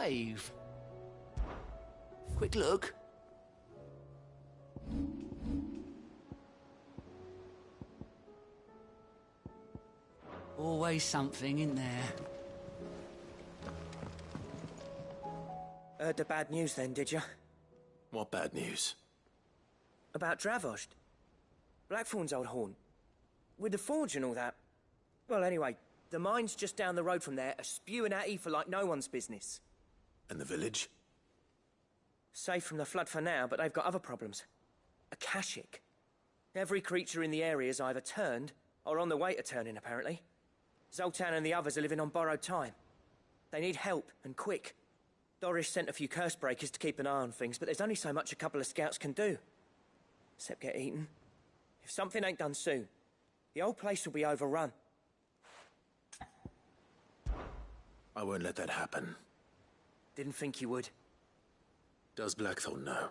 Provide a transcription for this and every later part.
cave. Quick look. Always something in there. Heard the bad news then, did you? What bad news? About Dravost. Blackthorn's old haunt. With the forge and all that. Well, anyway, the mines just down the road from there are spewing out ether like no one's business. And the village? Safe from the flood for now, but they've got other problems. Akashic. Every creature in the area is either turned, or on the way to turning, apparently. Zoltan and the others are living on borrowed time. They need help, and quick. Doris sent a few curse breakers to keep an eye on things, but there's only so much a couple of scouts can do. Except get eaten. If something ain't done soon, the whole place will be overrun. I won't let that happen. Didn't think you would. Does Blackthorn know?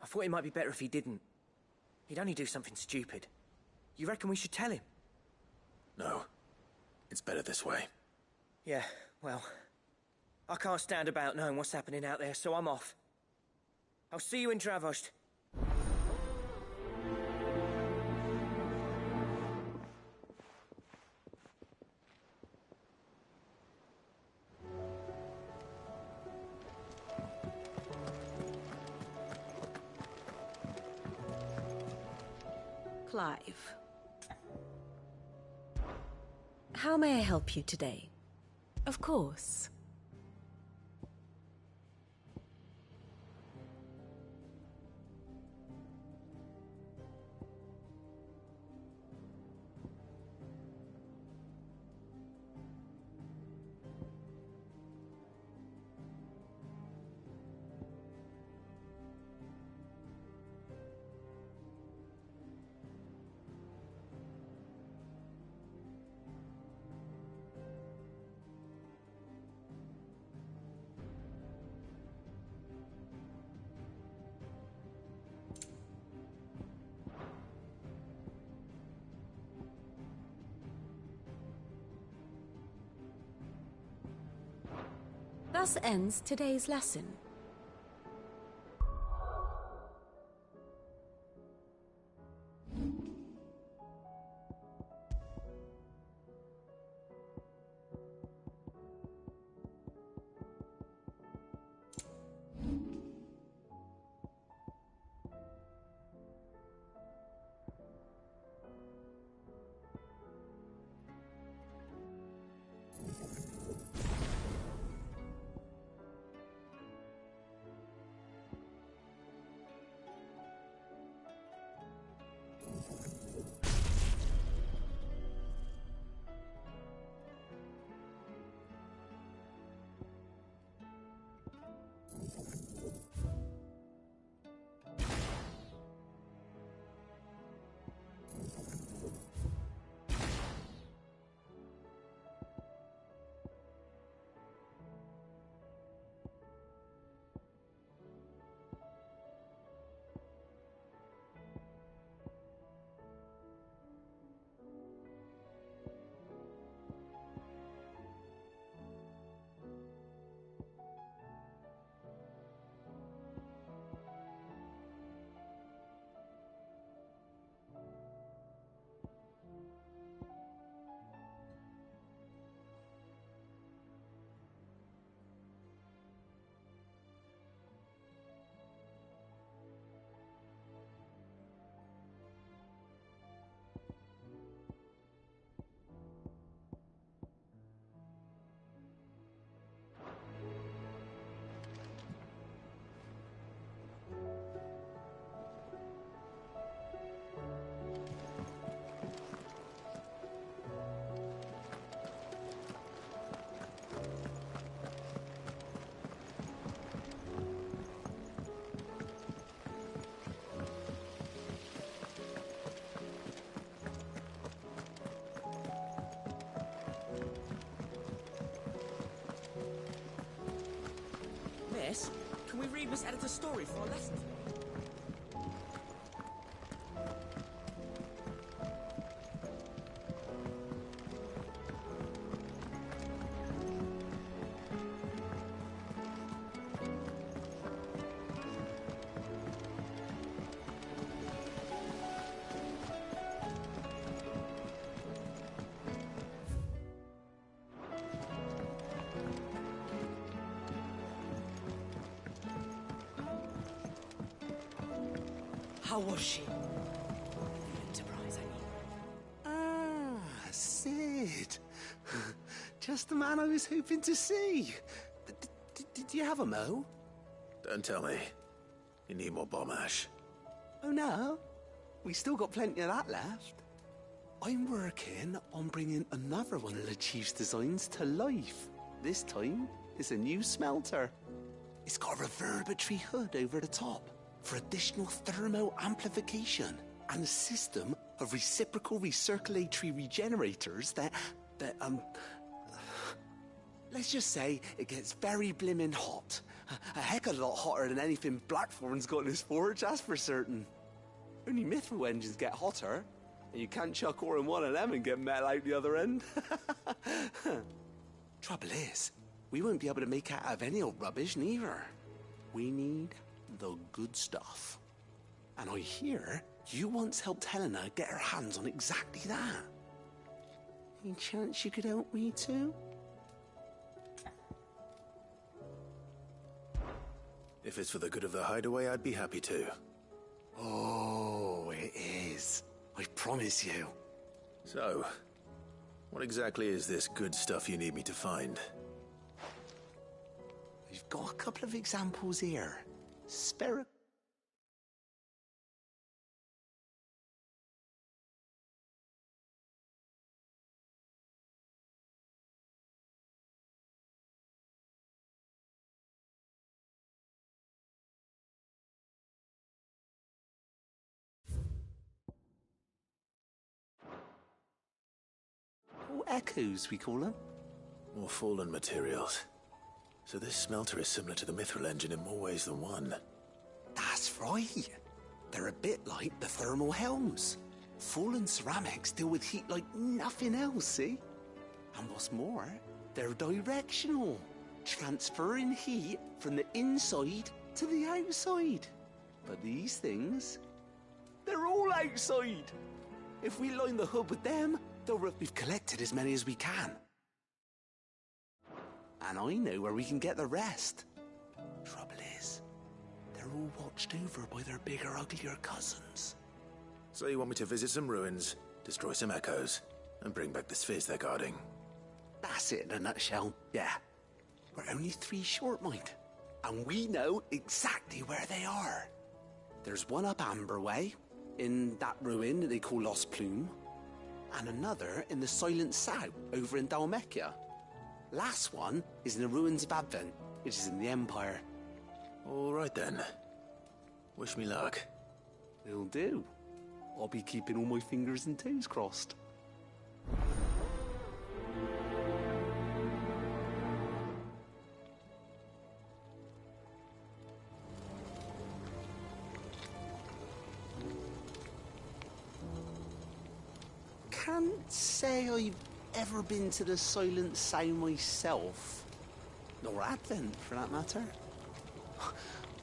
I thought it might be better if he didn't. He'd only do something stupid. You reckon we should tell him? No. It's better this way. Yeah, well... I can't stand about knowing what's happening out there, so I'm off. I'll see you in Dravost. Clive. How may I help you today? Of course. Thus ends today's lesson. Miss, can we read Miss Editor's story for our lesson today? How was she? The Enterprise, I mean. Ah, Sid. Just the man I was hoping to see. Did you have a mo? Don't tell me. You need more bomb ash. Oh no, we still got plenty of that left. I'm working on bringing another one of the Chief's designs to life. This time, it's a new smelter. It's got a reverberatory hood over the top for additional thermo amplification and a system of reciprocal recirculatory regenerators that let's just say it gets very blimmin' hot. A heck of a lot hotter than anything Blackthorn's got in his forge, that's for certain. Only Mithril engines get hotter, and you can't chuck ore in one of them and get metal out the other end. Trouble is, we won't be able to make out of any old rubbish neither. We need the good stuff. And I hear you once helped Helena get her hands on exactly that. Any chance you could help me too? If it's for the good of the hideaway, I'd be happy to. Oh, it is. I promise you. So, what exactly is this good stuff you need me to find? We've got a couple of examples here. Spherical. Echoes, we call them. More fallen materials. So this smelter is similar to the Mithril engine in more ways than one. That's right. They're a bit like the thermal helms. Fallen ceramics deal with heat like nothing else, see? And what's more, they're directional, transferring heat from the inside to the outside. But these things, they're all outside. If we line the hood with them, we've collected as many as we can. And I know where we can get the rest. Trouble is, they're all watched over by their bigger, uglier cousins. So you want me to visit some ruins, destroy some echoes, and bring back the spheres they're guarding? That's it in a nutshell, yeah. We're only 3 short, mind. And we know exactly where they are. There's one up Amber Way, in that ruin that they call Lost Plume, and another in the Silent South, over in Dalmekia. Last one is in the ruins of Advent, which is in the Empire. All right then. Wish me luck. It'll do. I'll be keeping all my fingers and toes crossed. Can't say I've ever been to the Silent Sound myself. Nor Advent, for that matter.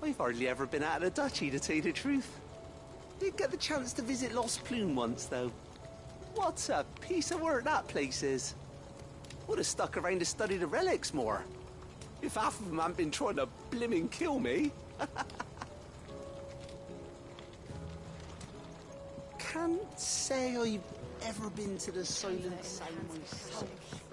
I've hardly ever been out of the duchy, to tell you the truth. Did get the chance to visit Lost Plume once, though. What a piece of work that place is. Would have stuck around to study the relics more. If half of them hadn't been trying to blimmin' kill me. Can't say I've ever been to the Silent Sound myself.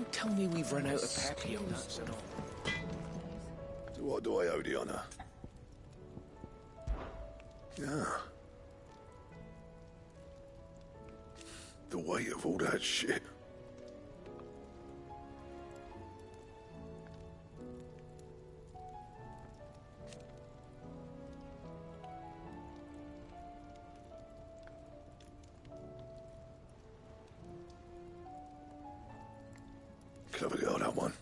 Don't tell me we've run out of papio nuts and all. To what do I owe the honor? Yeah. The weight of all that shit. Clever girl, that one.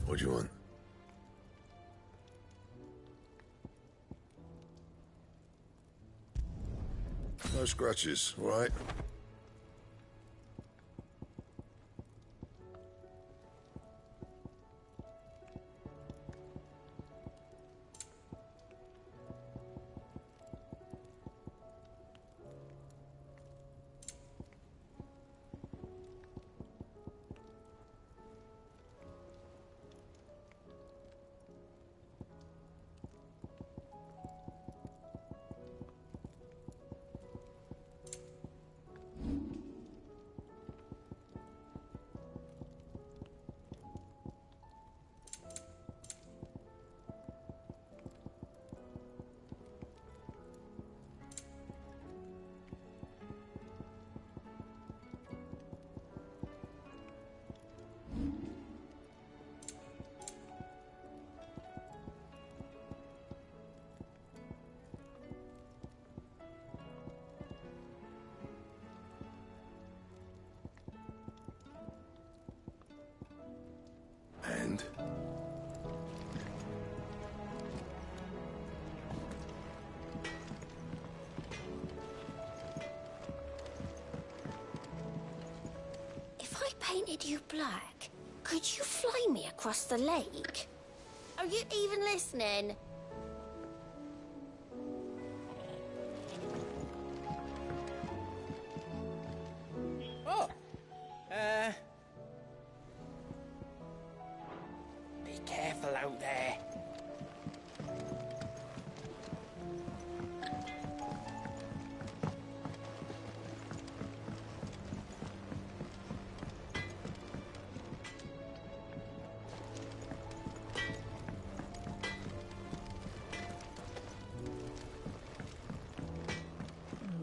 What do you want? No scratches, all right? And? If I painted you black, could you fly me across the lake? Are you even listening? Oh, be careful out there.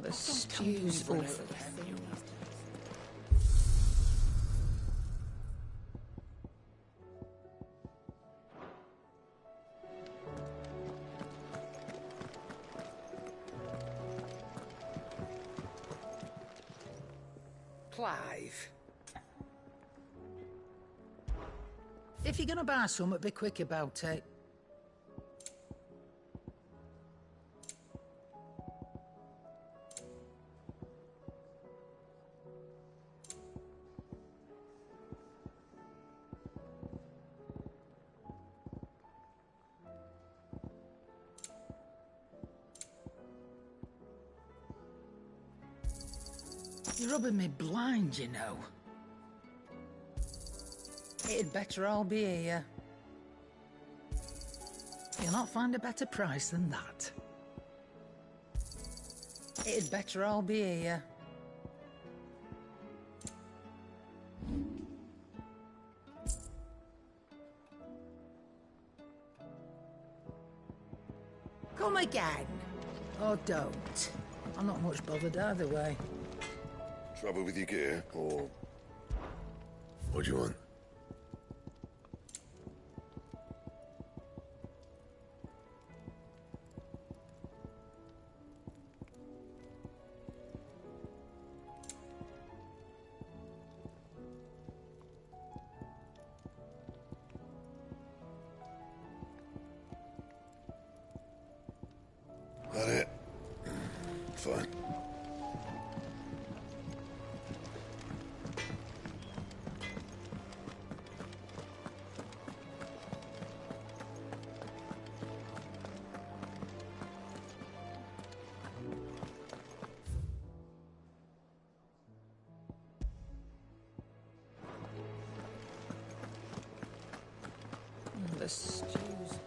The stew's awful. Clive. If you're gonna buy something, be quick about it. You're rubbing me blind, you know. It'd better all be here. You'll not find a better price than that. It'd better all be here. Come again. Or don't. I'm not much bothered either way. Trouble with your gear, or... What do you want? That it? Fine. The stew's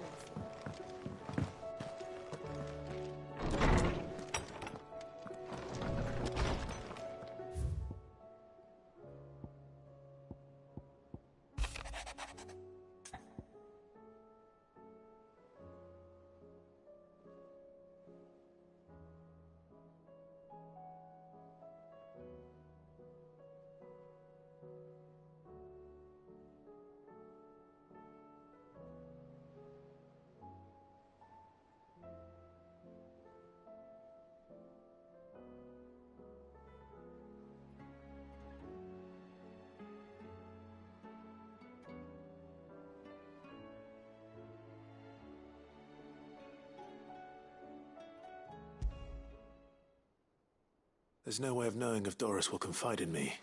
There's no way of knowing if Doris will confide in me,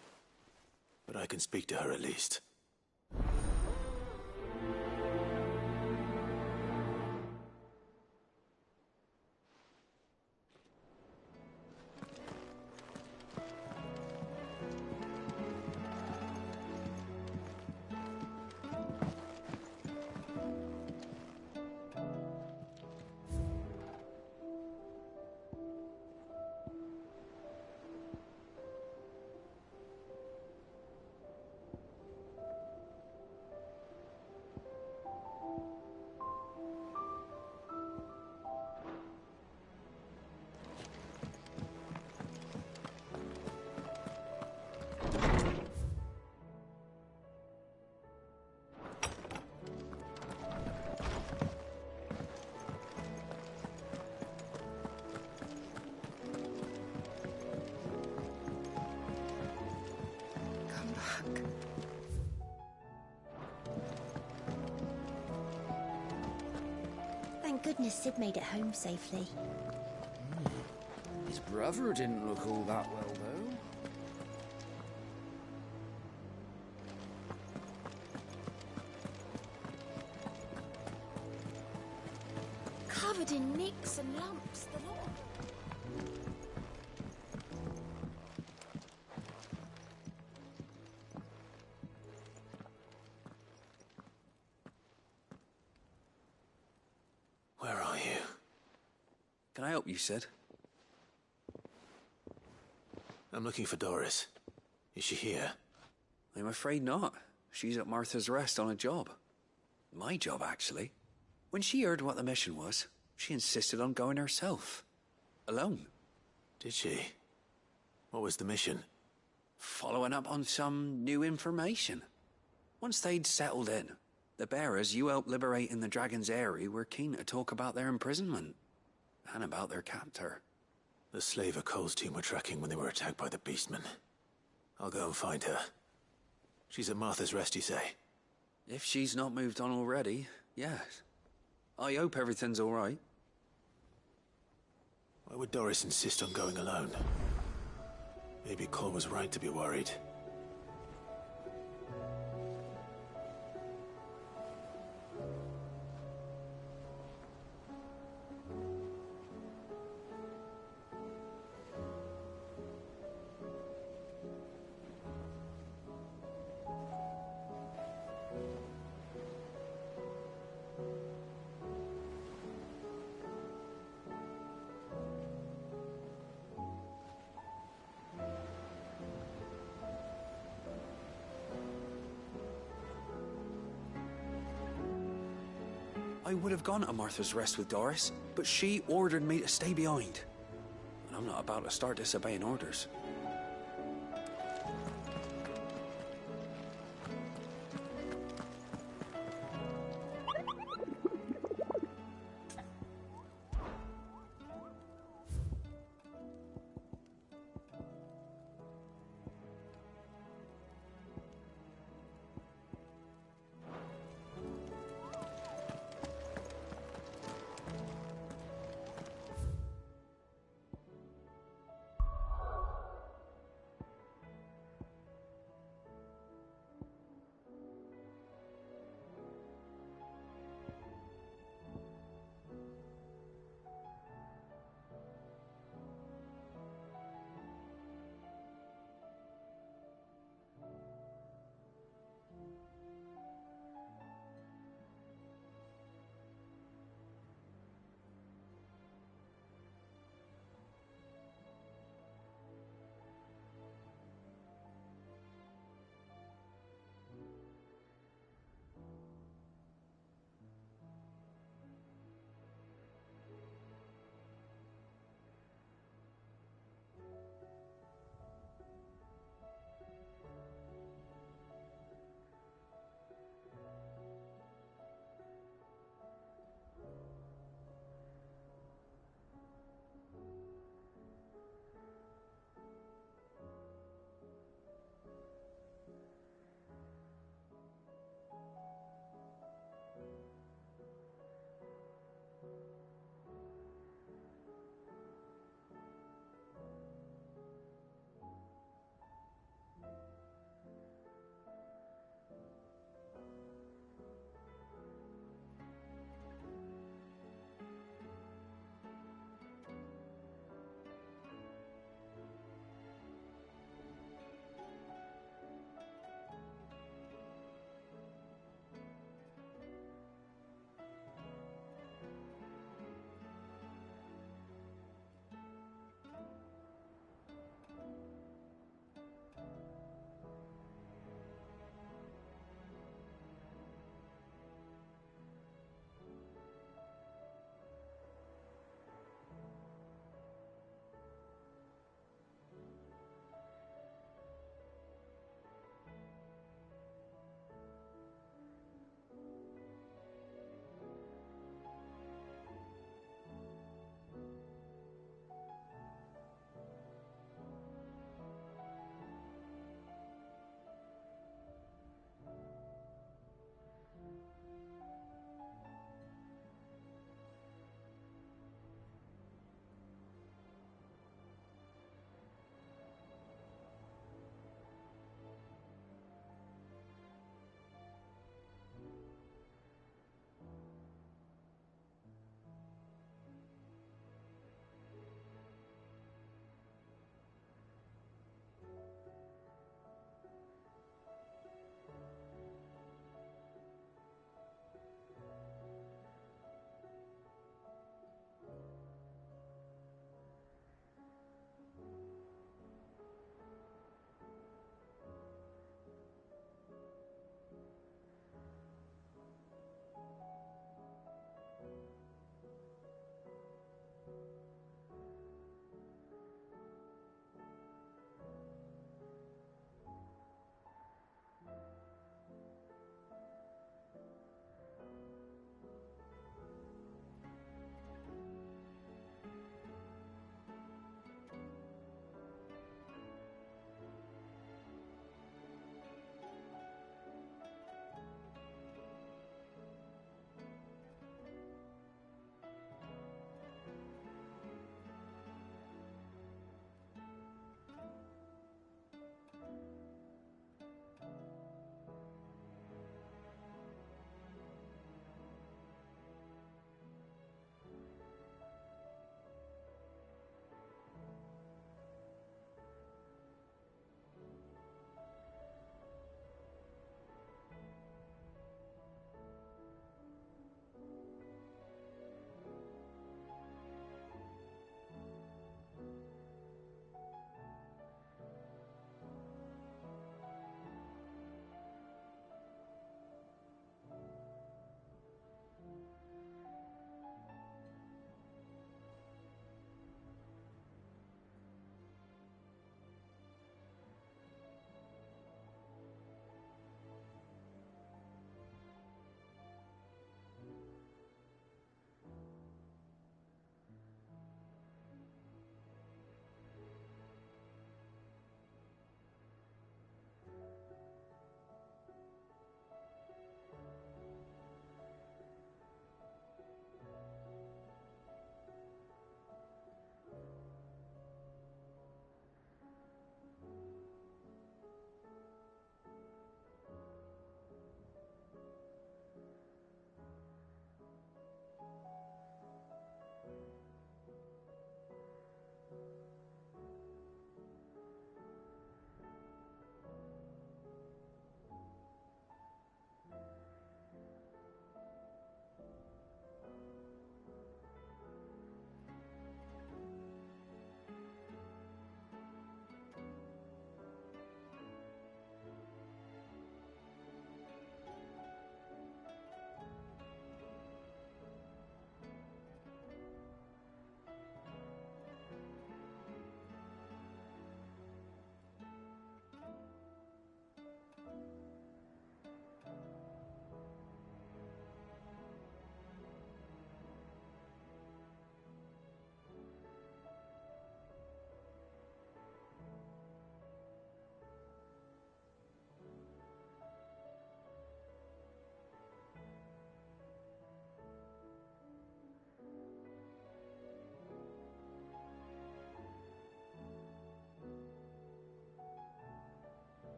but I can speak to her at least. Thank goodness Sid made it home safely. His brother didn't look all that well, though. Covered in nicks and lumps, the lot of them. Where are you? Can I help you, Sid? I'm looking for Doris. Is she here? I'm afraid not. She's at Martha's Rest on a job. My job, actually. When she heard what the mission was, she insisted on going herself. Alone. Did she? What was the mission? Following up on some new information. Once they'd settled in, the bearers you helped liberate in the Dragon's Eyrie were keen to talk about their imprisonment. And about their captor. The slaver Cole's team were tracking when they were attacked by the Beastmen. I'll go and find her. She's at Martha's Rest, you say? If she's not moved on already, yes. I hope everything's all right. Why would Doris insist on going alone? Maybe Cole was right to be worried. I would have gone to Martha's Rest with Doris, but she ordered me to stay behind. And I'm not about to start disobeying orders.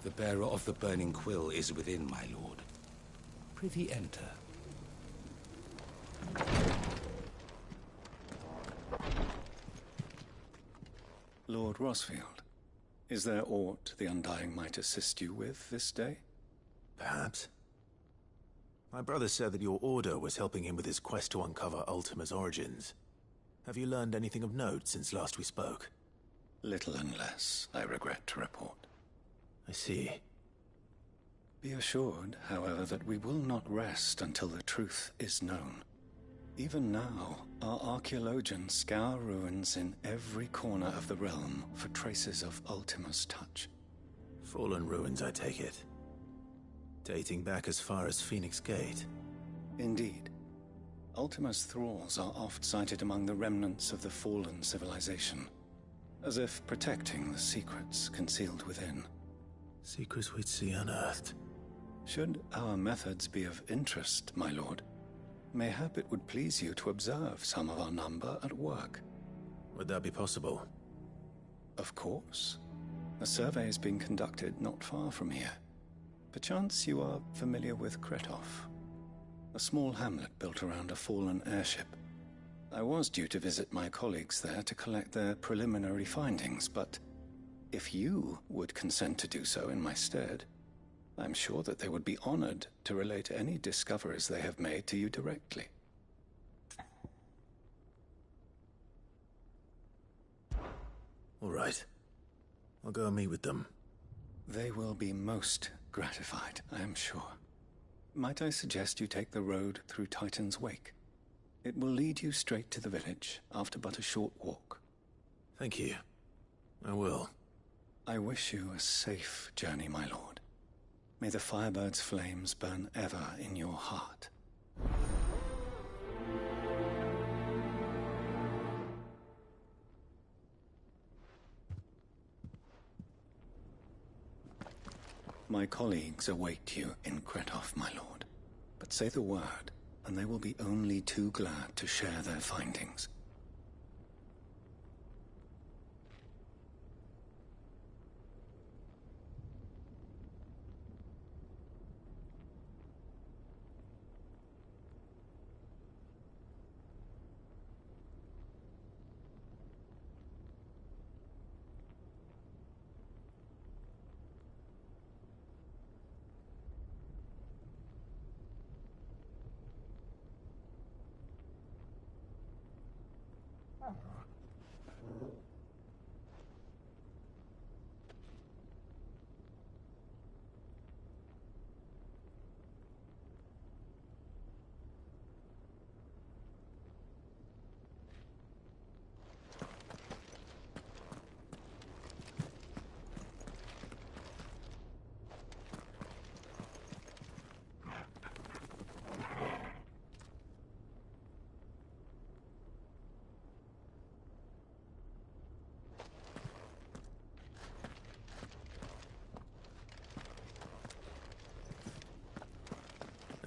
The bearer of the burning quill is within, my lord. Prithee enter. Lord Rosfield, is there aught the Undying might assist you with this day? Perhaps. My brother said that your order was helping him with his quest to uncover Ultima's origins. Have you learned anything of note since last we spoke? Little and less, I regret to report. I see. Be assured, however, that we will not rest until the truth is known. Even now, our archaeologians scour ruins in every corner of the realm for traces of Ultima's touch. Fallen ruins, I take it. Dating back as far as Phoenix Gate. Indeed. Ultima's thralls are oft sighted among the remnants of the fallen civilization, as if protecting the secrets concealed within. Secrets we'd see unearthed. Should our methods be of interest, my lord, mayhap it would please you to observe some of our number at work. Would that be possible? Of course. A survey is being conducted not far from here. Perchance you are familiar with Kretov, a small hamlet built around a fallen airship. I was due to visit my colleagues there to collect their preliminary findings, but if you would consent to do so in my stead, I'm sure that they would be honored to relate any discoveries they have made to you directly. All right. I'll go and meet with them. They will be most gratified, I am sure. Might I suggest you take the road through Titan's Wake? It will lead you straight to the village after but a short walk. Thank you. I will. I wish you a safe journey, my lord. May the Firebird's flames burn ever in your heart. My colleagues await you in Kretov, my lord. But say the word, and they will be only too glad to share their findings.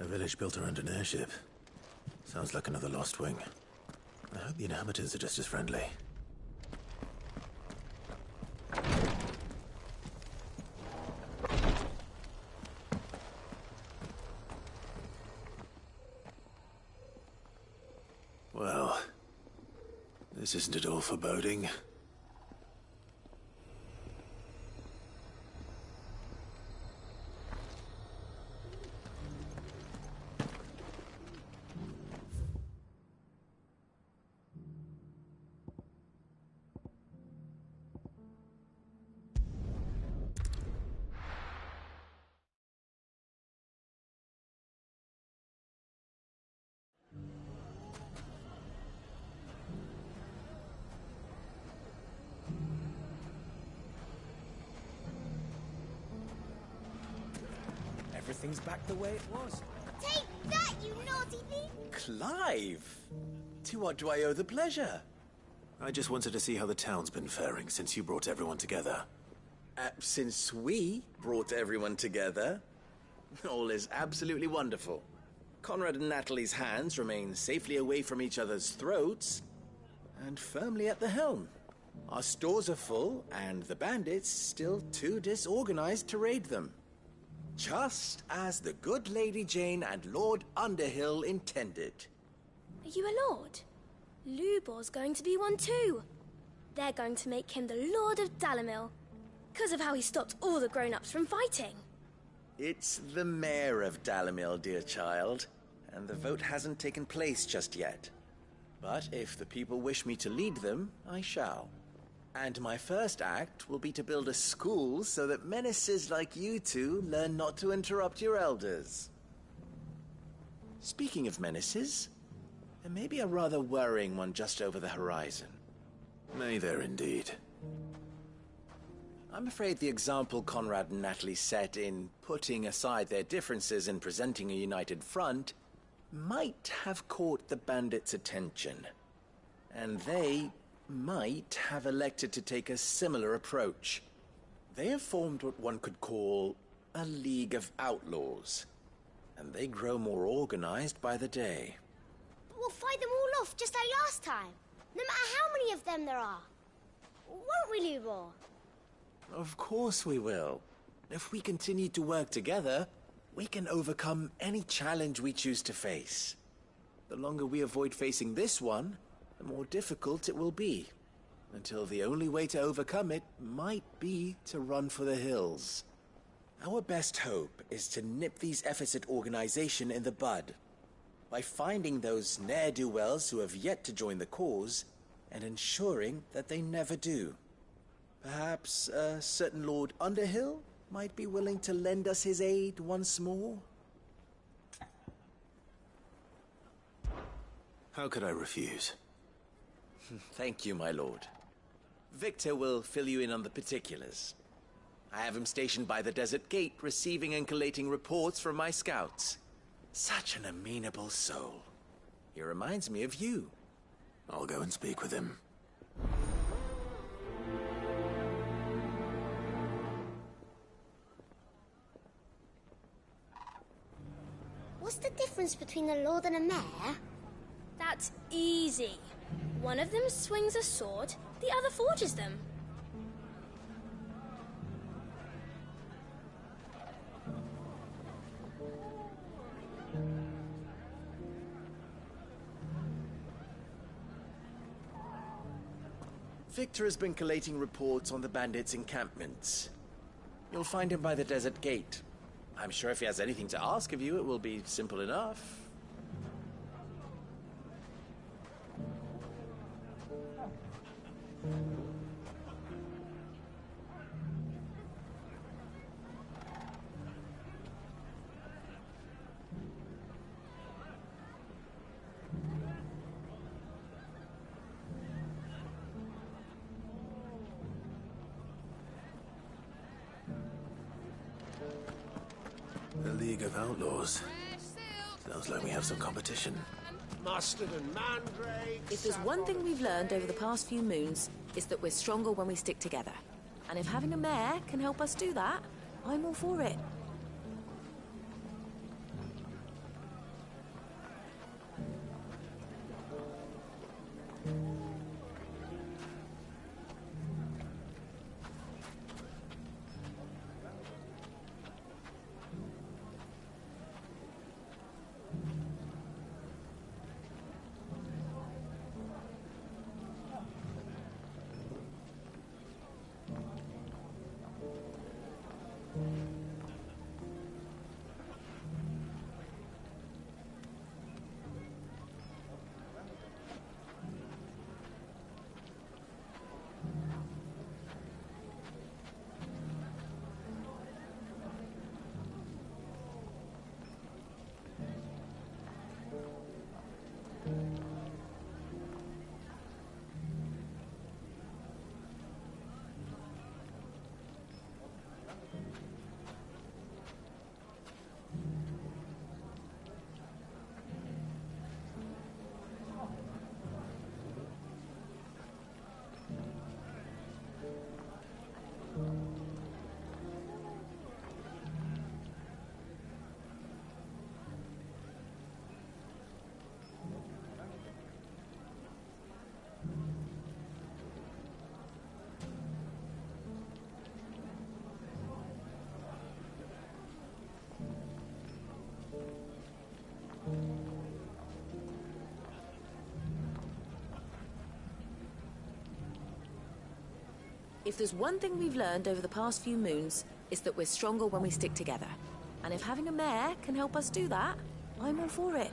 A village built around an airship. Sounds like another Lost Wing. I hope the inhabitants are just as friendly. Well, this isn't at all foreboding. Everything's back the way it was. Take that, you naughty thing! Clive! To what do I owe the pleasure? I just wanted to see how the town's been faring since you brought everyone together. Since we brought everyone together, all is absolutely wonderful. Conrad and Natalie's hands remain safely away from each other's throats, and firmly at the helm. Our stores are full, and the bandits still too disorganized to raid them. Just as the good Lady Jane and Lord Underhill intended. Are you a lord? Lubor's going to be one too. They're going to make him the Lord of Dalamil, because of how he stopped all the grown-ups from fighting. It's the mayor of Dalamil, dear child, and the vote hasn't taken place just yet. But if the people wish me to lead them, I shall. And my first act will be to build a school so that menaces like you two learn not to interrupt your elders. Speaking of menaces, there may be a rather worrying one just over the horizon. May there indeed. I'm afraid the example Conrad and Natalie set in putting aside their differences and presenting a united front might have caught the bandits' attention. And they might have elected to take a similar approach. They have formed what one could call a League of Outlaws, and they grow more organized by the day. But we'll fight them all off just like last time, no matter how many of them there are. Won't we, Lubor? Of course we will. If we continue to work together, we can overcome any challenge we choose to face. The longer we avoid facing this one, the more difficult it will be, until the only way to overcome it might be to run for the hills. Our best hope is to nip these efforts at organization in the bud, by finding those ne'er-do-wells who have yet to join the cause, and ensuring that they never do. Perhaps a certain Lord Underhill might be willing to lend us his aid once more? How could I refuse? Thank you, my lord. Victor will fill you in on the particulars. I have him stationed by the desert gate, receiving and collating reports from my scouts. Such an amenable soul. He reminds me of you. I'll go and speak with him. What's the difference between a lord and a mayor? That's easy. One of them swings a sword, the other forges them. Victor has been collating reports on the bandits' encampments. You'll find him by the desert gate. I'm sure if he has anything to ask of you, it will be simple enough. The League of Outlaws. Sounds like we have some competition. Mustard and mandrake. If there's one thing we've learned over the past few moons, it's that we're stronger when we stick together. And if having a mayor can help us do that, I'm all for it. If there's one thing we've learned over the past few moons, it's that we're stronger when we stick together. And if having a mayor can help us do that, I'm all for it.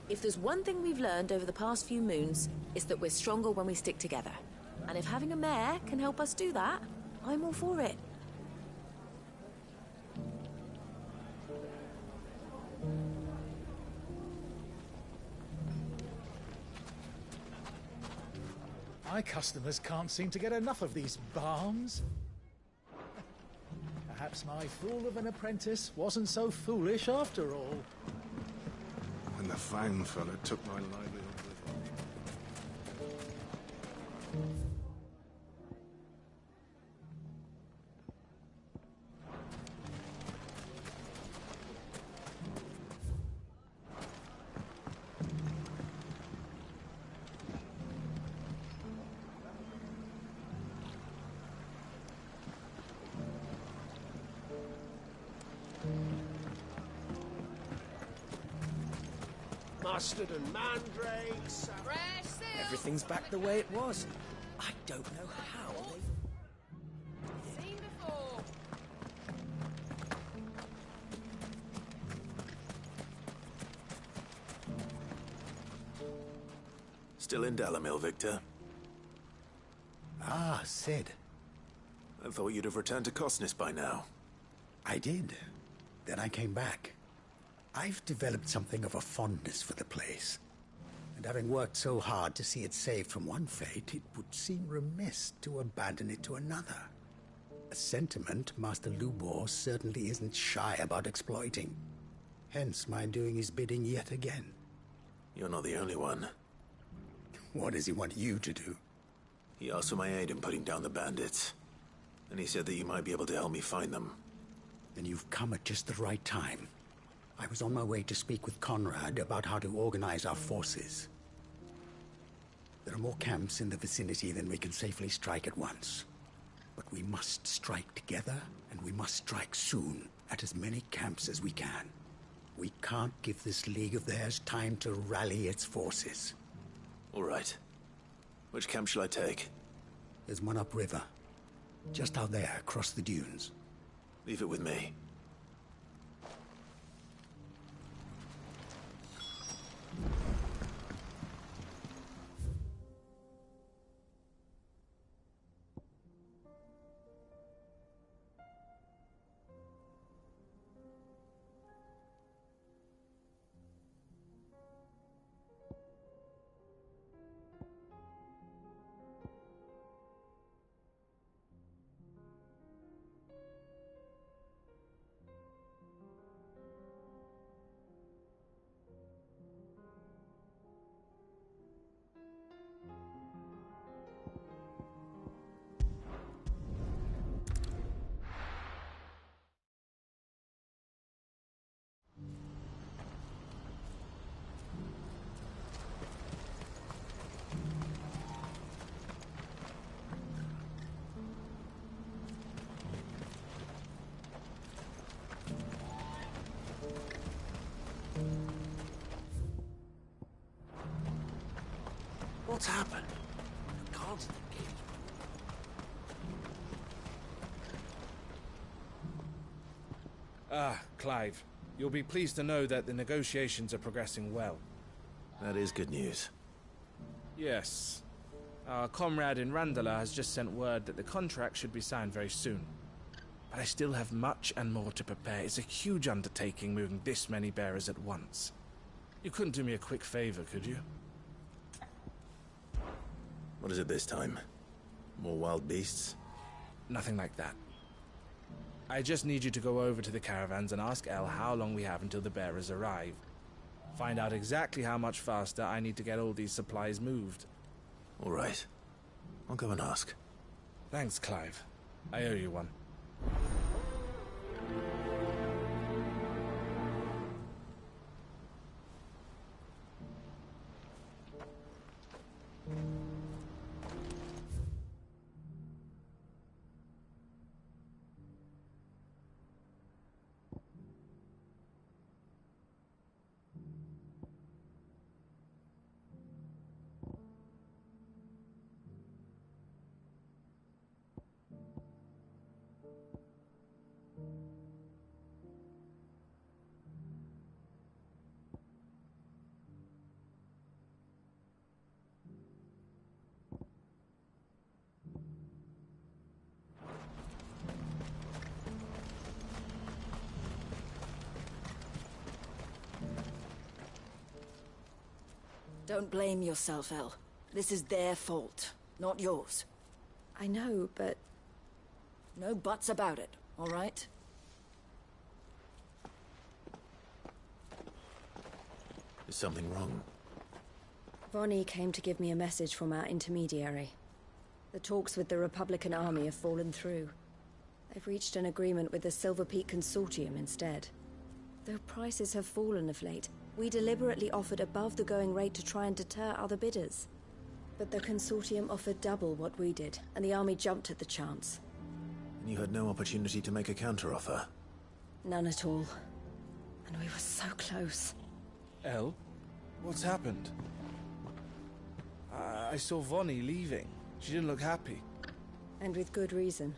If there's one thing we've learned over the past few moons, it's that we're stronger when we stick together. And if having a mayor can help us do that, I'm all for it. My customers can't seem to get enough of these balms. Perhaps my fool of an apprentice wasn't so foolish after all. When the Fang fella took my livelihood with him. Mustard and mandrakes. Everything's back the way it was. I don't know how they... Seen before. Still in Dalamil, Victor? Ah, Sid. I thought you'd have returned to Cosnis by now. I did. Then I came back. I've developed something of a fondness for the place. And having worked so hard to see it saved from one fate, it would seem remiss to abandon it to another. A sentiment Master Lubor certainly isn't shy about exploiting. Hence my doing his bidding yet again. You're not the only one. What does he want you to do? He asked for my aid in putting down the bandits. And he said that you might be able to help me find them. Then you've come at just the right time. I was on my way to speak with Conrad about how to organize our forces. There are more camps in the vicinity than we can safely strike at once. But we must strike together, and we must strike soon at as many camps as we can. We can't give this league of theirs time to rally its forces. All right. Which camp shall I take? There's one upriver. Just out there, across the dunes. Leave it with me. What's happened? Constant engagement. Ah, Clive. You'll be pleased to know that the negotiations are progressing well. That is good news. Yes. Our comrade in Randala has just sent word that the contract should be signed very soon. But I still have much and more to prepare. It's a huge undertaking moving this many bearers at once. You couldn't do me a quick favor, could you? What is it this time? More wild beasts? Nothing like that. I just need you to go over to the caravans and ask El how long we have until the bearers arrive. Find out exactly how much faster I need to get all these supplies moved. All right. I'll go and ask. Thanks, Clive. I owe you one. Don't blame yourself, El. This is their fault, not yours. I know, but... No buts about it, all right? Is something wrong? Vonnie came to give me a message from our intermediary. The talks with the Republican Army have fallen through. They've reached an agreement with the Silver Peak Consortium instead. Though prices have fallen of late, we deliberately offered above the going rate to try and deter other bidders. But the Consortium offered double what we did, and the Army jumped at the chance. And you had no opportunity to make a counteroffer? None at all. And we were so close. El? What's happened? I saw Vonnie leaving. She didn't look happy. And with good reason.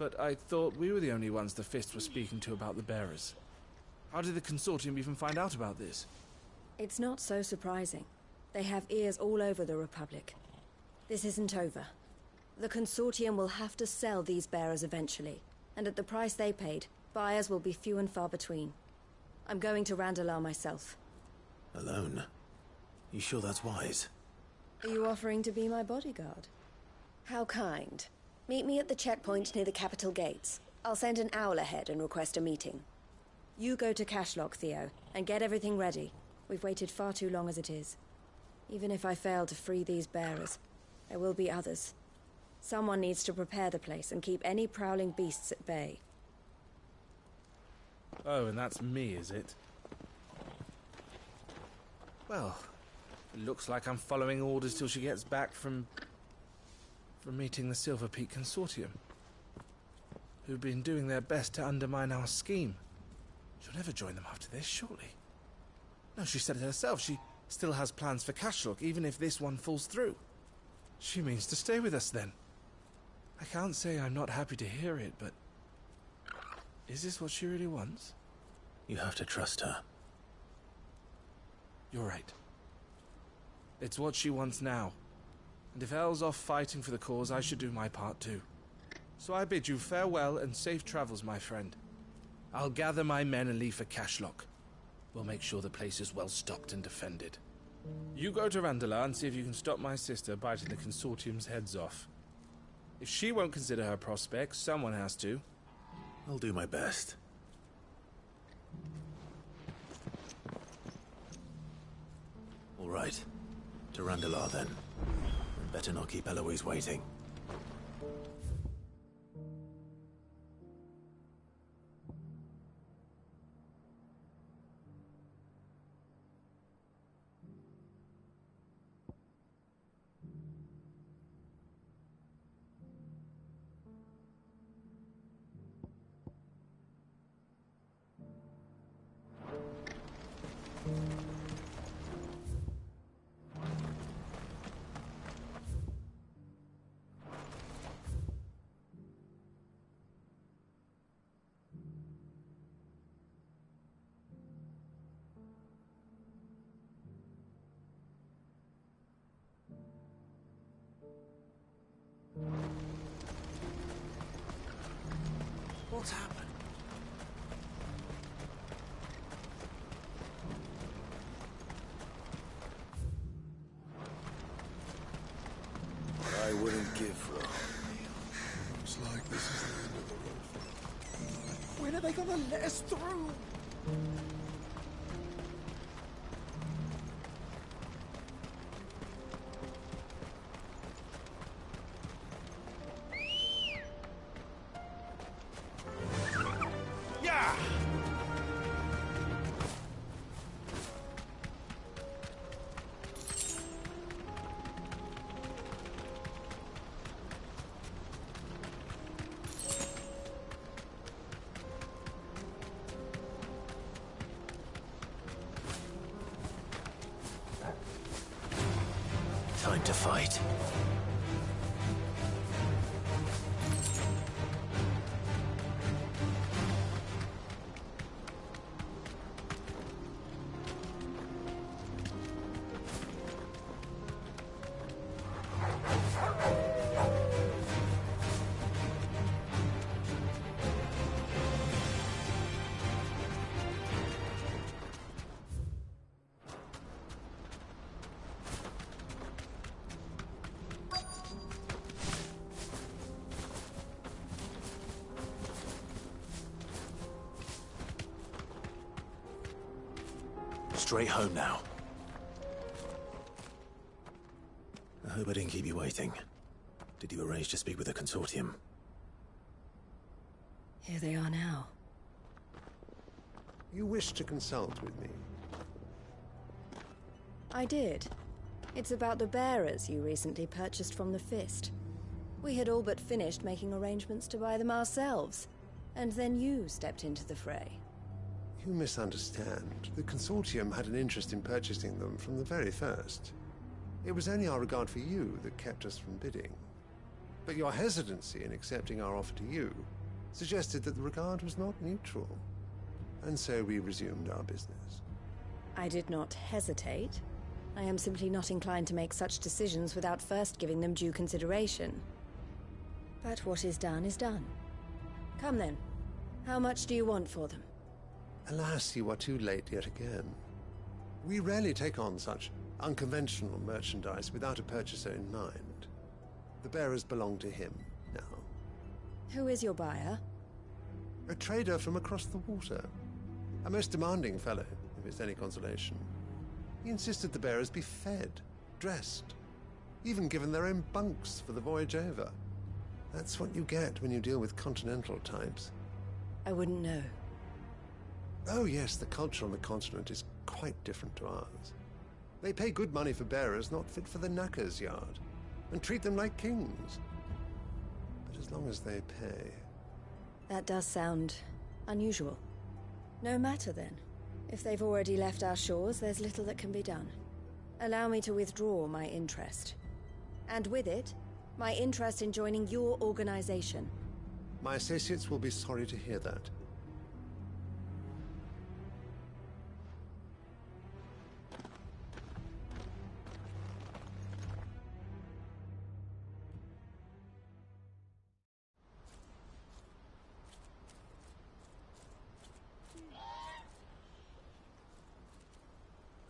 But I thought we were the only ones the Fist were speaking to about the bearers. How did the Consortium even find out about this? It's not so surprising. They have ears all over the Republic. This isn't over. The Consortium will have to sell these bearers eventually, and at the price they paid, buyers will be few and far between. I'm going to Randalar myself. Alone? You sure that's wise? Are you offering to be my bodyguard? How kind. Meet me at the checkpoint near the capital gates. I'll send an owl ahead and request a meeting. You go to Cashlock, Theo, and get everything ready. We've waited far too long as it is. Even if I fail to free these bearers, there will be others. Someone needs to prepare the place and keep any prowling beasts at bay. Oh, and that's me, is it? Well, it looks like I'm following orders till she gets back from meeting the Silver Peak Consortium, who've been doing their best to undermine our scheme. She'll never join them after this, surely. No, she said it herself. She still has plans for Cashlock, even if this one falls through. She means to stay with us, then. I can't say I'm not happy to hear it, but... is this what she really wants? You have to trust her. You're right. It's what she wants now. And if Elle's off fighting for the cause, I should do my part too. So I bid you farewell and safe travels, my friend. I'll gather my men and leave for Cashlock. We'll make sure the place is well stocked and defended. You go to Randalar and see if you can stop my sister biting the Consortium's heads off. If she won't consider her prospects, someone has to. I'll do my best. All right. To Randalar, then. Better not keep Eloise waiting. What's happened? I wouldn't give for a hearty meal. Looks like this is the end of the road for us. When are they gonna let us through? Yeah! Time to fight. Straight home now. I hope I didn't keep you waiting. Did you arrange to speak with the consortium? Here they are now. You wish to consult with me? I did. It's about the bearers you recently purchased from the Fist. We had all but finished making arrangements to buy them ourselves, and then you stepped into the fray. You misunderstand. The consortium had an interest in purchasing them from the very first. It was only our regard for you that kept us from bidding. But your hesitancy in accepting our offer to you suggested that the regard was not mutual. And so we resumed our business. I did not hesitate. I am simply not inclined to make such decisions without first giving them due consideration. But what is done is done. Come then. How much do you want for them? Alas, you are too late yet again. We rarely take on such unconventional merchandise without a purchaser in mind. The bearers belong to him now. Who is your buyer? A trader from across the water. A most demanding fellow, if it's any consolation. He insisted the bearers be fed, dressed, even given their own bunks for the voyage over. That's what you get when you deal with continental types. I wouldn't know. Oh yes, the culture on the continent is quite different to ours. They pay good money for bearers not fit for the knacker's yard, and treat them like kings. But as long as they pay... That does sound unusual. No matter then. If they've already left our shores, there's little that can be done. Allow me to withdraw my interest. And with it, my interest in joining your organization. My associates will be sorry to hear that.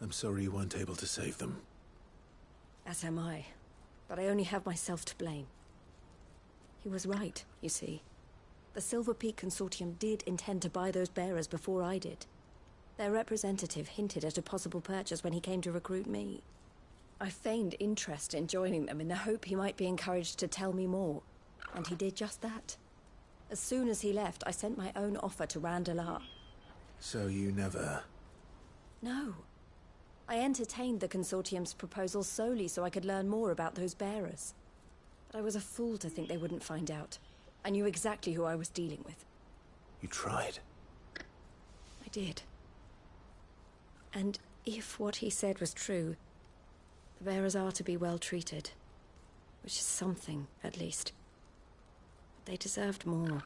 I'm sorry you weren't able to save them. As am I. But I only have myself to blame. He was right, you see. The Silver Peak Consortium did intend to buy those bearers before I did. Their representative hinted at a possible purchase when he came to recruit me. I feigned interest in joining them in the hope he might be encouraged to tell me more. And he did just that. As soon as he left, I sent my own offer to Randalar. So you never... No. I entertained the Consortium's proposal solely so I could learn more about those bearers. But I was a fool to think they wouldn't find out. I knew exactly who I was dealing with. You tried. I did. And if what he said was true, the bearers are to be well treated. Which is something, at least. But they deserved more.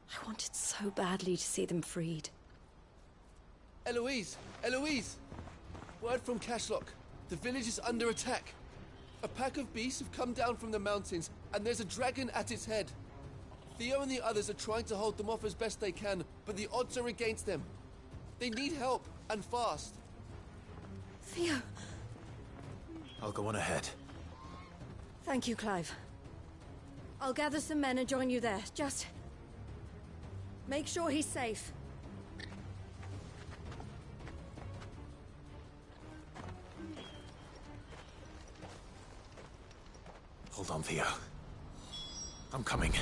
I wanted so badly to see them freed. Eloise! Eloise! Word from Cashlock. The village is under attack. A pack of beasts have come down from the mountains, and there's a dragon at its head. Theo and the others are trying to hold them off as best they can, but the odds are against them. They need help, and fast. Theo. I'll go on ahead. Thank you, Clive. I'll gather some men and join you there. Just make sure he's safe. Hold on, Theo. I'm coming.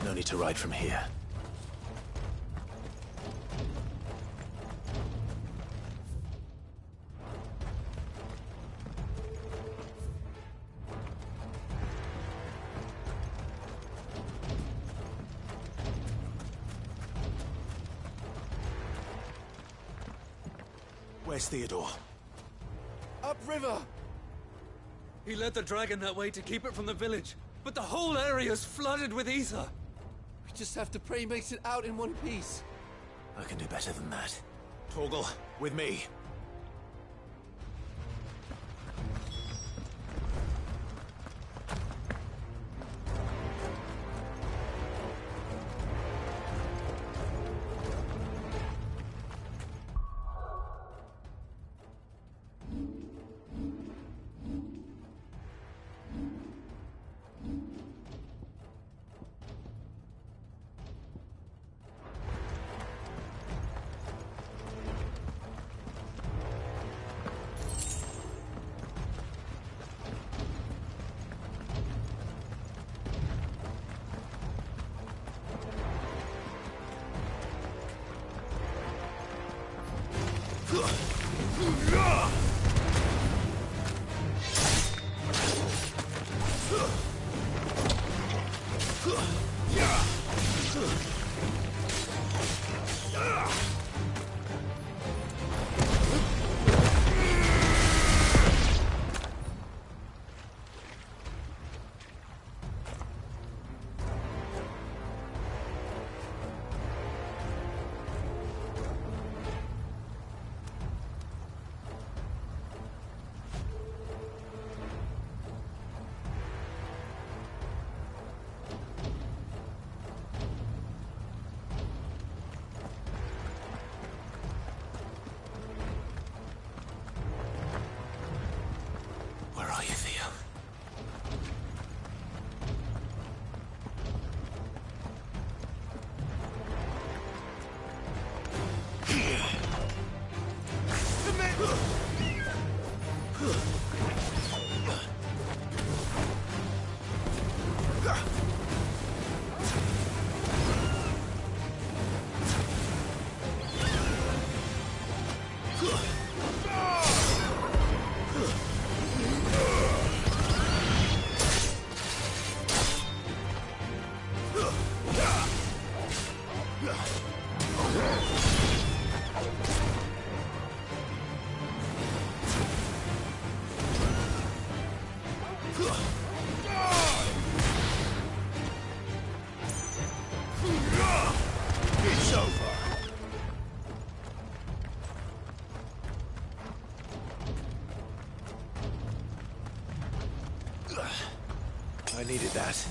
No need to ride from here. Where's Theodore? Upriver! He led the dragon that way to keep it from the village, but the whole area's flooded with ether. We just have to pray he makes it out in one piece. I can do better than that. Torgal, with me. It's over. I needed that.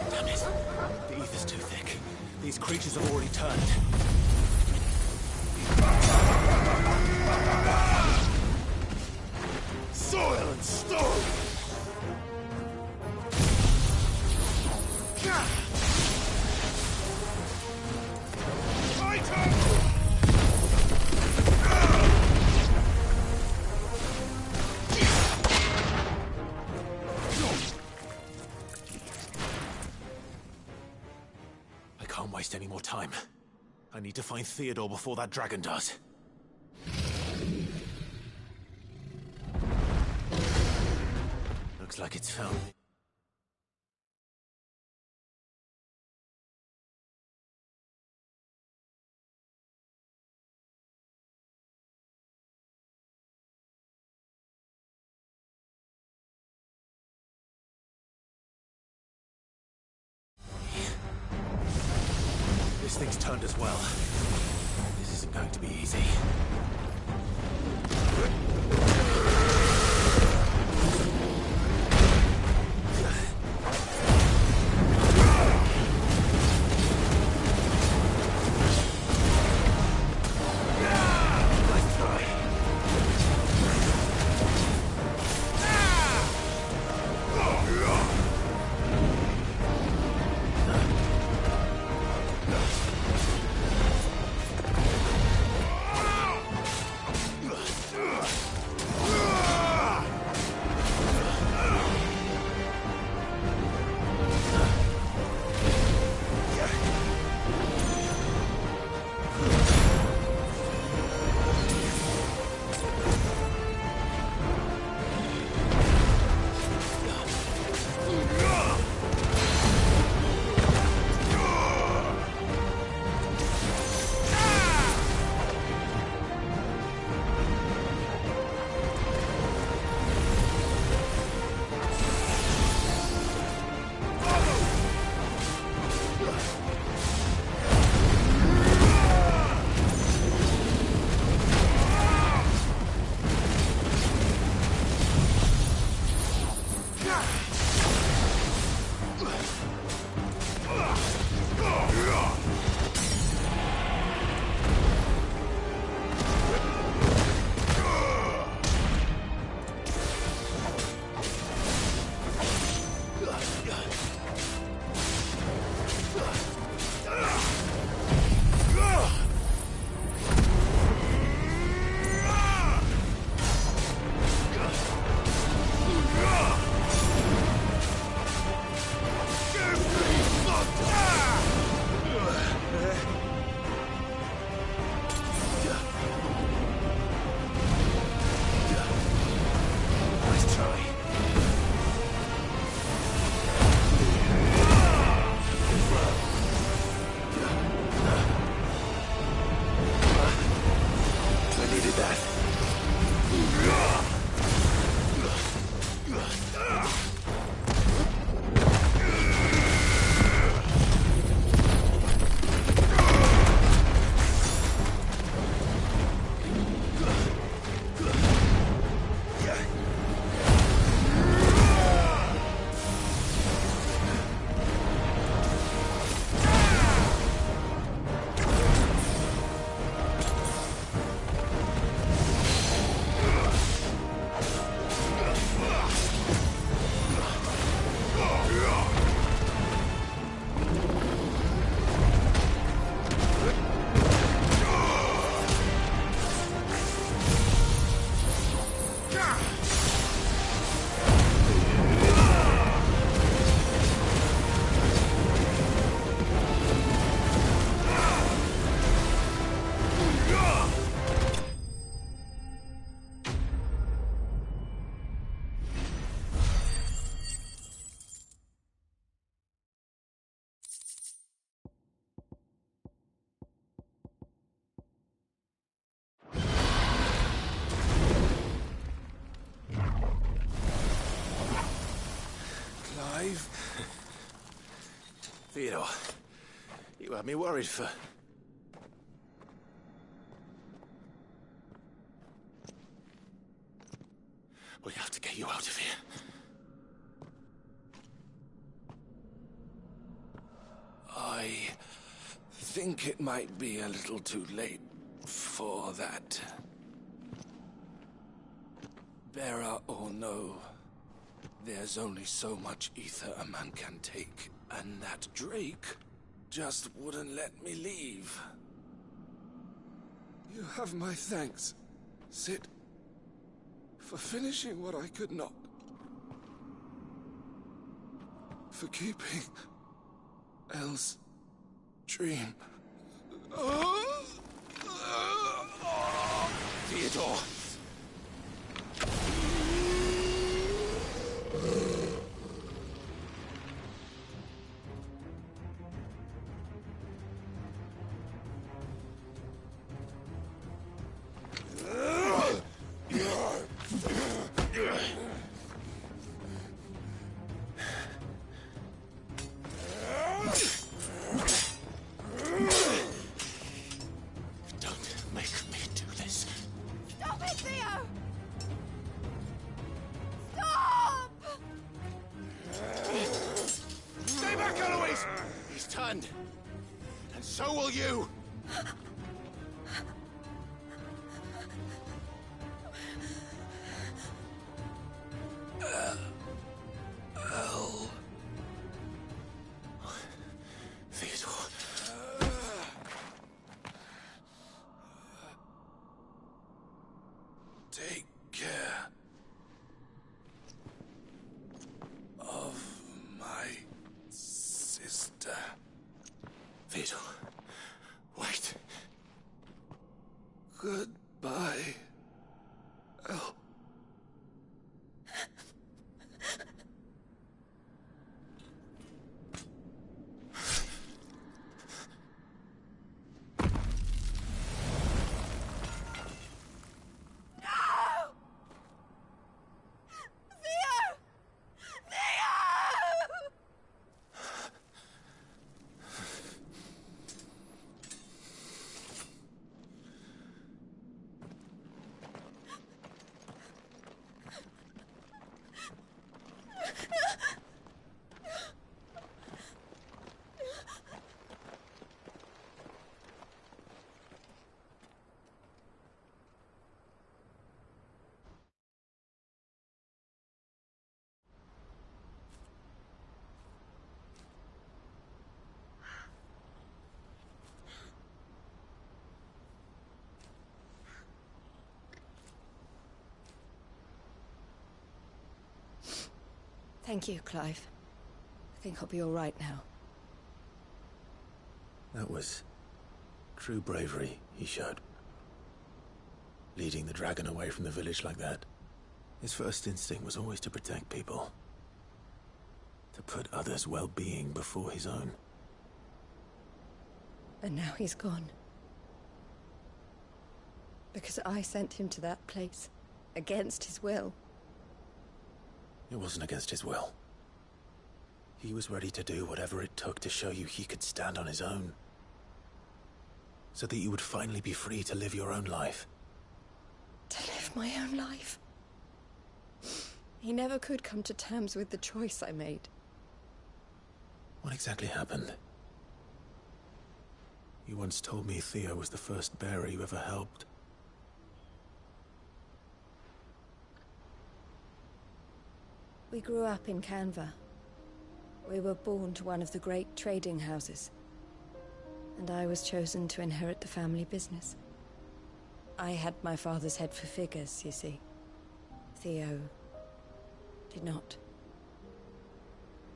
Damn it. The ether's too thick. These creatures have already turned. any more time. I need to find Theodore before that dragon does. Looks like it's found me. This thing's turned as well. This isn't going to be easy. Theodore, you had me worried for... We have to get you out of here. I think it might be a little too late for that. Bearer or no, there's only so much ether a man can take, and that Drake just wouldn't let me leave. You have my thanks, Sid, for finishing what I could not. For keeping Els dream. Theodore! So will you! Theodore. Take care of my sister. Theodore. Wait. Goodbye, El. Thank you, Clive. I think I'll be all right now. That was true bravery he showed. Leading the dragon away from the village like that. His first instinct was always to protect people. To put others' well-being before his own. And now he's gone. Because I sent him to that place, against his will. It wasn't against his will. He was ready to do whatever it took to show you he could stand on his own. So that you would finally be free to live your own life. To live my own life? He never could come to terms with the choice I made. What exactly happened? You once told me Theo was the first bearer you ever helped. We grew up in Canva. We were born to one of the great trading houses. And I was chosen to inherit the family business. I had my father's head for figures, you see. Theo did not.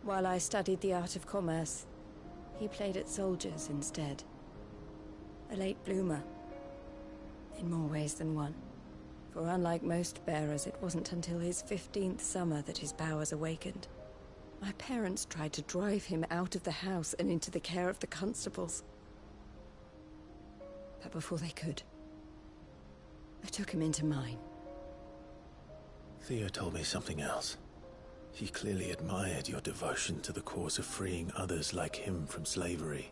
While I studied the art of commerce, he played at soldiers instead. A late bloomer, in more ways than one. For unlike most bearers, it wasn't until his 15th summer that his powers awakened. My parents tried to drive him out of the house and into the care of the constables. But before they could, I took him into mine. Theo told me something else. He clearly admired your devotion to the cause of freeing others like him from slavery.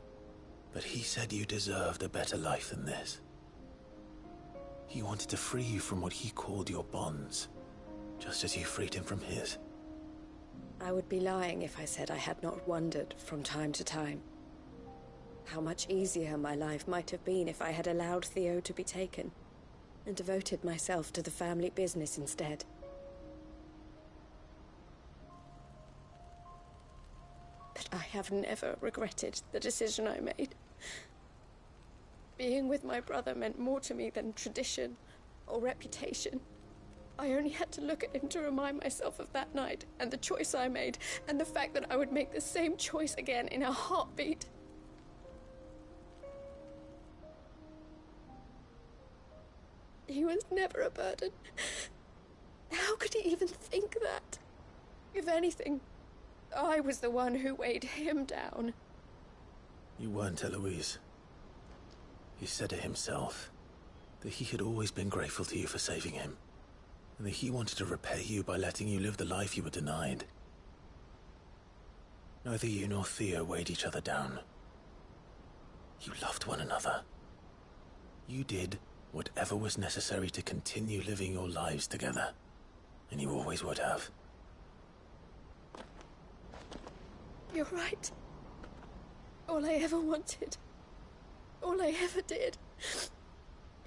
But he said you deserved a better life than this. He wanted to free you from what he called your bonds, just as you freed him from his. I would be lying if I said I had not wondered from time to time how much easier my life might have been if I had allowed Theo to be taken and devoted myself to the family business instead. But I have never regretted the decision I made. Being with my brother meant more to me than tradition or reputation. I only had to look at him to remind myself of that night and the choice I made and the fact that I would make the same choice again in a heartbeat. was never a burden. How could he even think that? If anything, I was the one who weighed him down. You weren't, Eloise. He said it himself, that he had always been grateful to you for saving him, and that he wanted to repay you by letting you live the life you were denied. Neither you nor Theo weighed each other down. You loved one another. You did whatever was necessary to continue living your lives together, and you always would have. You're right. All I ever wanted, all I ever did,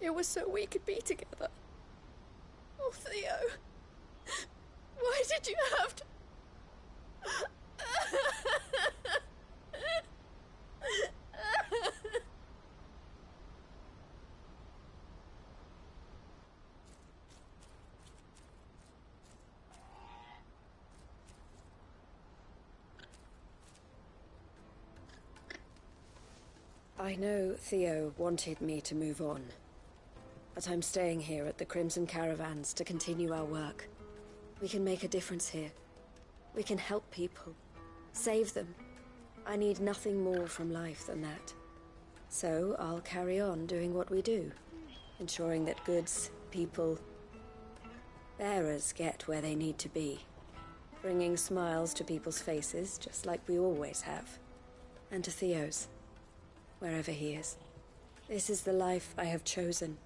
it was so we could be together. Oh, Theo, why did you have to... I know Theo wanted me to move on, but I'm staying here at the Crimson Caravans to continue our work. We can make a difference here. We can help people, save them. I need nothing more from life than that. So I'll carry on doing what we do, ensuring that goods, people, bearers get where they need to be, bringing smiles to people's faces just like we always have, and to Theo's, wherever he is. This is the life I have chosen,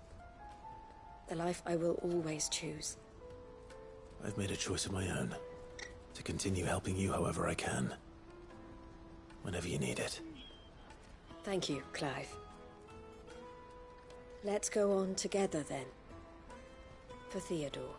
the life I will always choose. I've made a choice of my own, to continue helping you however I can, whenever you need it. Thank you, Clive. Let's go on together, then. For Theodore.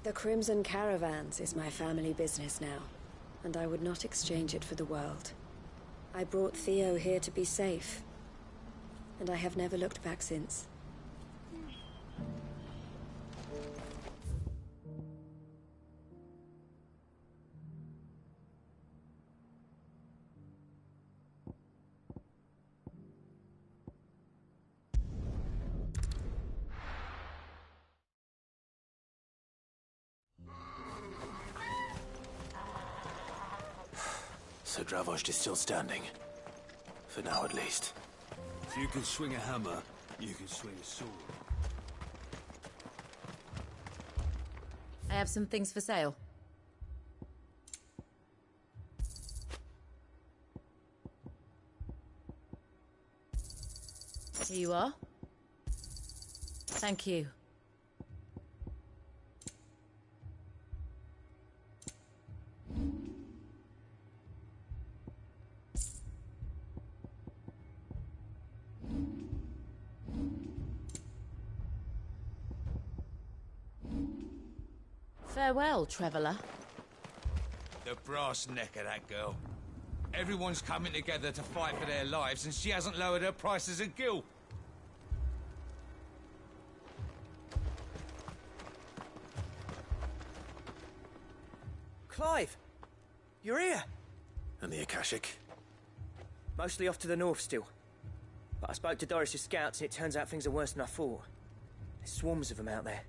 The Crimson Caravans is my family business now, and I would not exchange it for the world. I brought Theo here to be safe, and I have never looked back since. So Dravost is still standing. For now, at least. If you can swing a hammer, you can swing a sword. I have some things for sale. Here you are. Thank you. Farewell, traveller. The brass neck of that girl. Everyone's coming together to fight for their lives, and she hasn't lowered her prices a gill. Clive! You're here! And the Akashic? Mostly off to the north still. But I spoke to Doris's scouts, and it turns out things are worse than I thought. There's swarms of them out there.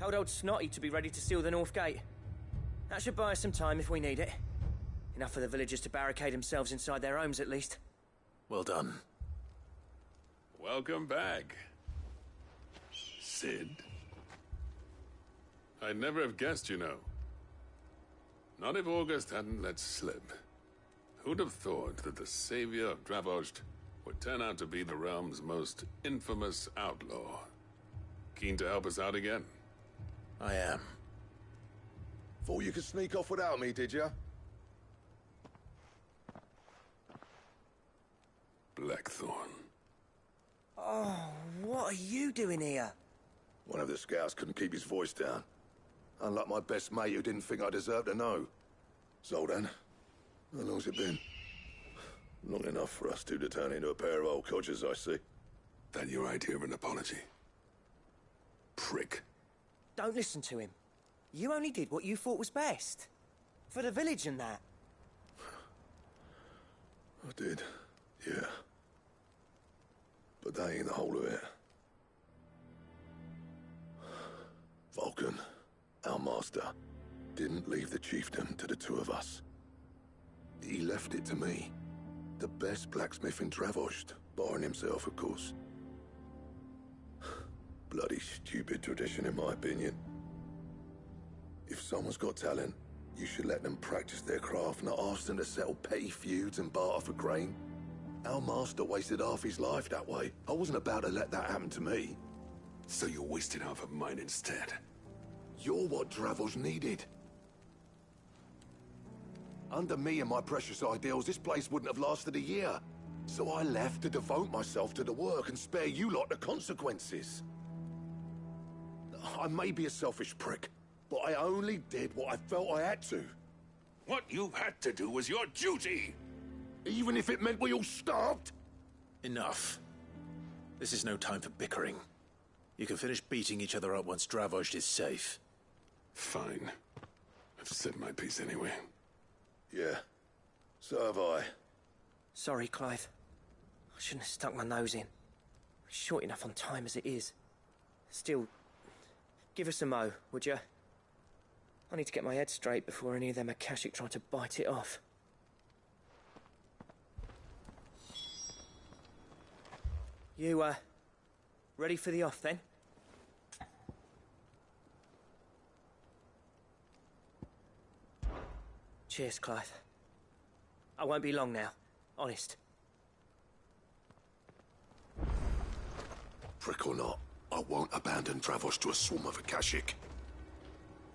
Told old Snotty to be ready to seal the north gate. That should buy us some time if we need it. Enough for the villagers to barricade themselves inside their homes, at least. Well done. Welcome back, Sid. I'd never have guessed, you know. Not if August hadn't let slip. Who'd have thought that the savior of Dravost would turn out to be the realm's most infamous outlaw? Keen to help us out again? I am. Thought you could sneak off without me, did you? Blackthorn. Oh, What are you doing here? One of the scouts couldn't keep his voice down. Unlike my best mate who didn't think I deserved to know. Zoltan, how long's it been? Long enough for us two to turn into a pair of old codgers, I see. That your idea of an apology? Prick. Don't listen to him. You only did what you thought was best. For the village and that. I did, yeah. But that ain't the whole of it. Vulcan, our master, didn't leave the chiefdom to the two of us. He left it to me. The best blacksmith in Dravost, barring himself, of course. Bloody stupid tradition, in my opinion. If someone's got talent, you should let them practice their craft, not ask them to settle petty feuds and barter for grain. Our master wasted half his life that way. I wasn't about to let that happen to me. So you wasted half of mine instead. You're what Dravost needed. Under me and my precious ideals, this place wouldn't have lasted a year. So I left to devote myself to the work and spare you lot the consequences. I may be a selfish prick, but I only did what I felt I had to. What you had to do was your duty! Even if it meant we all starved? Enough. This is no time for bickering. You can finish beating each other up once Dravost is safe. Fine. I've said my piece anyway. Yeah. So have I. Sorry, Clive. I shouldn't have stuck my nose in. We're short enough on time as it is. Still, give us a mo, would you? I need to get my head straight before any of them Akashic try to bite it off. You, ready for the off, then? Cheers, Clive. I won't be long now. Honest. Prick or not, I won't abandon Dravost to a swarm of Akashic.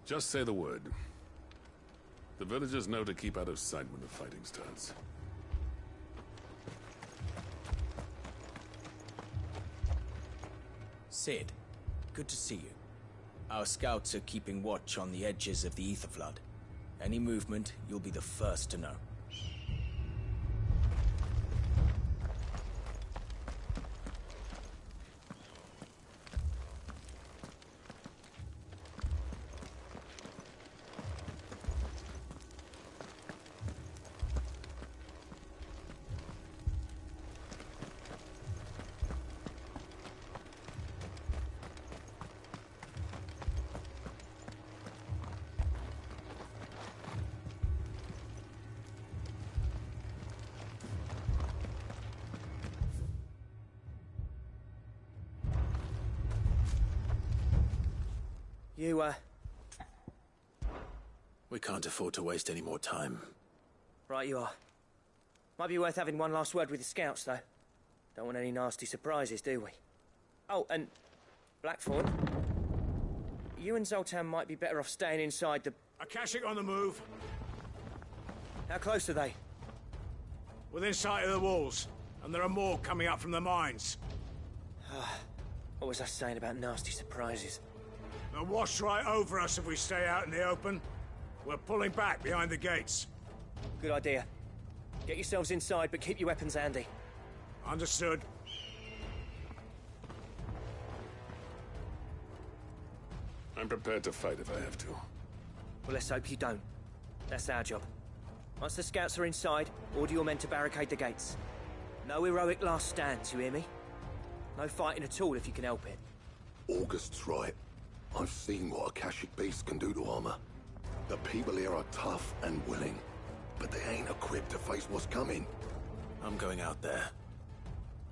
Just say the word. The villagers know to keep out of sight when the fighting starts. Sid, good to see you. Our scouts are keeping watch on the edges of the Ether Flood. Any movement, you'll be the first to know. You, We can't afford to waste any more time. Right you are. Might be worth having one last word with the scouts, though. Don't want any nasty surprises, do we? Oh, and Blackthorn, you and Zoltan might be better off staying inside the... Akashic on the move. How close are they? Within sight of the walls, and there are more coming up from the mines. What was I saying about nasty surprises? They'll wash right over us if we stay out in the open. We're pulling back behind the gates. Good idea. Get yourselves inside, but keep your weapons handy. Understood. I'm prepared to fight if I have to. Well, let's hope you don't. That's our job. Once the scouts are inside, order your men to barricade the gates. No heroic last stands, you hear me? No fighting at all if you can help it. August's right. I've seen what Akashic beasts can do to armor. The people here are tough and willing, but they ain't equipped to face what's coming. I'm going out there.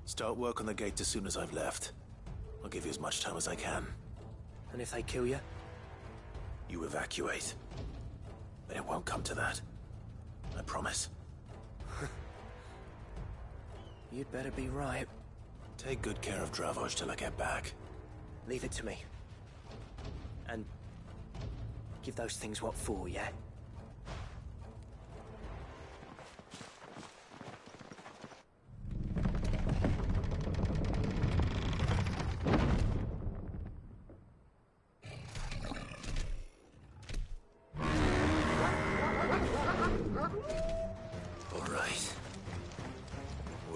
Start work on the gate as soon as I've left. I'll give you as much time as I can. And if they kill you? You evacuate. But it won't come to that. I promise. You'd better be right. Take good care of Dravost till I get back. Leave it to me. And give those things what for, yeah?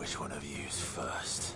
which one of you's first.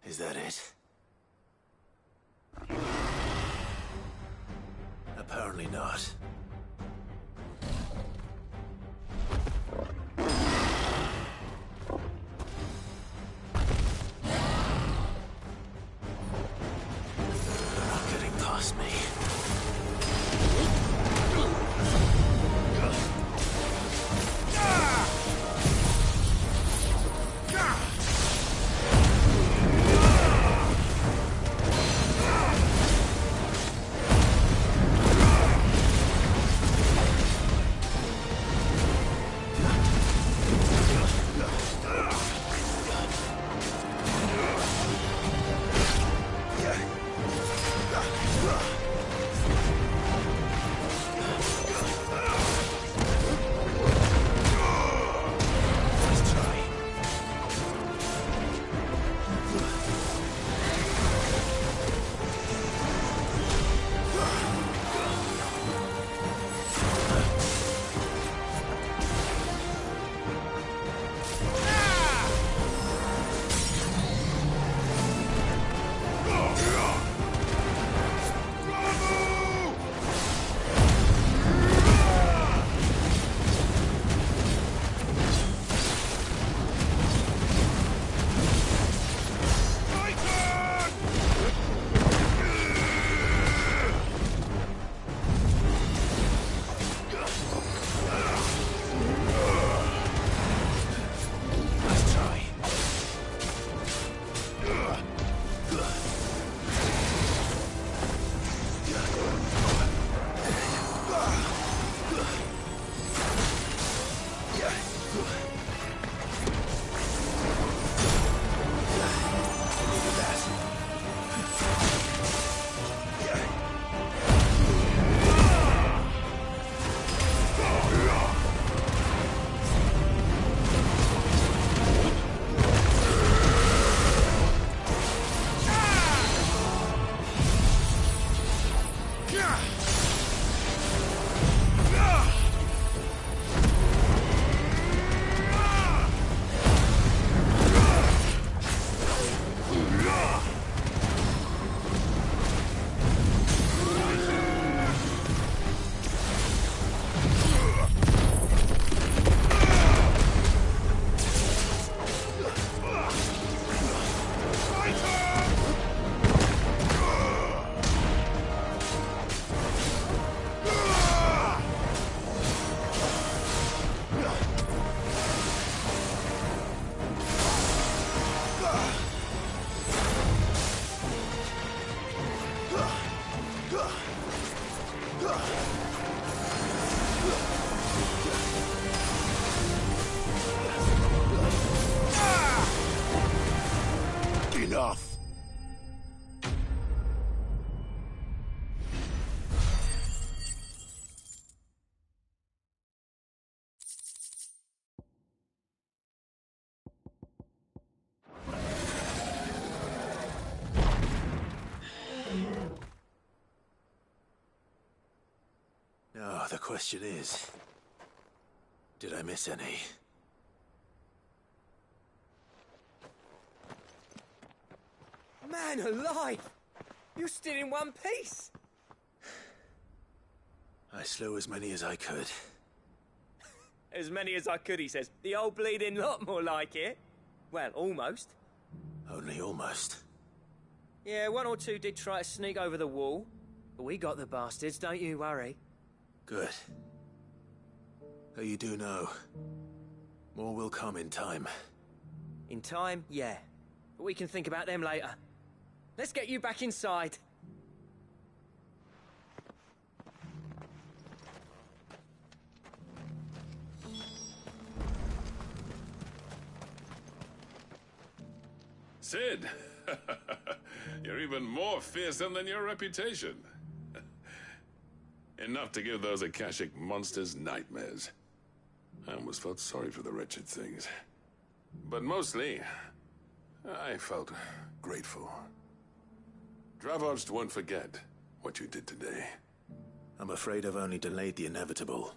Is that it? Apparently not. They're not getting past me. Enough! Now, the question is, did I miss any? Man alive! You're still in one piece! I slew as many as I could. As many as I could, he says. The old bleeding lot, more like it. Well, almost. Only almost. Yeah, one or two did try to sneak over the wall. But we got the bastards, don't you worry. Good. Though you do know, more will come in time. In time, yeah. But we can think about them later. Let's get you back inside. Sid! You're even more fearsome than your reputation. Enough to give those Akashic monsters nightmares. I almost felt sorry for the wretched things. But mostly, I felt grateful. Dravost won't forget what you did today. I'm afraid I've only delayed the inevitable.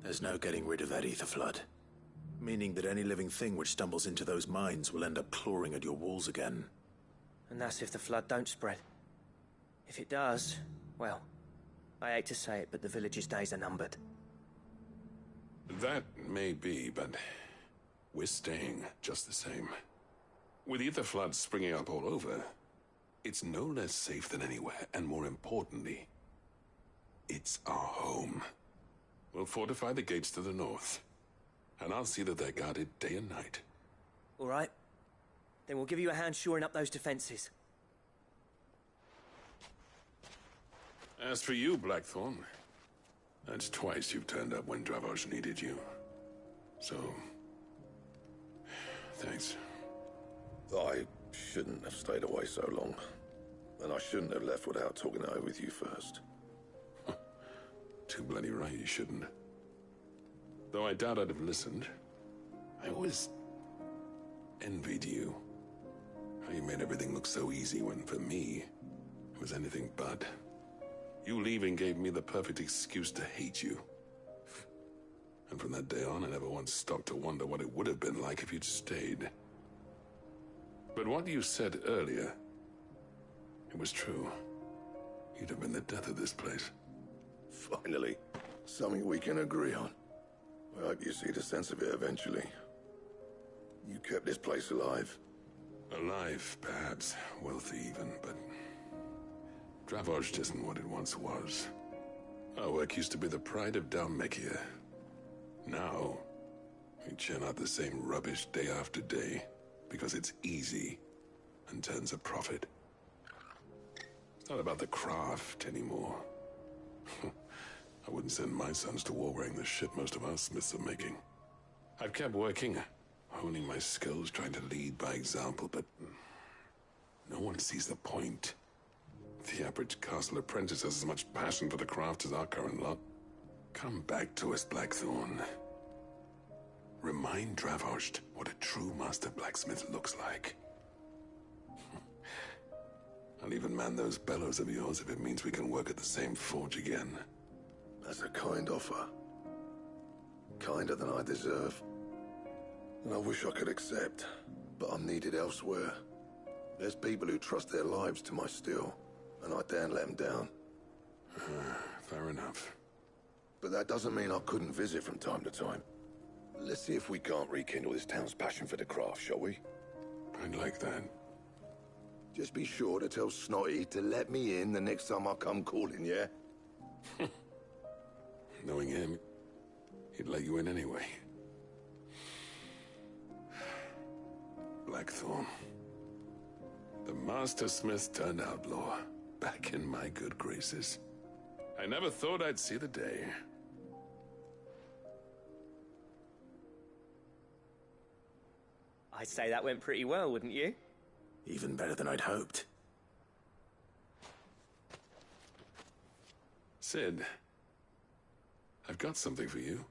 There's no getting rid of that ether flood. Meaning that any living thing which stumbles into those mines will end up clawing at your walls again. And that's if the flood don't spread. If it does, well, I hate to say it, but the village's days are numbered. That may be, but we're staying just the same. With ether floods springing up all over, it's no less safe than anywhere, and more importantly, it's our home. We'll fortify the gates to the north, and I'll see that they're guarded day and night. All right. Then we'll give you a hand shoring up those defenses. As for you, Blackthorn, that's twice you've turned up when Dravosh needed you. So, thanks. I shouldn't have stayed away so long. And I shouldn't have left without talking it over with you first. Too bloody right you shouldn't. Though I doubt I'd have listened. I always envied you. How you made everything look so easy when, for me, it was anything but. You leaving gave me the perfect excuse to hate you. And from that day on, I never once stopped to wonder what it would have been like if you'd stayed. But what you said earlier, it was true. You'd have been the death of this place. Finally, something we can agree on. I hope you see the sense of it eventually. You kept this place alive. Alive, perhaps. Wealthy even, but Dravosh isn't what it once was. Our work used to be the pride of Dalmekia. Now, we churn out the same rubbish day after day because it's easy and turns a profit. It's not about the craft anymore. I wouldn't send my sons to war wearing the shit most of our smiths are making. I've kept working, honing my skills, trying to lead by example, but no one sees the point. The average castle apprentice has as much passion for the craft as our current lot. Come back to us, Blackthorn. Remind Dravosh what a true master blacksmith looks like. I'll even man those bellows of yours if it means we can work at the same forge again. That's a kind offer. Kinder than I deserve. And I wish I could accept, but I'm needed elsewhere. There's people who trust their lives to my steel, and I daren't let them down. Fair enough. But that doesn't mean I couldn't visit from time to time. Let's see if we can't rekindle this town's passion for the craft, shall we? I'd like that. Just be sure to tell Snotty to let me in the next time I come calling, yeah? Knowing him, he'd let you in anyway. Blackthorn. The Master Smith turned outlaw, back in my good graces. I never thought I'd see the day. I'd say that went pretty well, wouldn't you? Even better than I'd hoped. Sid, I've got something for you.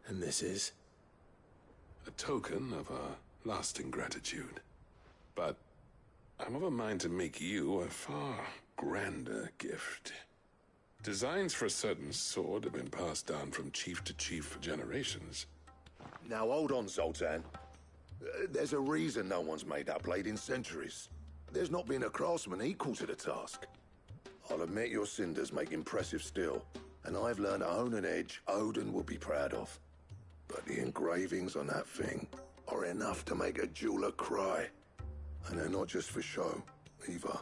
And this is? A token of our lasting gratitude. But I'm of a mind to make you a far grander gift. Designs for a certain sword have been passed down from chief to chief for generations. Now hold on, Zoltan. There's a reason no one's made that blade in centuries. There's not been a craftsman equal to the task. I'll admit your cinders make impressive steel, and I've learned to own an edge Odin will be proud of. But the engravings on that thing are enough to make a jeweler cry. And they're not just for show, either.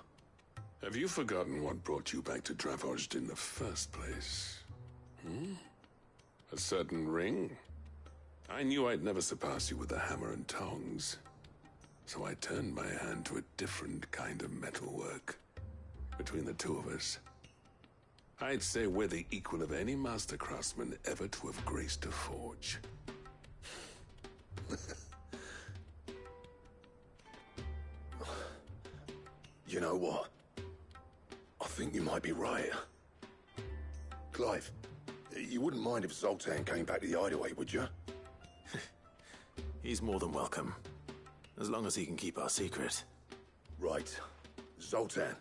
Have you forgotten what brought you back to Dravozd in the first place? A certain ring? I knew I'd never surpass you with a hammer and tongs. So I turned my hand to a different kind of metalwork. Between the two of us, I'd say we're the equal of any master craftsman ever to have graced a forge. You know what? I think you might be right. Clive, you wouldn't mind if Zoltan came back to the Hideaway, would you? He's more than welcome. As long as he can keep our secret. Right. Zoltan,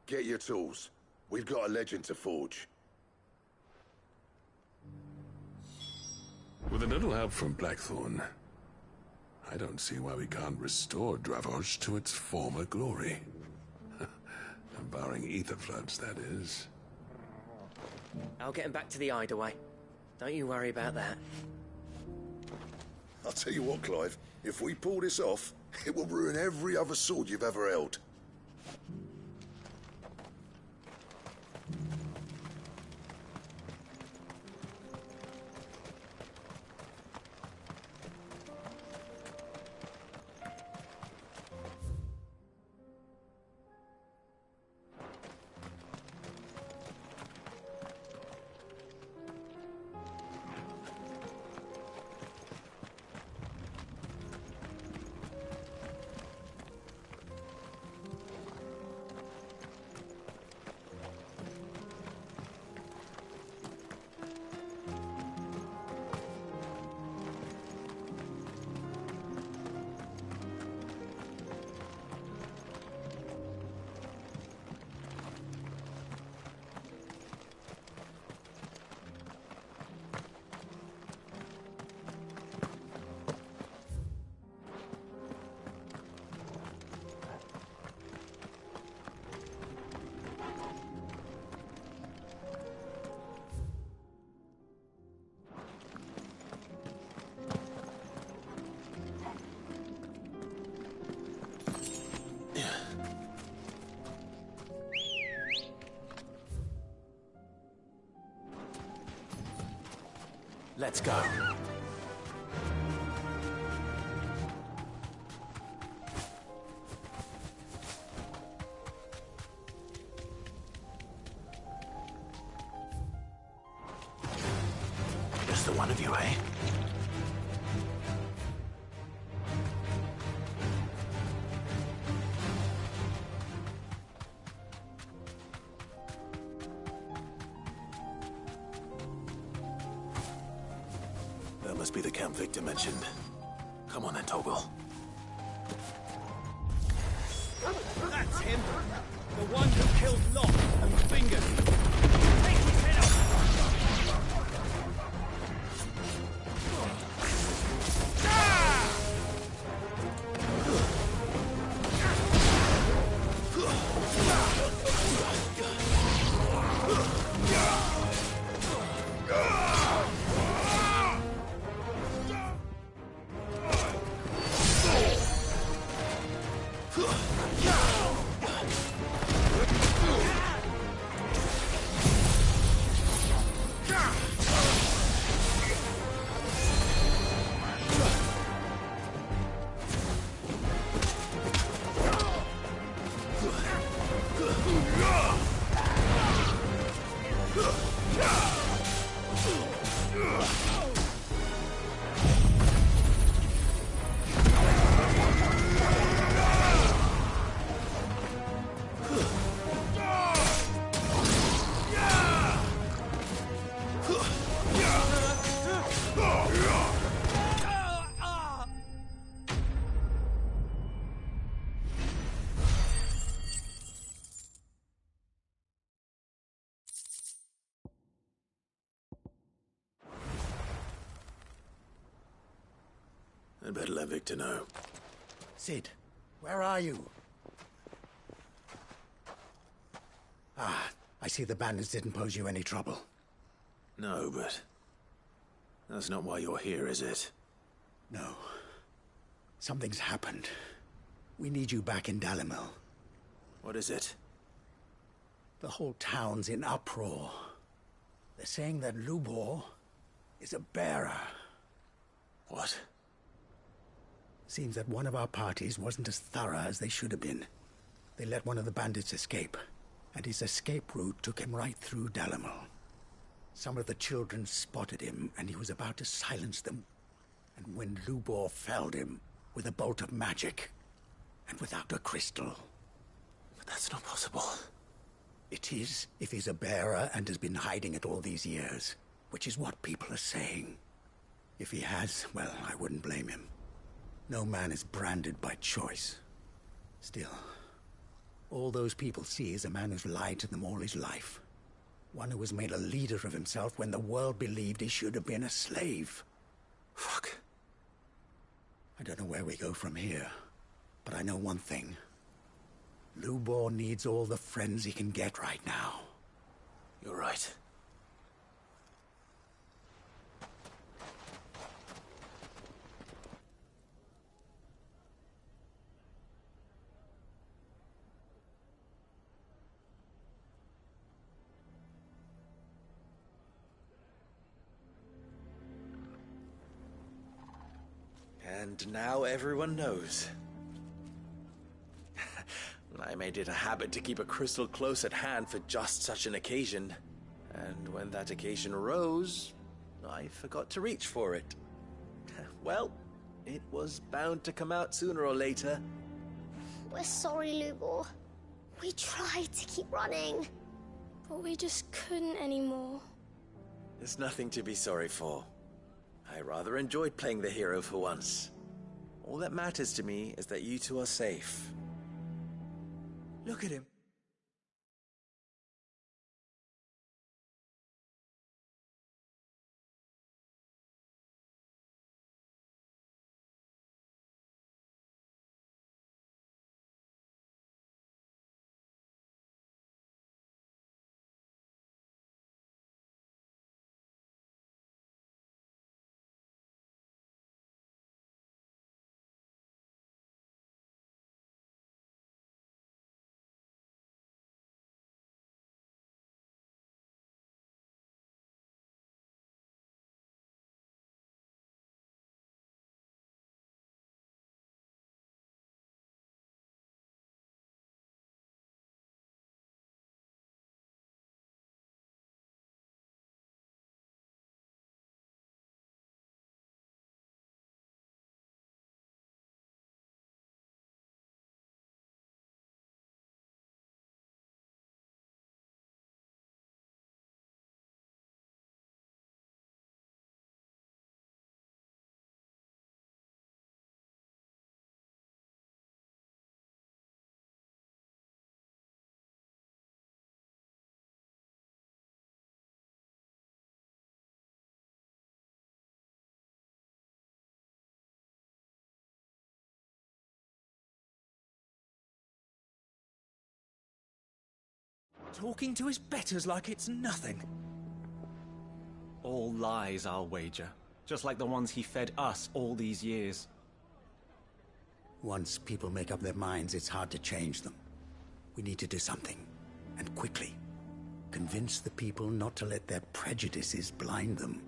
get your tools. We've got a legend to forge. With a little help from Blackthorn, I don't see why we can't restore Dravozd to its former glory. Barring ether floods, that is. I'll get him back to the Hideaway. Don't you worry about that. I'll tell you what, Clive. If we pull this off, it will ruin every other sword you've ever held. Let's go. Just the one of you, eh? must be the Camp Victor mentioned. Come on then, Toggle. That's him! The one who killed Locke and Fingers! Take his head off! I'd better let Victor know. Sid, where are you? Ah, I see the bandits didn't pose you any trouble. No, but that's not why you're here, is it? No. Something's happened. We need you back in Dalimil. What is it? The whole town's in uproar. They're saying that Lubor is a bearer. What? Seems that one of our parties wasn't as thorough as they should have been. They let one of the bandits escape, and his escape route took him right through Dalimil. Some of the children spotted him, and he was about to silence them. And when Lubor felled him with a bolt of magic, and without a crystal. But that's not possible. It is, if he's a bearer and has been hiding it all these years, which is what people are saying. If he has, well, I wouldn't blame him. No man is branded by choice. Still, all those people see is a man who's lied to them all his life. One who was made a leader of himself when the world believed he should have been a slave. Fuck. I don't know where we go from here, but I know one thing. Lubor needs all the friends he can get right now. You're right. And now everyone knows. I made it a habit to keep a crystal close at hand for just such an occasion. And when that occasion arose, I forgot to reach for it. Well, it was bound to come out sooner or later. We're sorry, Lubor. We tried to keep running, but we just couldn't anymore. There's nothing to be sorry for. I rather enjoyed playing the hero for once. All that matters to me is that you two are safe. Look at him. Talking to his betters like it's nothing. All lies, I'll wager. Just like the ones he fed us all these years. Once people make up their minds, it's hard to change them. We need to do something, and quickly. Convince the people not to let their prejudices blind them.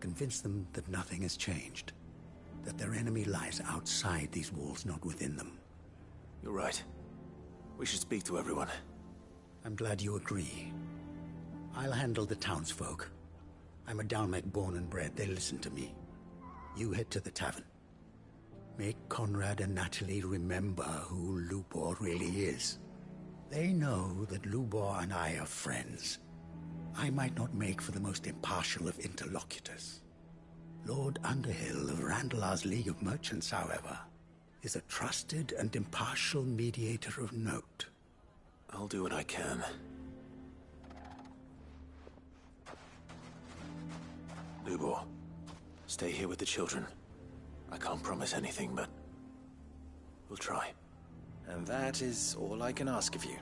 Convince them that nothing has changed. That their enemy lies outside these walls, not within them. You're right. We should speak to everyone. I'm glad you agree. I'll handle the townsfolk. I'm a Dalmec born and bred. They listen to me. You head to the tavern. Make Conrad and Natalie remember who Lubor really is. They know that Lubor and I are friends. I might not make for the most impartial of interlocutors. Lord Underhill of Randalar's League of Merchants, however, is a trusted and impartial mediator of note. I'll do what I can. Lubor, stay here with the children. I can't promise anything, but we'll try. And that is all I can ask of you.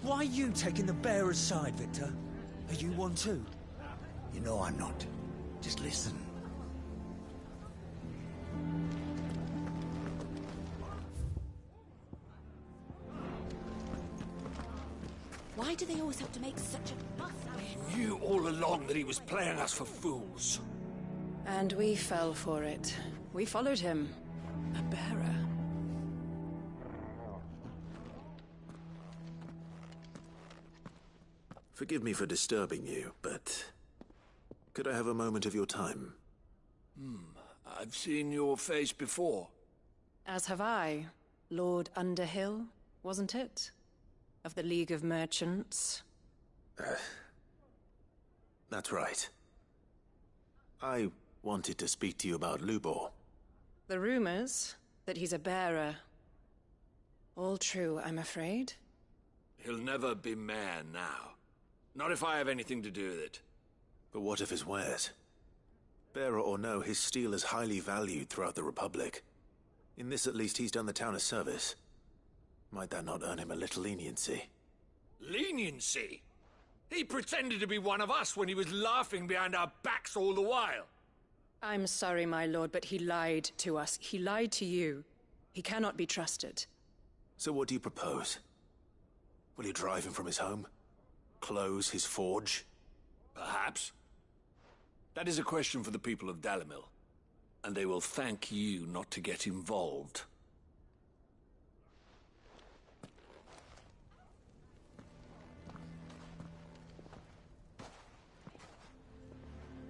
Why are you taking the bearer's side, Victor? Are you one too? You know I'm not. Just listen. Why do they always have to make such a fuss out of it? Knew all along that he was playing us for fools. And we fell for it. We followed him. A bearer. Forgive me for disturbing you, but could I have a moment of your time? I've seen your face before. As have I. Lord Underhill, wasn't it? Of the League of Merchants. That's right. I wanted to speak to you about Lubor. The rumors that he's a bearer. All true, I'm afraid. He'll never be mayor now. Not if I have anything to do with it. But what of his wares? Bearer or no, his steel is highly valued throughout the Republic. In this at least he's done the town a service. Might that not earn him a little leniency? Leniency? He pretended to be one of us when he was laughing behind our backs all the while. I'm sorry, my lord, but he lied to us. He lied to you. He cannot be trusted. So what do you propose? Will you drive him from his home? Close his forge? Perhaps. That is a question for the people of Dalimil, and they will thank you not to get involved.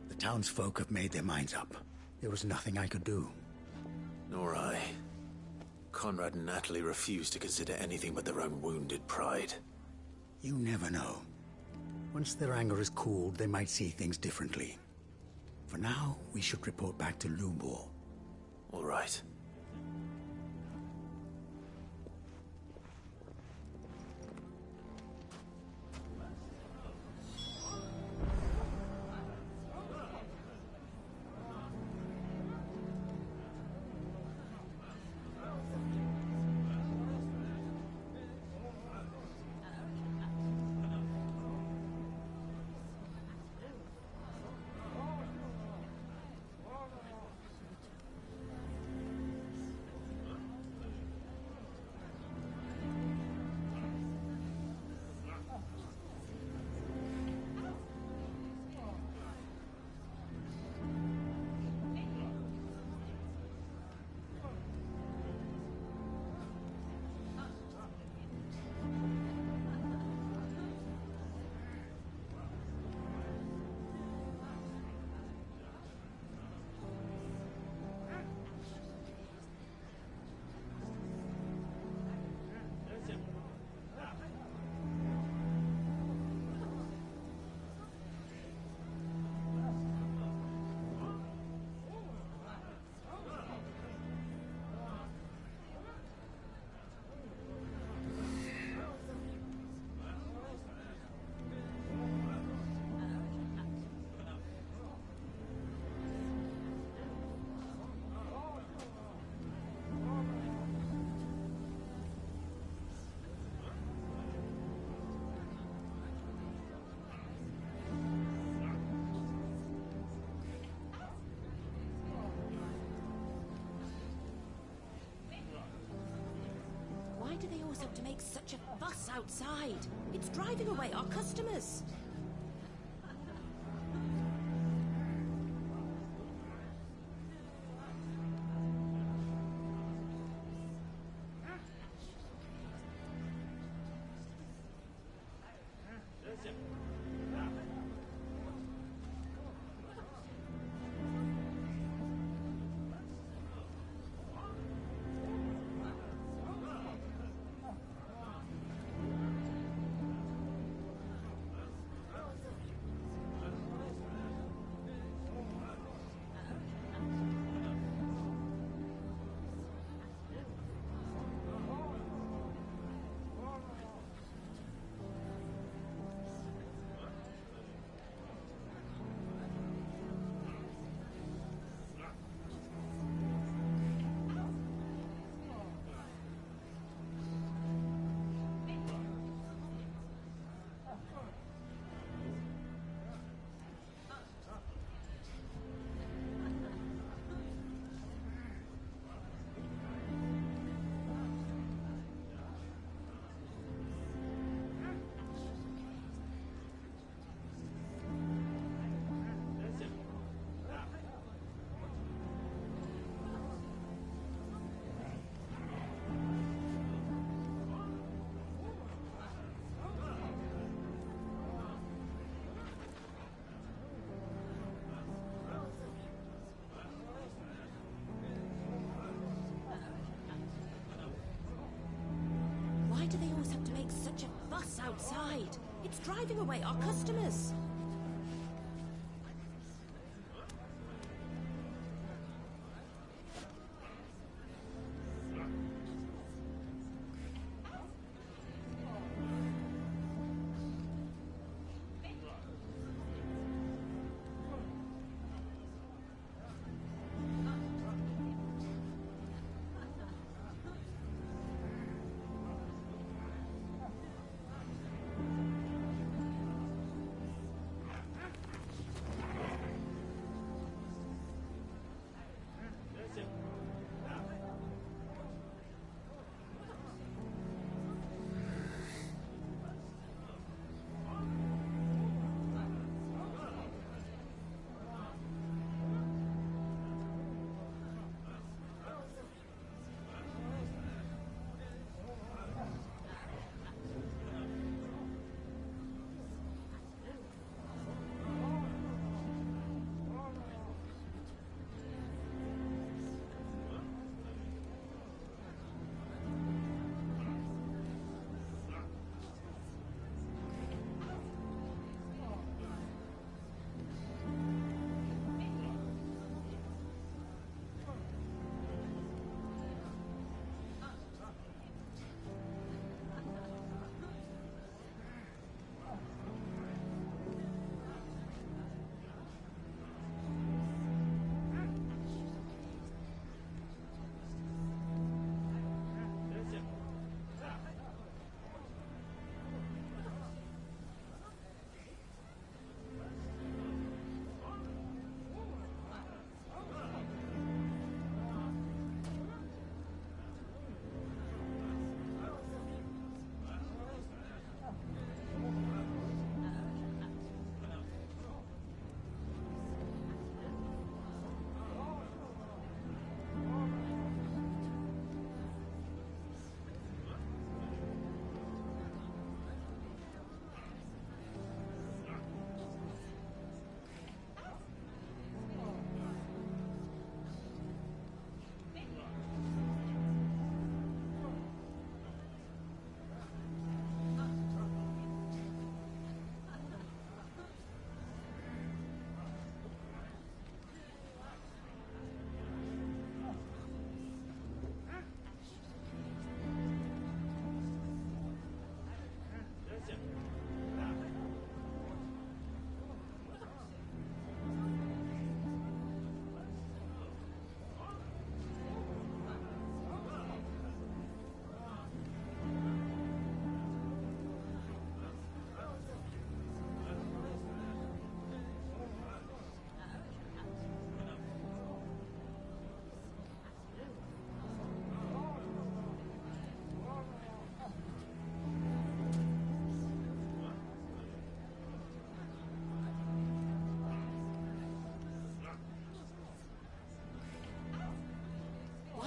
The townsfolk have made their minds up. There was nothing I could do. Nor I. Conrad and Natalie refused to consider anything but their own wounded pride. You never know. Once their anger is cooled, they might see things differently. For now, we should report back to Lumor. All right. Why do they always have to make such a fuss outside? It's driving away our customers. Why do they always have to make such a fuss outside? It's driving away our customers.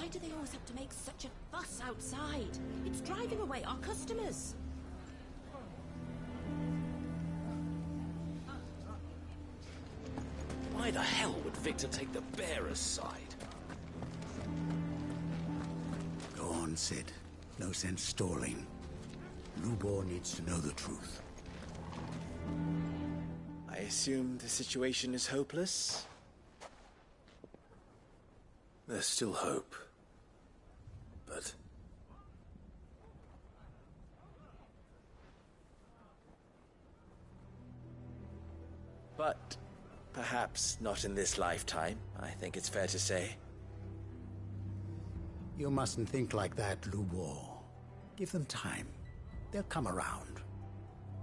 Why do they always have to make such a fuss outside? It's driving away our customers. Why the hell would Victor take the bearer's side? Go on, Sid. No sense stalling. Lubor needs to know the truth. I assume the situation is hopeless? There's still hope. But... But perhaps not in this lifetime, I think it's fair to say. You mustn't think like that, Lubor. Give them time. They'll come around.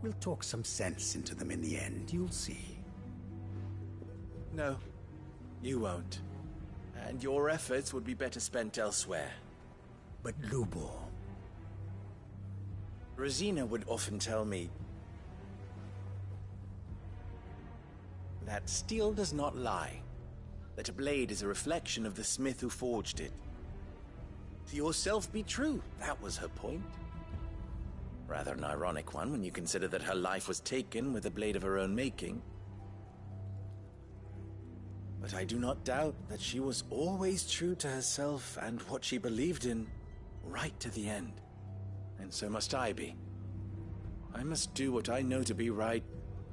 We'll talk some sense into them in the end, you'll see. No, you won't. And your efforts would be better spent elsewhere. But Lubor... Rosina would often tell me that steel does not lie, that a blade is a reflection of the smith who forged it. To yourself be true, that was her point. Rather an ironic one when you consider that her life was taken with a blade of her own making. But I do not doubt that she was always true to herself and what she believed in, right to the end. And so must I be. I must do what I know to be right,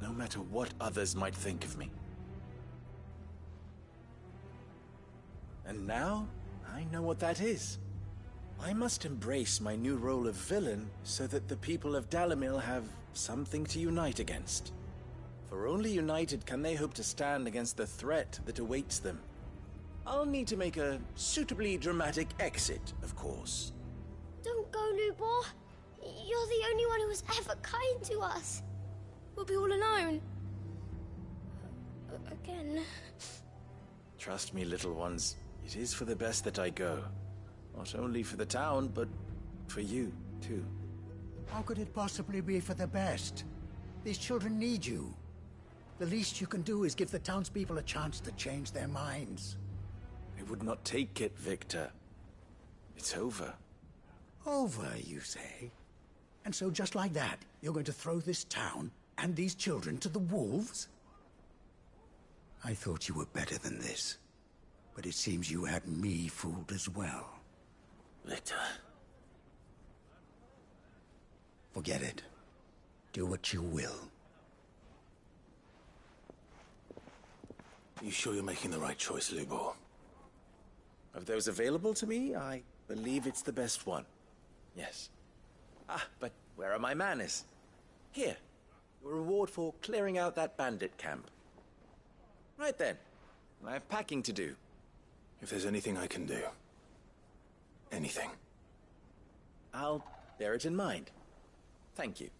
no matter what others might think of me. And now, I know what that is. I must embrace my new role of villain so that the people of Dalimil have something to unite against. For only united can they hope to stand against the threat that awaits them. I'll need to make a suitably dramatic exit, of course. Don't go, Lubor. You're the only one who was ever kind to us. We'll be all alone. Again. Trust me, little ones. It is for the best that I go. Not only for the town, but for you, too. How could it possibly be for the best? These children need you. The least you can do is give the townspeople a chance to change their minds. I would not take it, Victor. It's over. Over, you say? And so just like that, you're going to throw this town and these children to the wolves? I thought you were better than this. But it seems you had me fooled as well. Victor. Forget it. Do what you will. You sure you're making the right choice, Lubor? Of those available to me, I believe it's the best one. Yes. Ah, but where are my manners? Here. Your reward for clearing out that bandit camp. Right then. I have packing to do. If there's anything I can do. Anything. I'll bear it in mind. Thank you.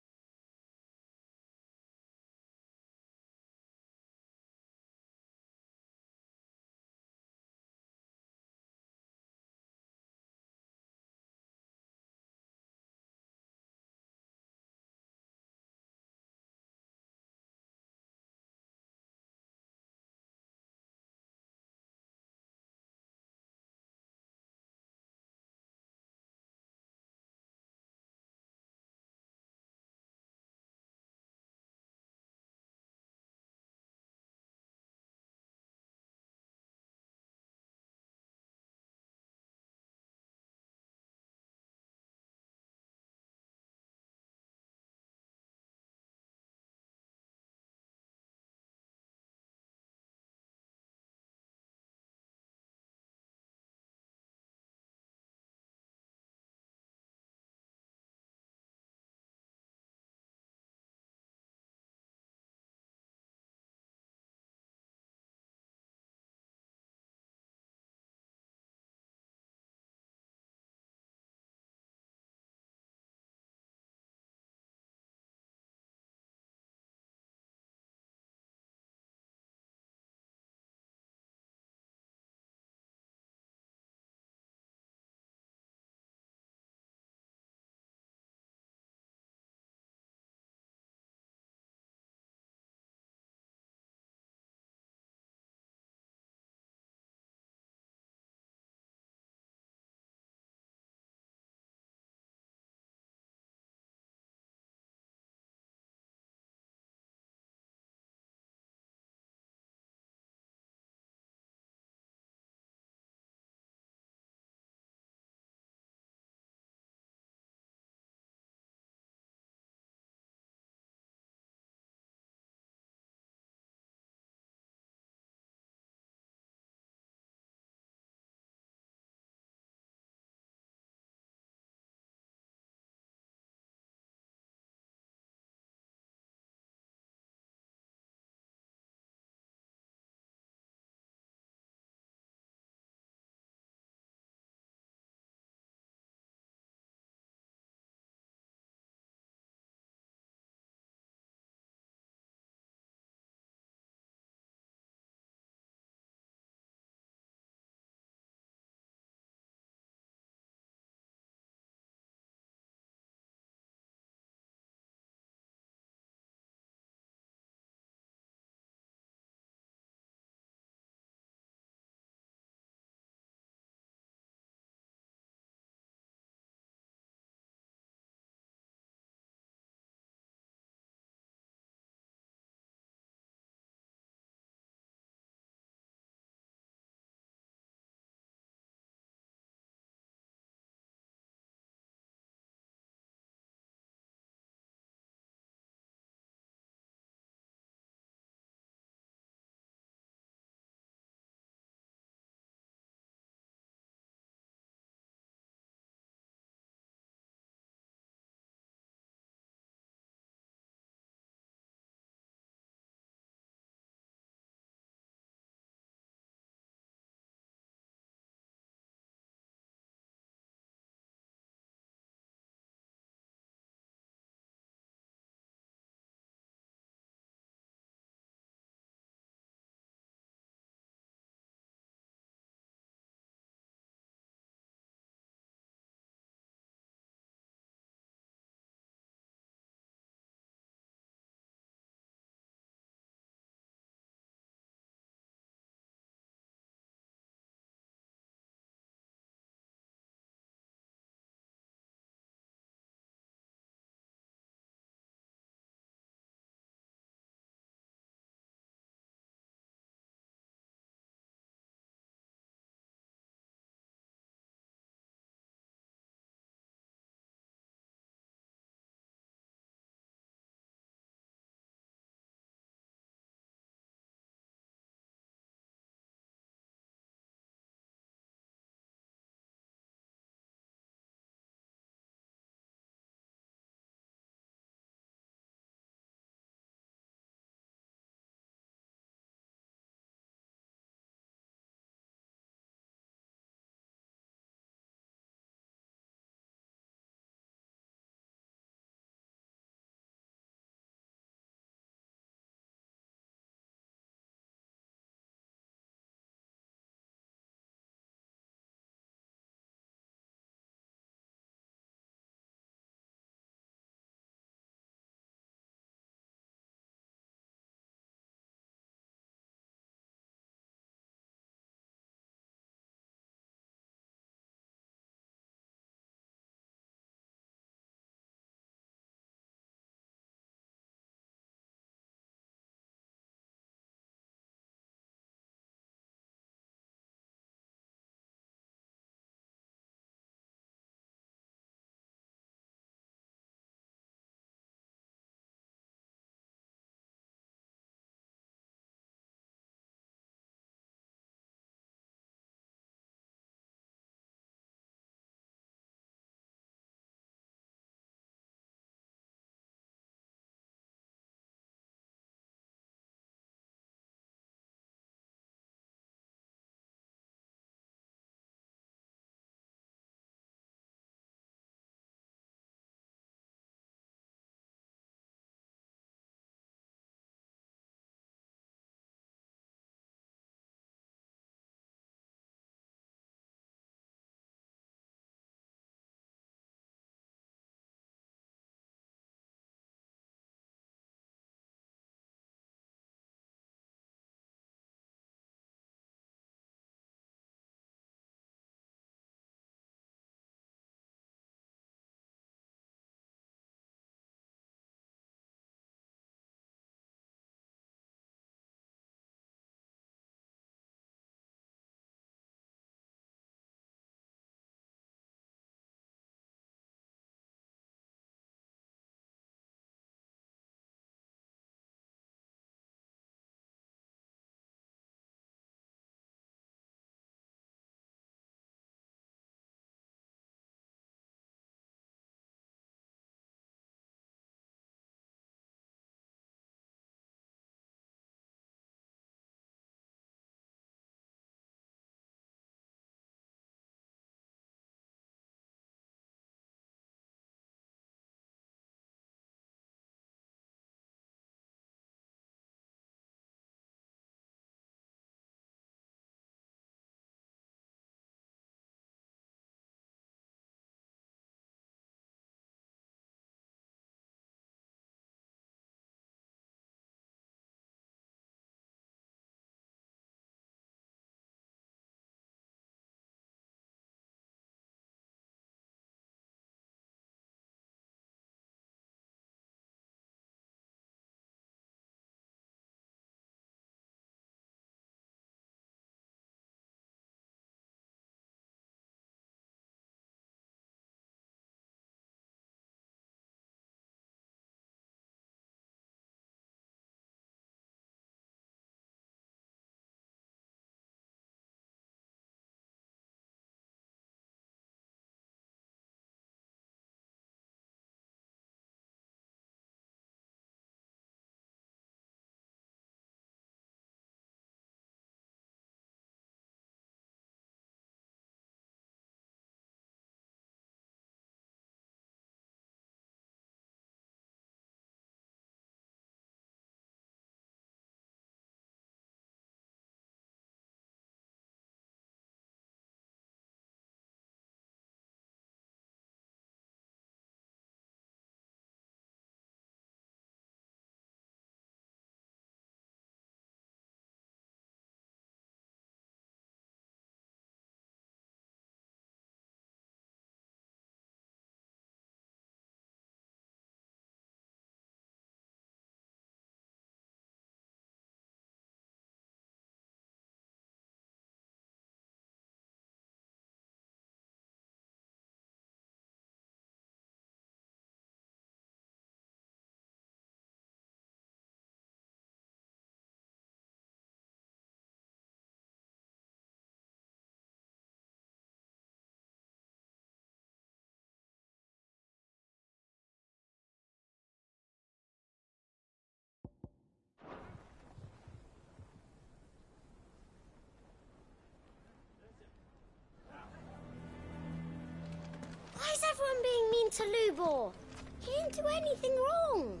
to Lubor? He didn't do anything wrong.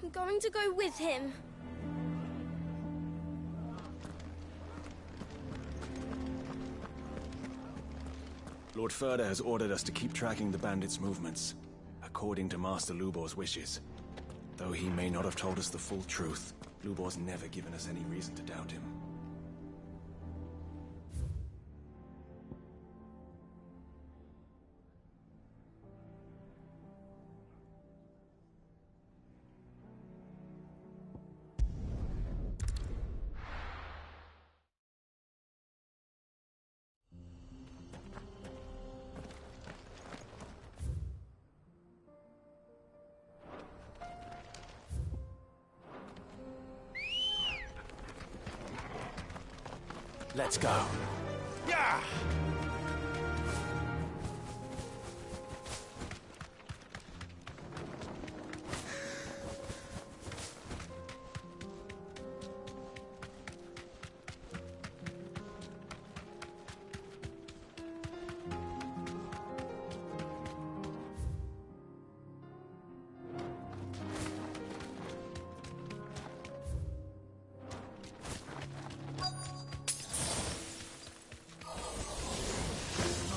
I'm going to go with him. Lord Furda has ordered us to keep tracking the bandits' movements, according to Master Lubor's wishes. Though he may not have told us the full truth, Lubor's never given us any reason to doubt him. Let's go. Yeah!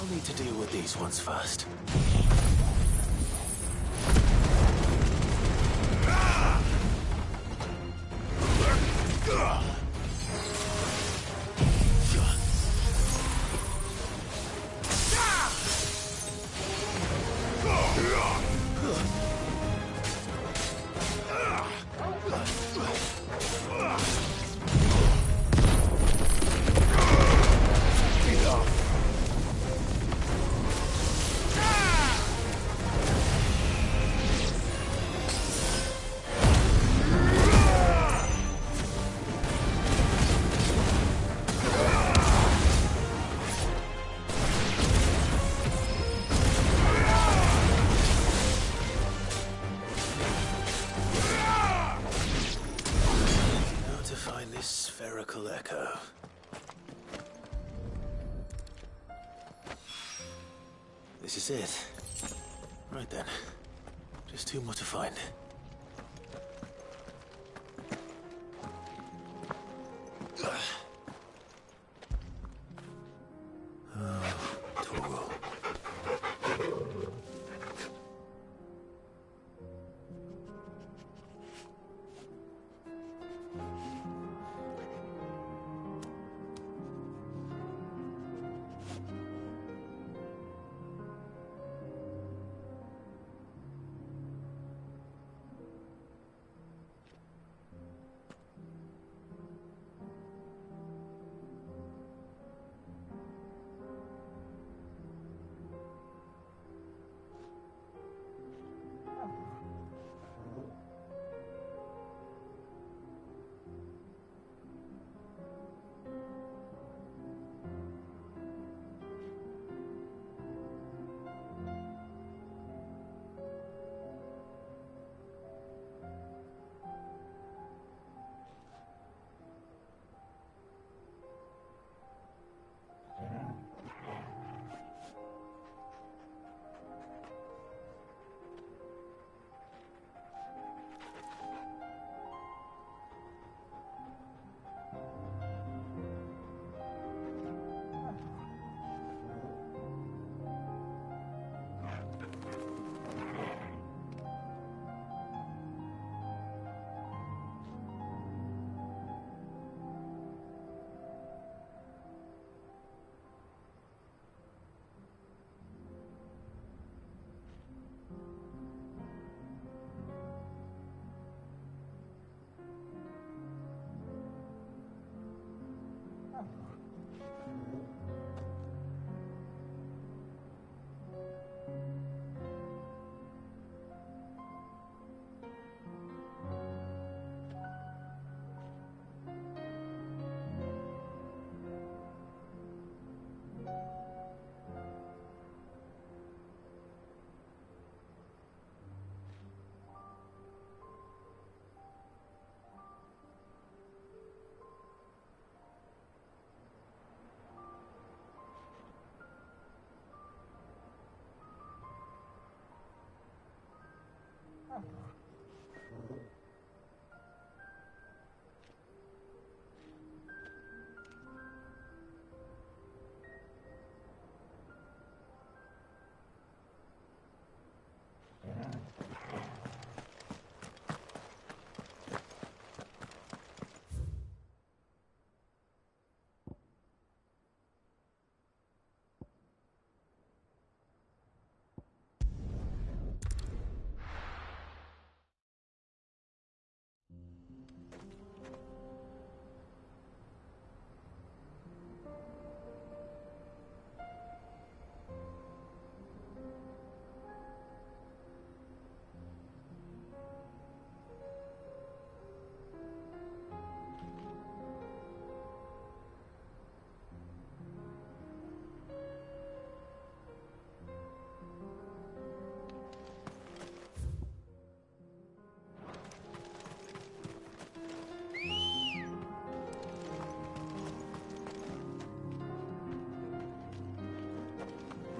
I'll need to deal with these ones first. Spherical echo. This is it. Right then. Just two more to find. Toggle.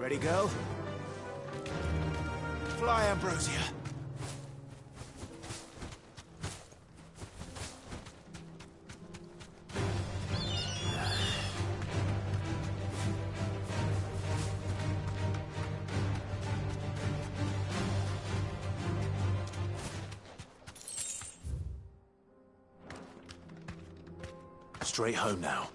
Ready, go? Fly, Ambrosia. Straight home now.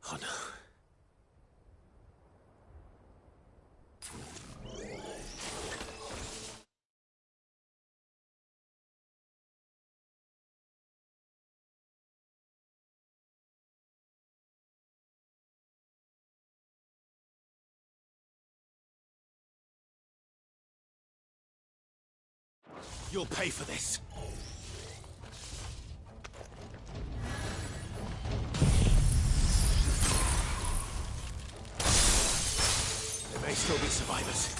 Oh no. You'll pay for this. There may still be survivors.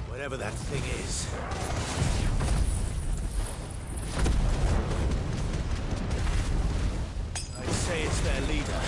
Whatever that thing is. I'd say it's their leader.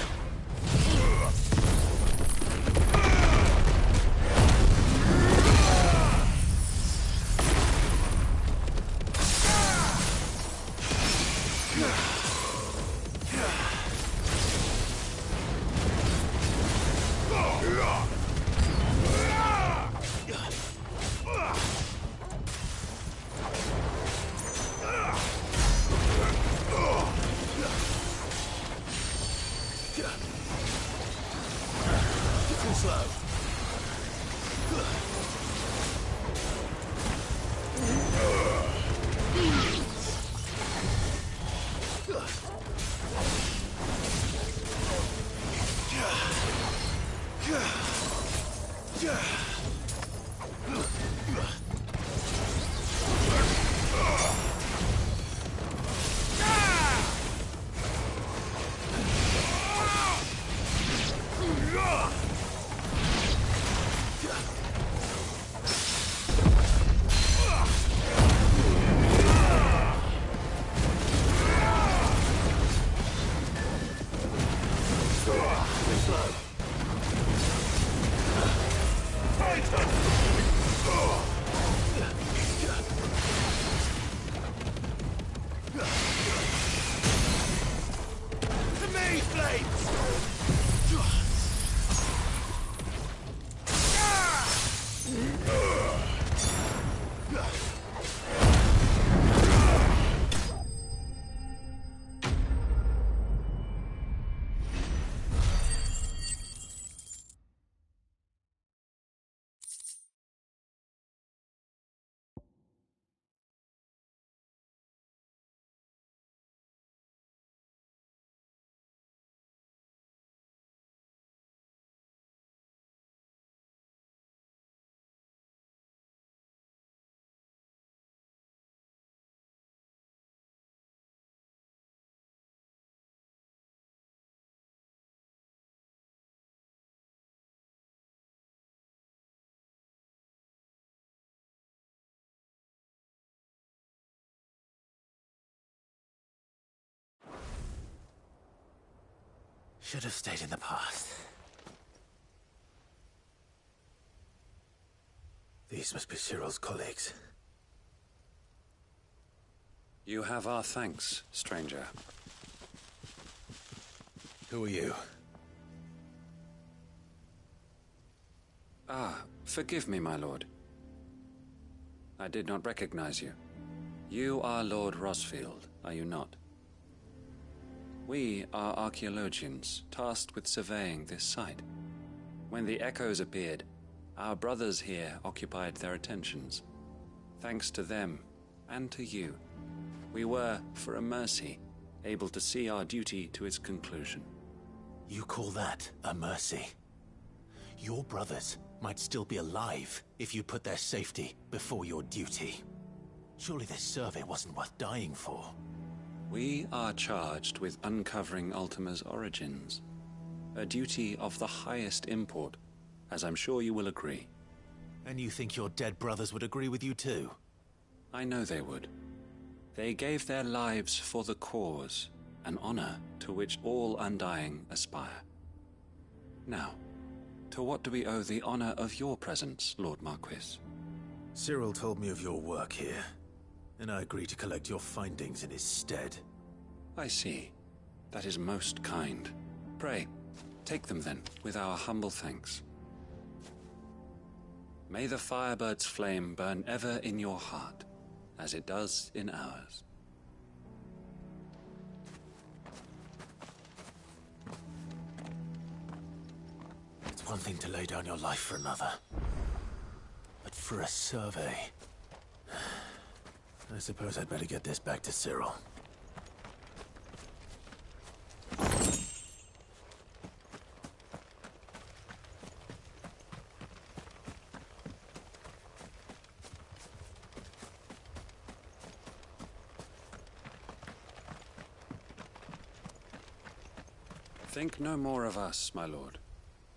Should have stayed in the past. These must be Cyril's colleagues. You have our thanks, stranger. Who are you? Ah, forgive me, my lord. I did not recognize you. You are Lord Rosfield, are you not? We are archaeologians, tasked with surveying this site. When the echoes appeared, our brothers here occupied their attentions. Thanks to them, and to you, we were, for a mercy, able to see our duty to its conclusion. You call that a mercy? Your brothers might still be alive if you put their safety before your duty. Surely this survey wasn't worth dying for. We are charged with uncovering Ultima's origins. A duty of the highest import, as I'm sure you will agree. And you think your dead brothers would agree with you too? I know they would. They gave their lives for the cause, an honor to which all Undying aspire. Now, to what do we owe the honor of your presence, Lord Marquis? Cyril told me of your work here, and I agreed to collect your findings in his stead. I see. That is most kind. Pray, take them then, with our humble thanks. May the Firebird's flame burn ever in your heart, as it does in ours. It's one thing to lay down your life for another, but for a survey... I suppose I'd better get this back to Cyril. Think no more of us, my lord.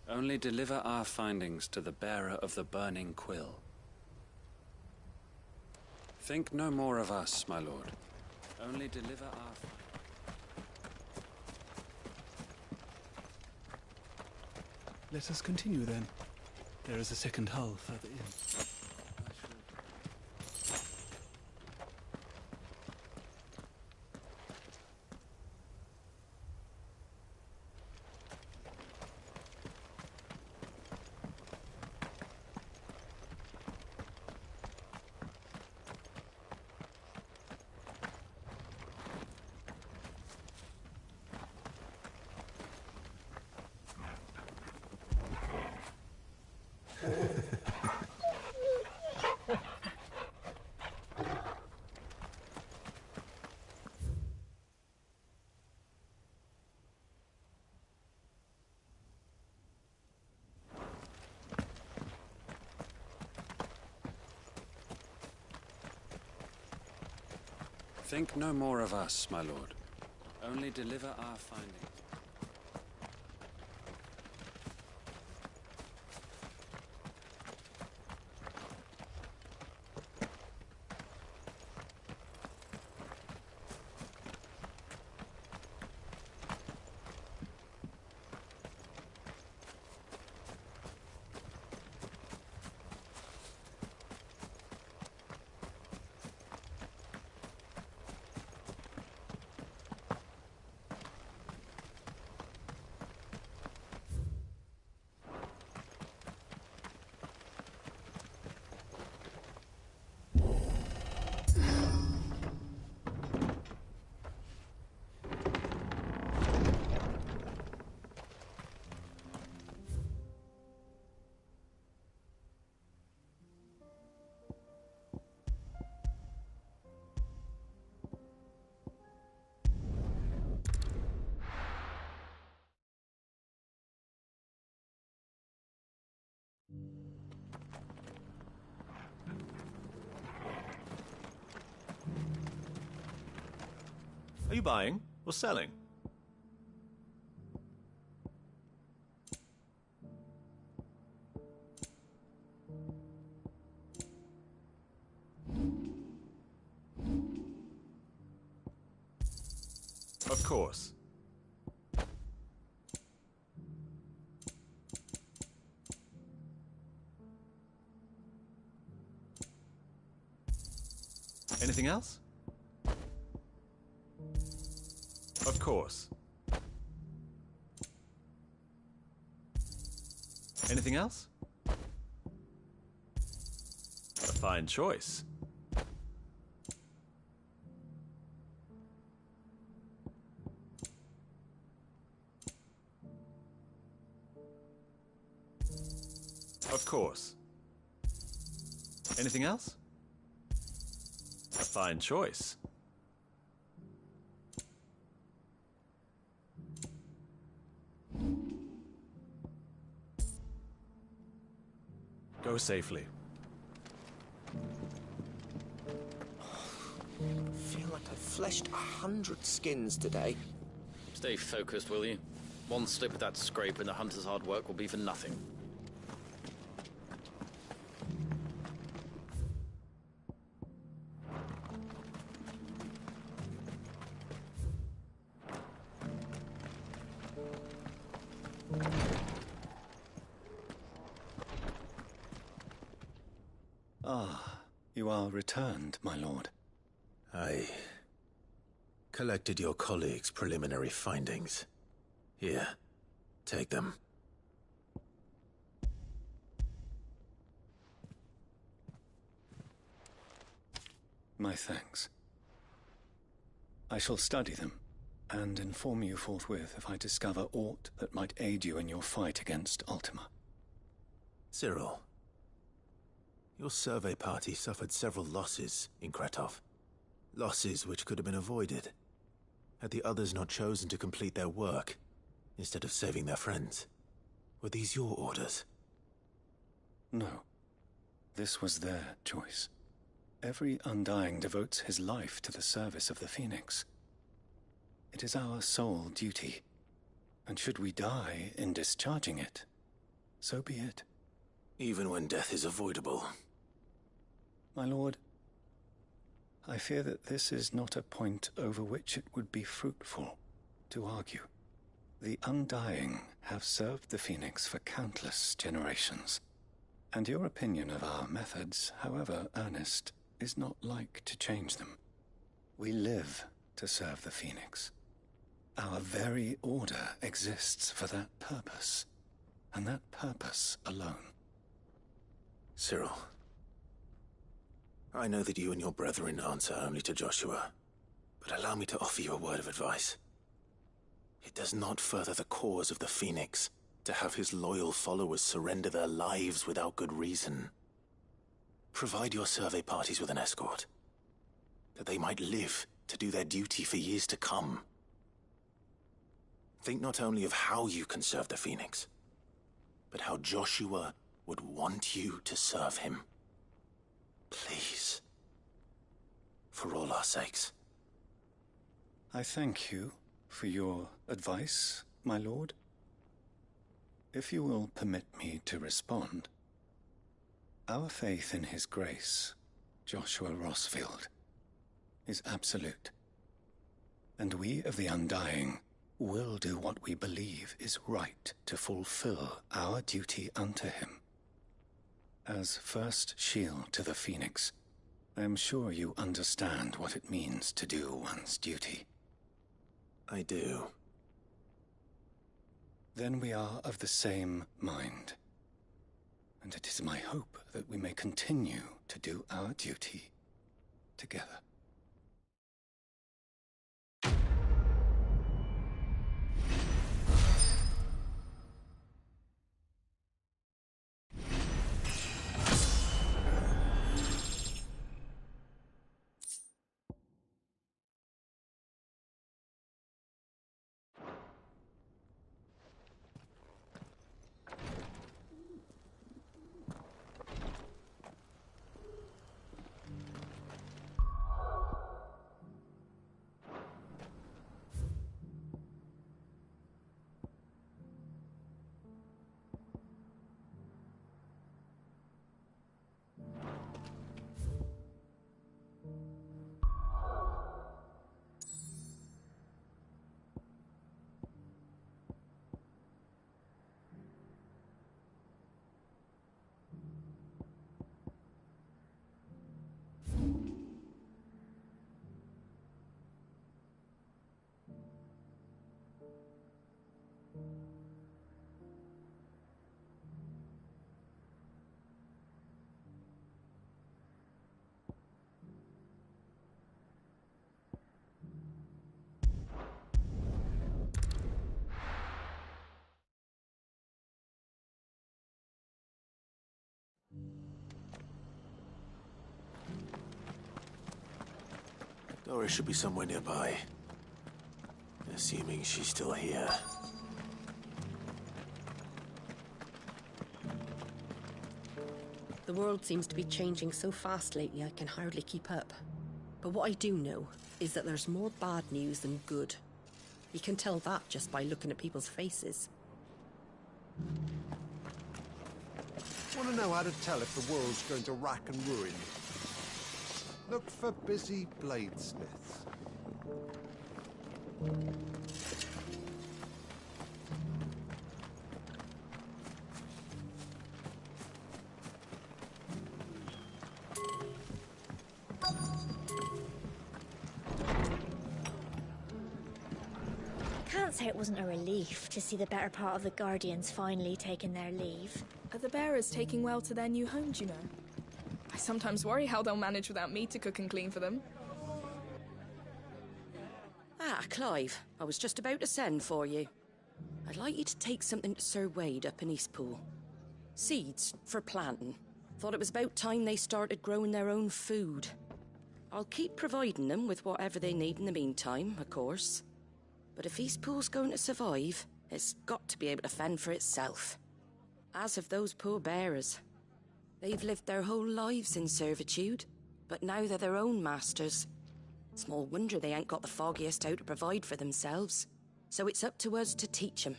Only deliver our findings to the bearer of the burning quill. Think no more of us, my lord. Only deliver our... Let us continue then. There is a second hull further in. Think no more of us, my lord. Only deliver our findings. Are you buying or selling? Of course. Anything else? Of course. Anything else? A fine choice. Of course. Anything else? A fine choice. Go safely. I feel like I've fleshed 100 skins today. Stay focused, will you? One slip of that scrape and the hunter's hard work will be for nothing. Ah, you are returned, my lord. I collected your colleagues' preliminary findings. Here, take them. My thanks. I shall study them, and inform you forthwith if I discover aught that might aid you in your fight against Ultima. Cyril, your survey party suffered several losses in Kretov. Losses which could have been avoided, had the others not chosen to complete their work, instead of saving their friends. Were these your orders? No. This was their choice. Every Undying devotes his life to the service of the Phoenix. It is our sole duty, and should we die in discharging it, so be it. Even when death is avoidable. My lord, I fear that this is not a point over which it would be fruitful to argue. The Undying have served the Phoenix for countless generations, and your opinion of our methods, however earnest, is not like to change them. We live to serve the Phoenix. Our very order exists for that purpose, and that purpose alone. Cyril, I know that you and your brethren answer only to Joshua, but allow me to offer you a word of advice. It does not further the cause of the Phoenix to have his loyal followers surrender their lives without good reason. Provide your survey parties with an escort, that they might live to do their duty for years to come. Think not only of how you can serve the Phoenix, but how Joshua would want you to serve him. Please. For all our sakes. I thank you for your advice, my lord. If you will permit me to respond, our faith in his grace, Joshua Rossfield, is absolute. And we of the Undying will do what we believe is right to fulfill our duty unto him. As first shield to the Phoenix, I am sure you understand what it means to do one's duty. I do. Then we are of the same mind. And it is my hope that we may continue to do our duty together. Doris should be somewhere nearby. Assuming she's still here. The world seems to be changing so fast lately I can hardly keep up. But what I do know is that there's more bad news than good. You can tell that just by looking at people's faces. Want to know how to tell if the world's going to rack and ruin? Look for busy bladesmiths. Can't say it wasn't a relief to see the better part of the Guardians finally taking their leave. Are the bearers taking well to their new homes, you know? I sometimes worry how they'll manage without me to cook and clean for them. Ah, Clive, I was just about to send for you. I'd like you to take something to Sir Wade up in Eastpool. Seeds for planting. Thought it was about time they started growing their own food. I'll keep providing them with whatever they need in the meantime, of course. But if Eastpool's going to survive, it's got to be able to fend for itself. As have those poor bearers. They've lived their whole lives in servitude, but now they're their own masters. Small wonder they ain't got the foggiest how to provide for themselves. So it's up to us to teach them.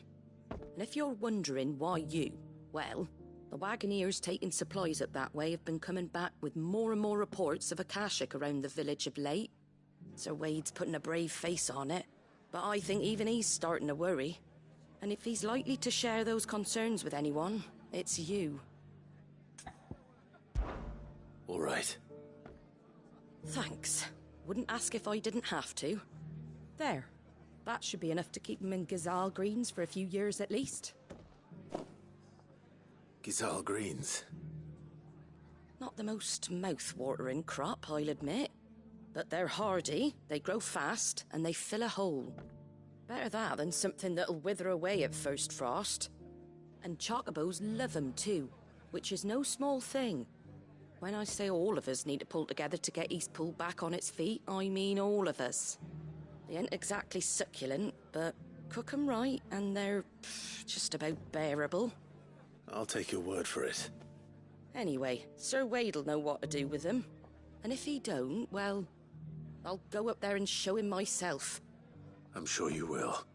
And if you're wondering why you, well, the Wagoneers taking supplies up that way have been coming back with more and more reports of Akashic around the village of late. Sir Wade's putting a brave face on it, but I think even he's starting to worry. And if he's likely to share those concerns with anyone, it's you. All right. Thanks. Wouldn't ask if I didn't have to. There. That should be enough to keep him in Gazal Greens for a few years at least. Gazal Greens? Not the most mouth-watering crop, I'll admit. But they're hardy, they grow fast, and they fill a hole. Better that than something that'll wither away at first frost. And chocobos love 'em too, which is no small thing. When I say all of us need to pull together to get Eastpool back on its feet, I mean all of us. They ain't exactly succulent, but cook 'em right and they're just about bearable. I'll take your word for it. Anyway, Sir Wade'll know what to do with them. And if he don't, well, I'll go up there and show him myself. I'm sure you will.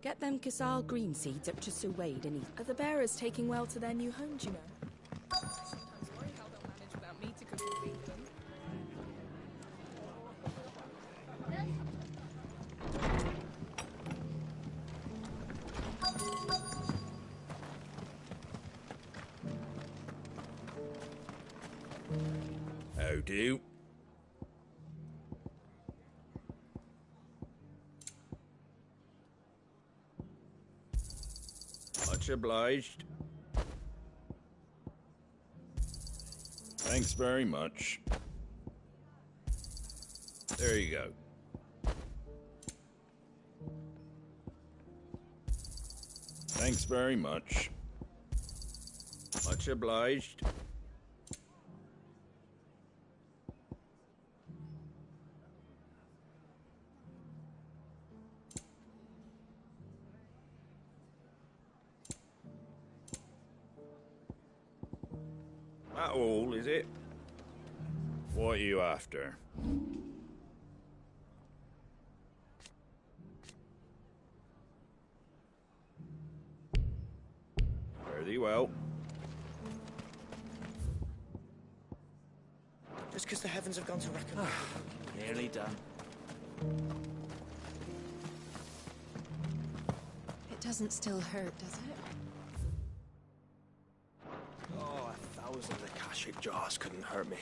Get them Gazal green seeds up to Sir Wade and Are the bearers taking well to their new homes, you know? I sometimes worry how they'll manage without me to cook and clean for them. How do? Much obliged. Thanks very much. There you go. Thanks very much. Much obliged. That all, is it? What are you after? well. Just because the heavens have gone to rack and ruin. Nearly done. It doesn't still hurt, does it? Oh, 1,000 Akashic jars couldn't hurt me.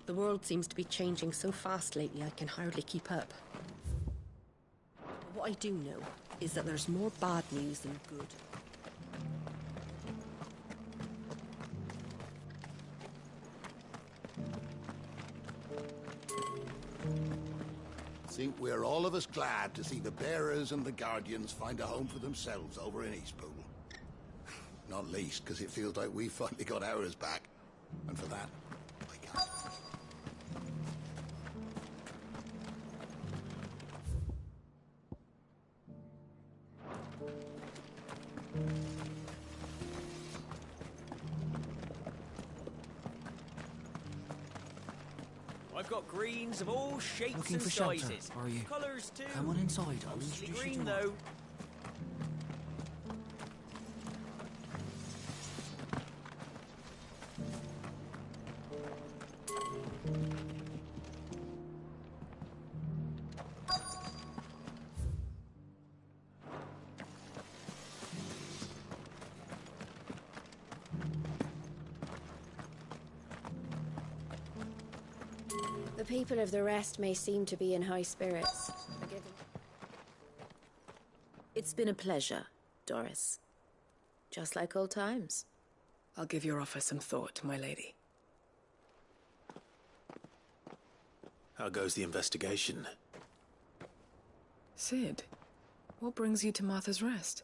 The world seems to be changing so fast lately I can hardly keep up. What I do know is that there's more bad news than good. I think we're all of us glad to see the Bearers and the Guardians find a home for themselves over in Eastpool. Not least because it feels like we finally got ours back. And for that, I can't. I've got greens of all shapes Looking and for shelter, sizes. are you? Colours too. Come on inside, I'll Mostly introduce you green to though. The people of the rest may seem to be in high spirits. It's been a pleasure, Doris. Just like old times. I'll give your offer some thought, my lady. How goes the investigation? Sid, what brings you to Martha's Rest?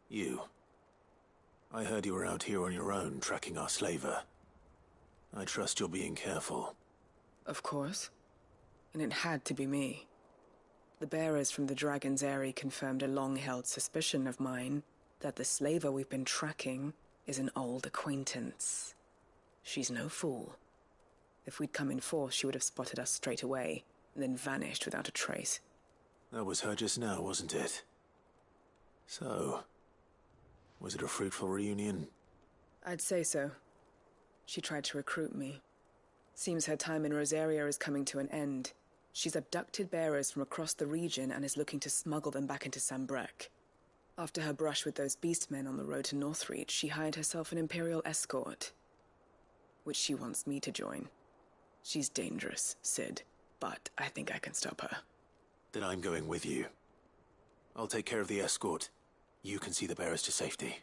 You. I heard you were out here on your own, tracking our slaver. I trust you're being careful. Of course. And it had to be me. The bearers from the Dragon's Eyrie confirmed a long-held suspicion of mine that the slaver we've been tracking is an old acquaintance. She's no fool. If we'd come in force, she would have spotted us straight away, and then vanished without a trace. That was her just now, wasn't it? So, was it a fruitful reunion? I'd say so. She tried to recruit me. Seems her time in Rosaria is coming to an end. She's abducted bearers from across the region and is looking to smuggle them back into Sambrec. After her brush with those beastmen on the road to Northreach, she hired herself an Imperial escort, which she wants me to join. She's dangerous, Sid, but I think I can stop her. Then I'm going with you. I'll take care of the escort. You can see the bearers to safety.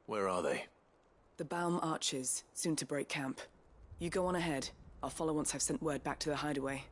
Where are they? The Baum Archers, soon to break camp. You go on ahead. I'll follow once I've sent word back to the hideaway.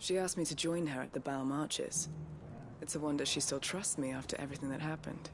She asked me to join her at the Bow Marches. It's a wonder she still trusts me after everything that happened.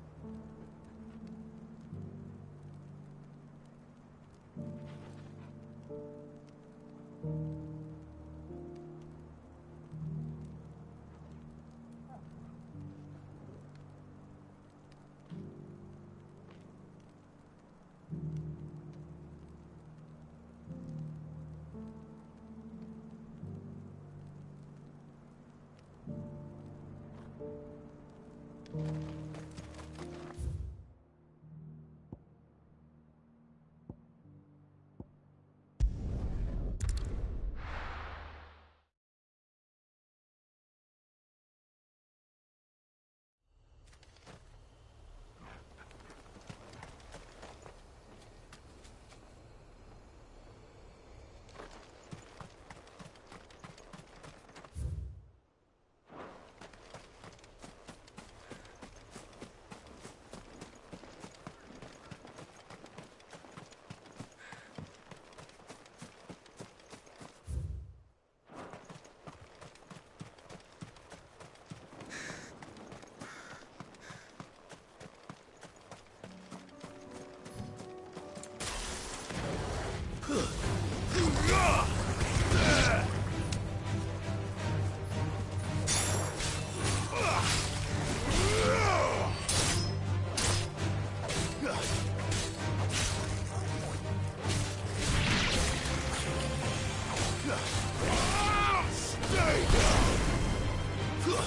You're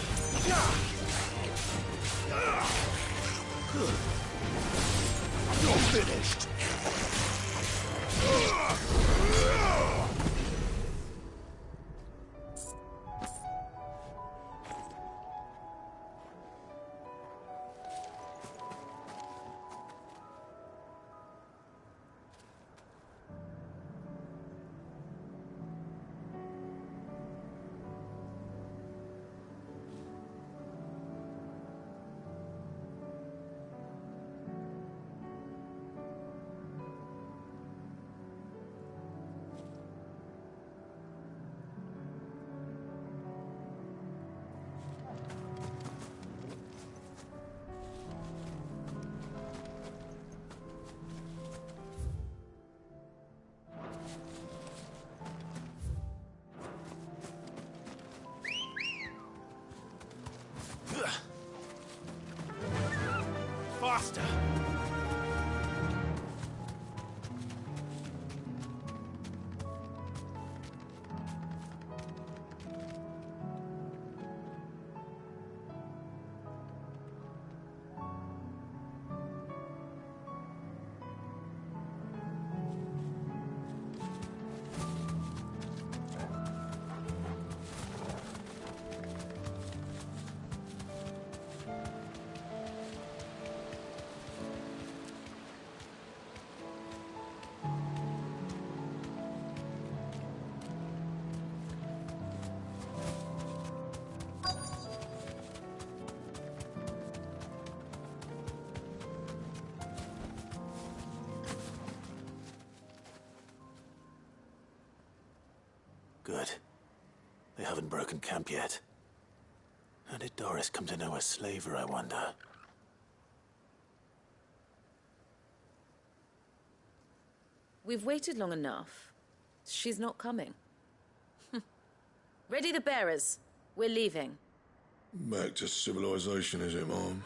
finished! Faster! Good. They haven't broken camp yet. How did Doris come to know a slaver, I wonder? We've waited long enough. She's not coming. Ready the bearers. We're leaving. Back to civilization, is it, Mom?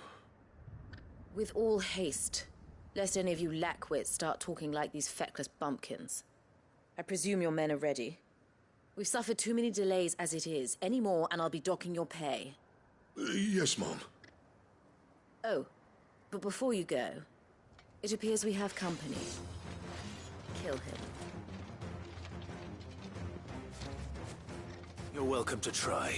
With all haste. Lest any of you lackwits start talking like these feckless bumpkins. I presume your men are ready. We've suffered too many delays as it is. Any more and I'll be docking your pay. Yes, Mom. Oh, but before you go, it appears we have company. Kill him. You're welcome to try.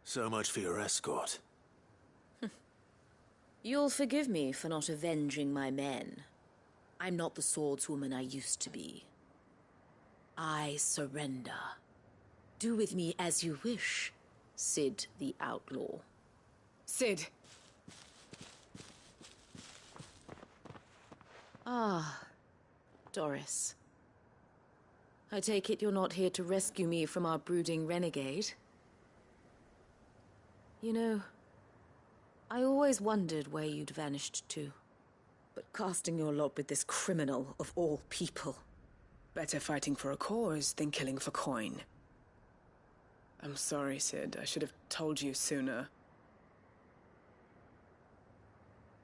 So much for your escort. You'll forgive me for not avenging my men. I'm not the swordswoman I used to be. I surrender. Do with me as you wish, Sid the Outlaw. Sid! Ah, Doris. I take it you're not here to rescue me from our brooding renegade? You know, I always wondered where you'd vanished to. But casting your lot with this criminal of all people... Better fighting for a cause than killing for coin. I'm sorry, Sid. I should have told you sooner.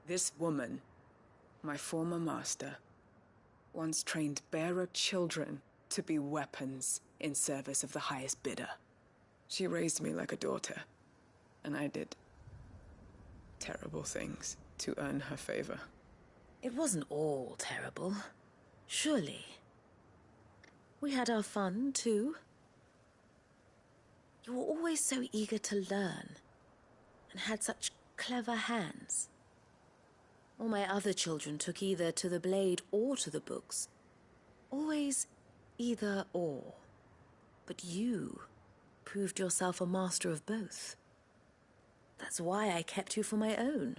This woman, my former master, once trained bearer children to be weapons in service of the highest bidder. She raised me like a daughter, and I did terrible things to earn her favor. It wasn't all terrible, surely. We had our fun, too. You were always so eager to learn, and had such clever hands. All my other children took either to the blade or to the books. Always either or. But you proved yourself a master of both. That's why I kept you for my own.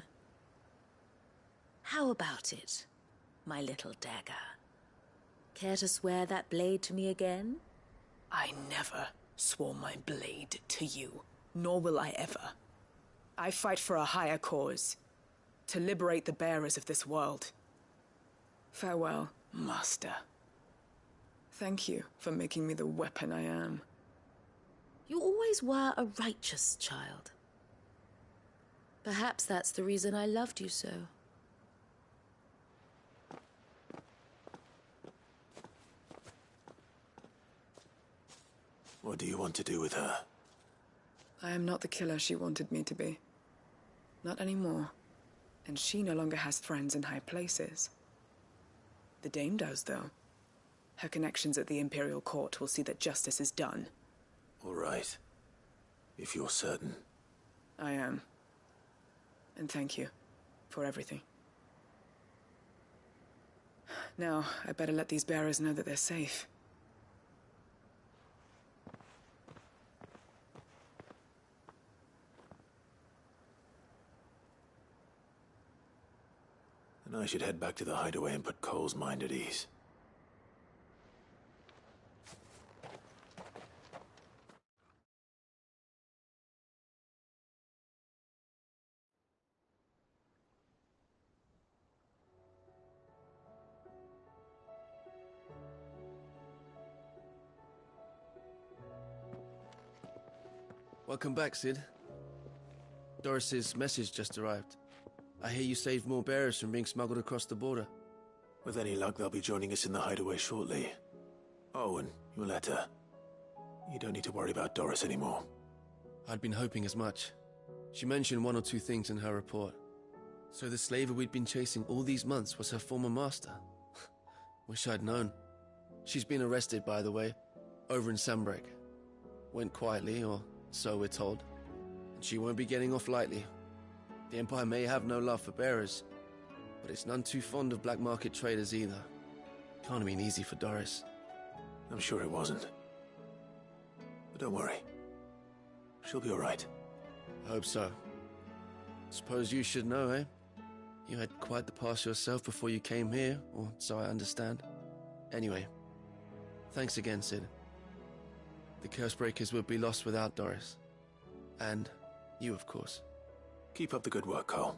How about it, my little dagger? Care to swear that blade to me again? I never swore my blade to you, nor will I ever. I fight for a higher cause, to liberate the bearers of this world. Farewell, Master. Thank you for making me the weapon I am. You always were a righteous child. Perhaps that's the reason I loved you so. What do you want to do with her? I am not the killer she wanted me to be. Not anymore. And she no longer has friends in high places. The Dame does, though. Her connections at the Imperial Court will see that justice is done. All right. If you're certain. I am. And thank you for everything. Now, I better let these bearers know that they're safe. Then I should head back to the hideaway and put Cole's mind at ease. Welcome back, Sid. Doris's message just arrived. I hear you saved more bearers from being smuggled across the border. With any luck, they'll be joining us in the hideaway shortly. Oh, and your letter. You don't need to worry about Doris anymore. I'd been hoping as much. She mentioned one or two things in her report. So the slaver we'd been chasing all these months was her former master. Wish I'd known. She's been arrested, by the way, over in Sambrek. Went quietly, or so we're told. And she won't be getting off lightly. The Empire may have no love for bearers, but it's none too fond of black market traders either. Can't have been easy for Doris. I'm sure it wasn't. But don't worry. She'll be all right. I hope so. Suppose you should know, eh? You had quite the past yourself before you came here, or so I understand. Anyway, thanks again, Sid. The Cursebreakers would be lost without Doris. And you, of course. Keep up the good work, Cole.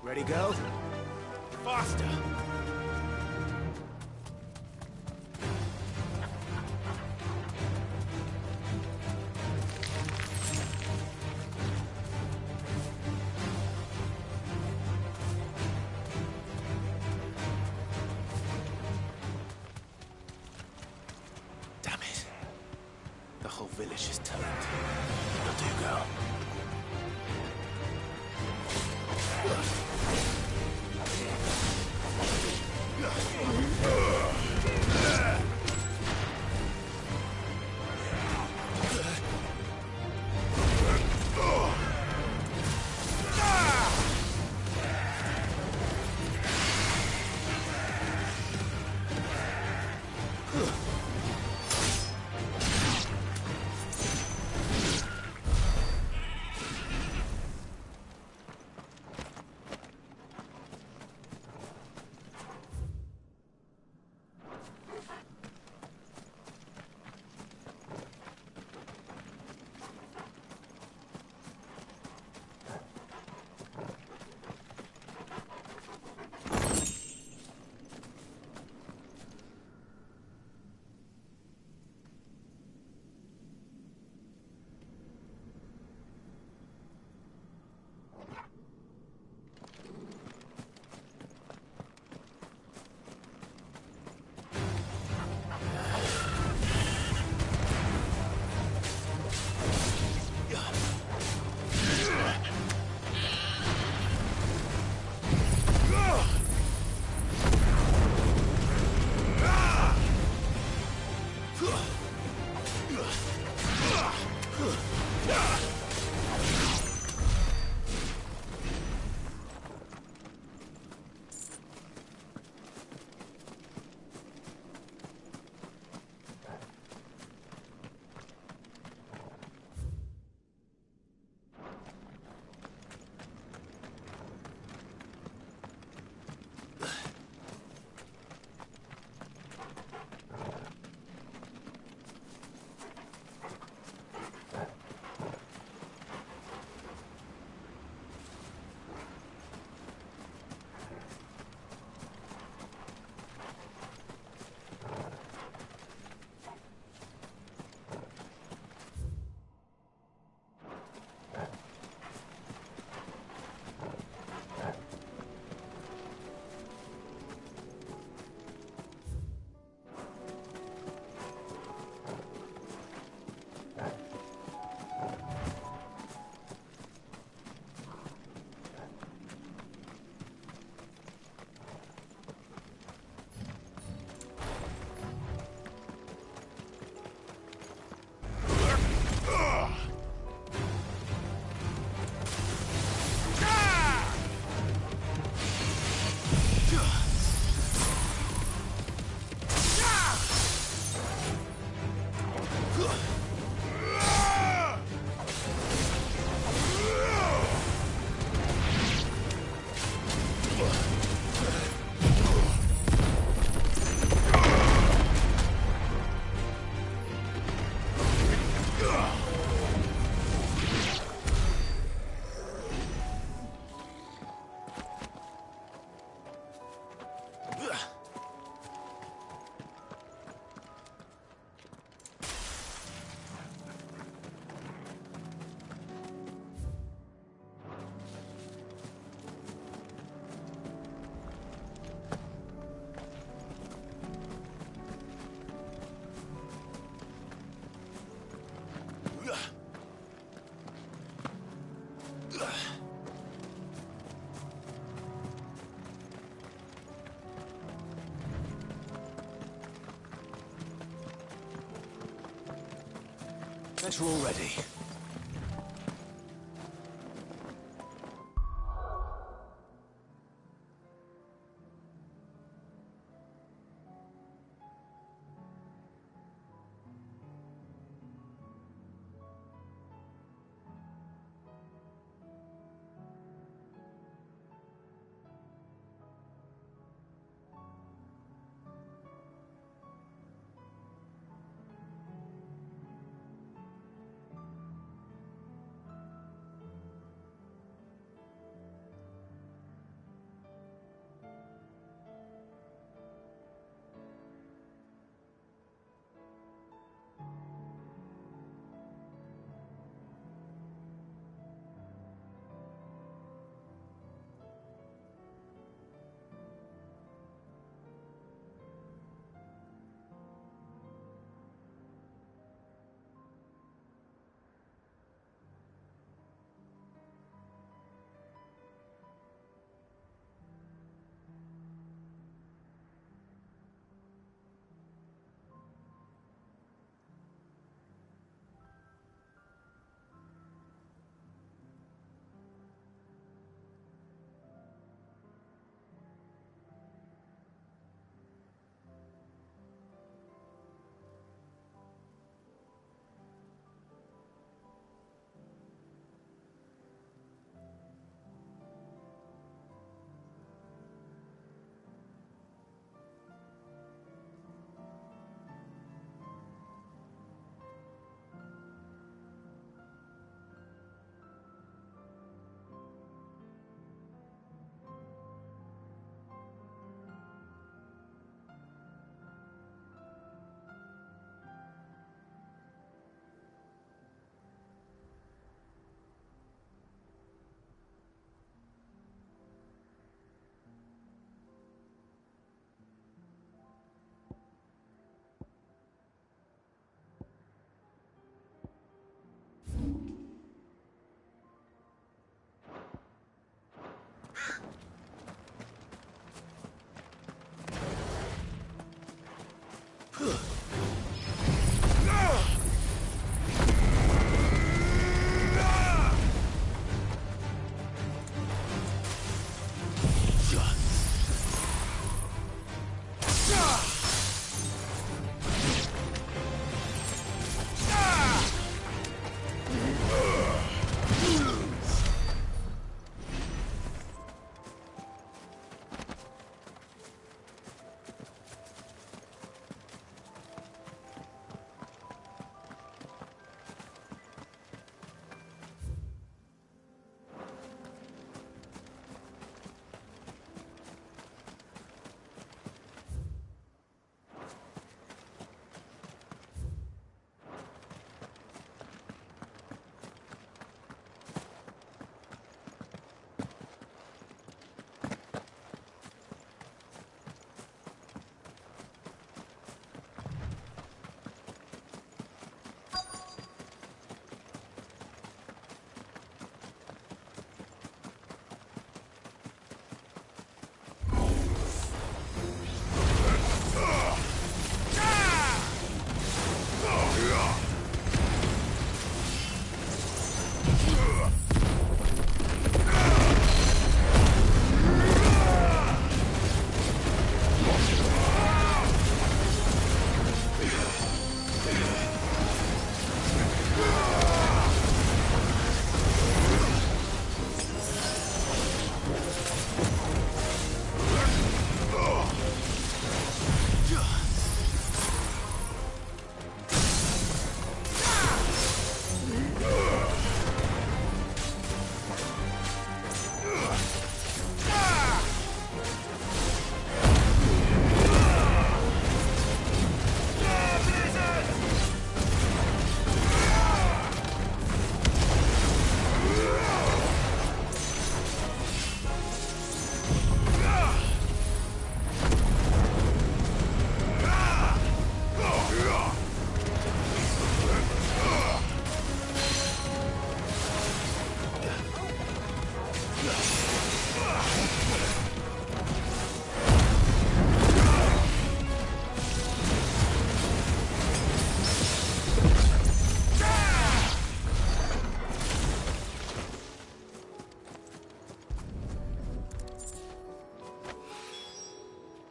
Ready, go? Faster! whole village is turned. Will do, girl. Guess we're all ready.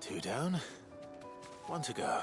Two down, one to go.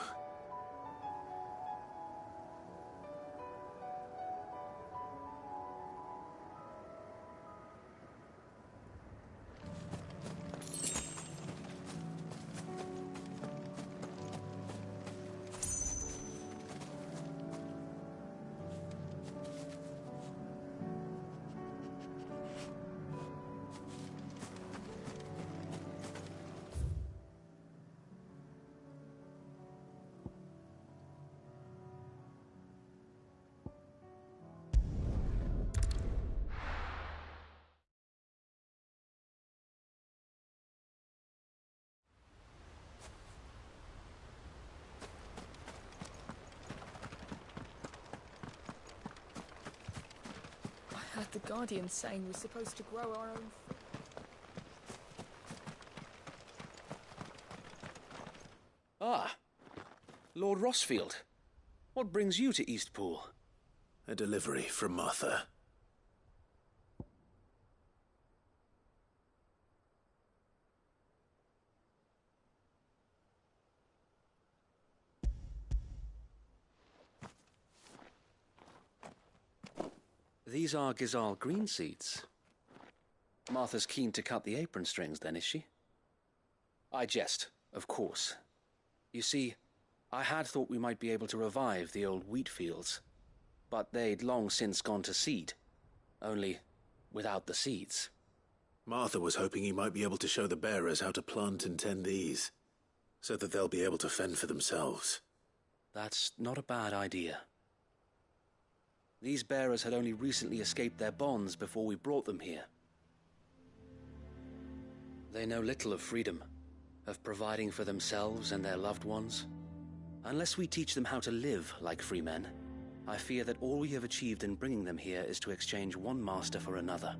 I heard the Guardian saying we're supposed to grow our own. Ah, Lord Rossfield. What brings you to Eastpool? A delivery from Martha. These are Gizal green seeds. Martha's keen to cut the apron strings, then, is she? I jest, of course. You see, I had thought we might be able to revive the old wheat fields, but they'd long since gone to seed, only without the seeds. Martha was hoping he might be able to show the bearers how to plant and tend these, so that they'll be able to fend for themselves. That's not a bad idea. These bearers had only recently escaped their bonds before we brought them here. They know little of freedom, of providing for themselves and their loved ones. Unless we teach them how to live like free men, I fear that all we have achieved in bringing them here is to exchange one master for another.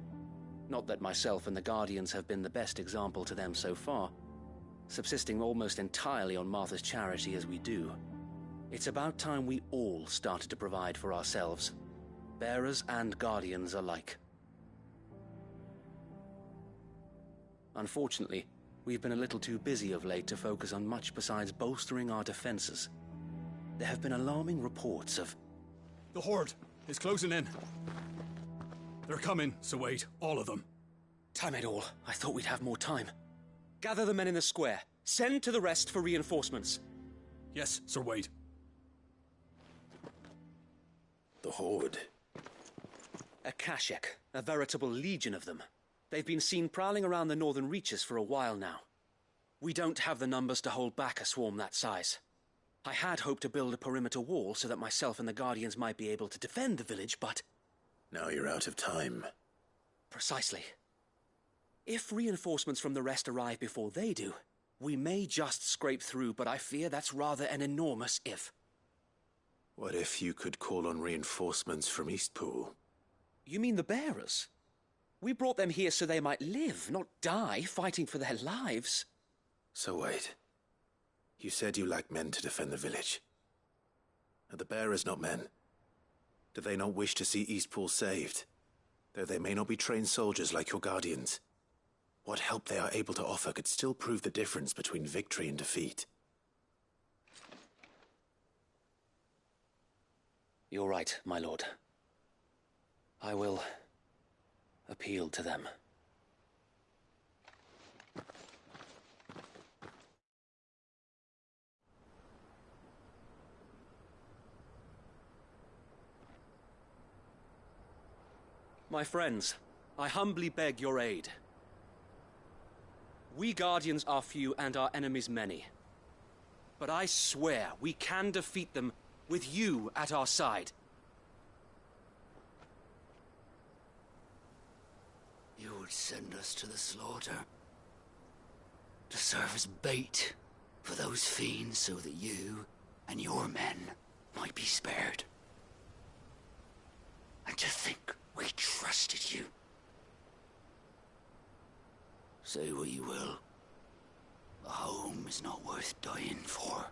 Not that myself and the Guardians have been the best example to them so far, subsisting almost entirely on Martha's charity as we do. It's about time we all started to provide for ourselves, bearers and Guardians alike. Unfortunately, we've been a little too busy of late to focus on much besides bolstering our defenses. There have been alarming reports of... The Horde is closing in. They're coming, so wait, all of them. Damn it all, I thought we'd have more time. Gather the men in the square. Send to the rest for reinforcements. Yes, Sir Wade. The Horde. A Kashek, a veritable legion of them. They've been seen prowling around the northern reaches for a while now. We don't have the numbers to hold back a swarm that size. I had hoped to build a perimeter wall so that myself and the Guardians might be able to defend the village, but... Now you're out of time. Precisely. If reinforcements from the rest arrive before they do, we may just scrape through, but I fear that's rather an enormous if. What if you could call on reinforcements from Eastpool? You mean the bearers? We brought them here so they might live, not die, fighting for their lives. So wait. You said you lack men to defend the village. Are the bearers not men? Do they not wish to see Eastpool saved? Though they may not be trained soldiers like your Guardians. What help they are able to offer could still prove the difference between victory and defeat. You're right, my lord. I will appeal to them. My friends, I humbly beg your aid. We Guardians are few and our enemies many. But I swear we can defeat them with you at our side. You would send us to the slaughter. To serve as bait for those fiends so that you and your men might be spared. And to think we trusted you. Say what you will. A home is not worth dying for.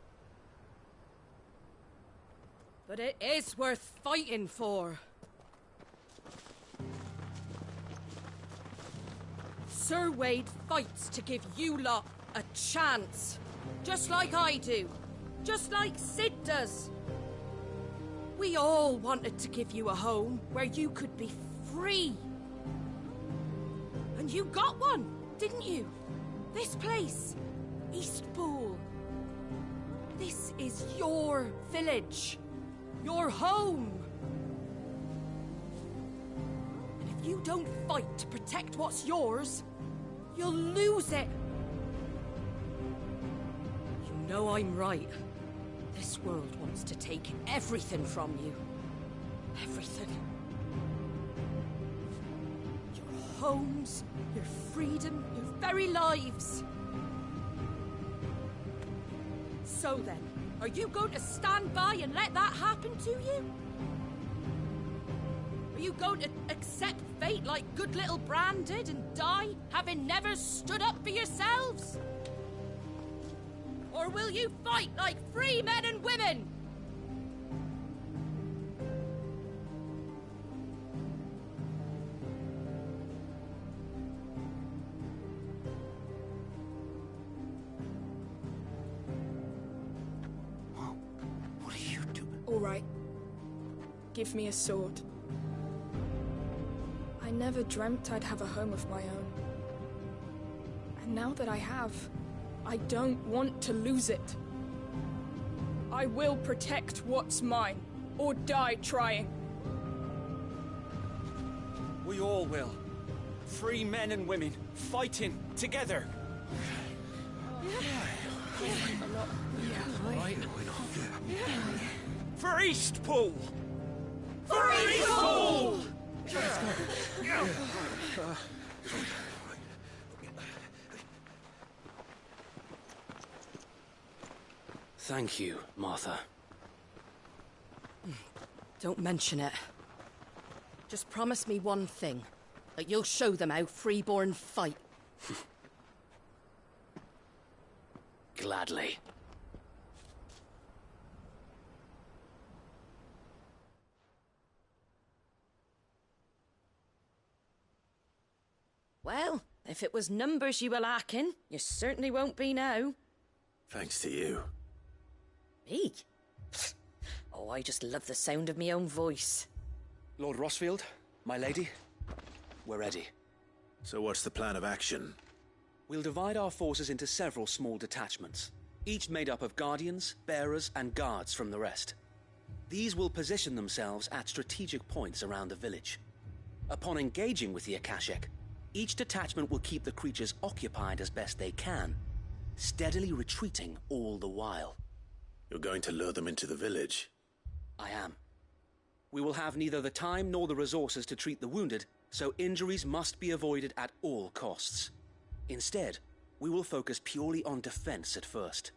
But it is worth fighting for. Sir Wade fights to give you lot a chance. Just like I do. Just like Sid does. We all wanted to give you a home where you could be free. And you got one, didn't you? This place, Eastpool. This is your village. Your home. And if you don't fight to protect what's yours, you'll lose it. You know I'm right. This world wants to take everything from you. Everything. Your homes, your freedom, your very lives. So then, are you going to stand by and let that happen to you? Are you going to accept fate like good little Bran did and die, having never stood up for yourselves? Or will you fight like free men and women? What are you doing? All right. Give me a sword. I never dreamt I'd have a home of my own. And now that I have, I don't want to lose it. I will protect what's mine, or die trying. We all will. Free men and women, fighting together. For Eastpool! For Eastpool! Thank you, Martha. Don't mention it. Just promise me one thing. Like you'll show them how freeborn fight. Gladly. Well, if it was numbers you were lacking, you certainly won't be now. Thanks to you. Me? Oh, I just love the sound of my own voice. Lord Rosfield, my lady, we're ready. So what's the plan of action? We'll divide our forces into several small detachments, each made up of guardians, bearers, and guards from the rest. These will position themselves at strategic points around the village. Upon engaging with the Akashic, each detachment will keep the creatures occupied as best they can, steadily retreating all the while. You're going to lure them into the village? I am. We will have neither the time nor the resources to treat the wounded, so injuries must be avoided at all costs. Instead, we will focus purely on defense at first.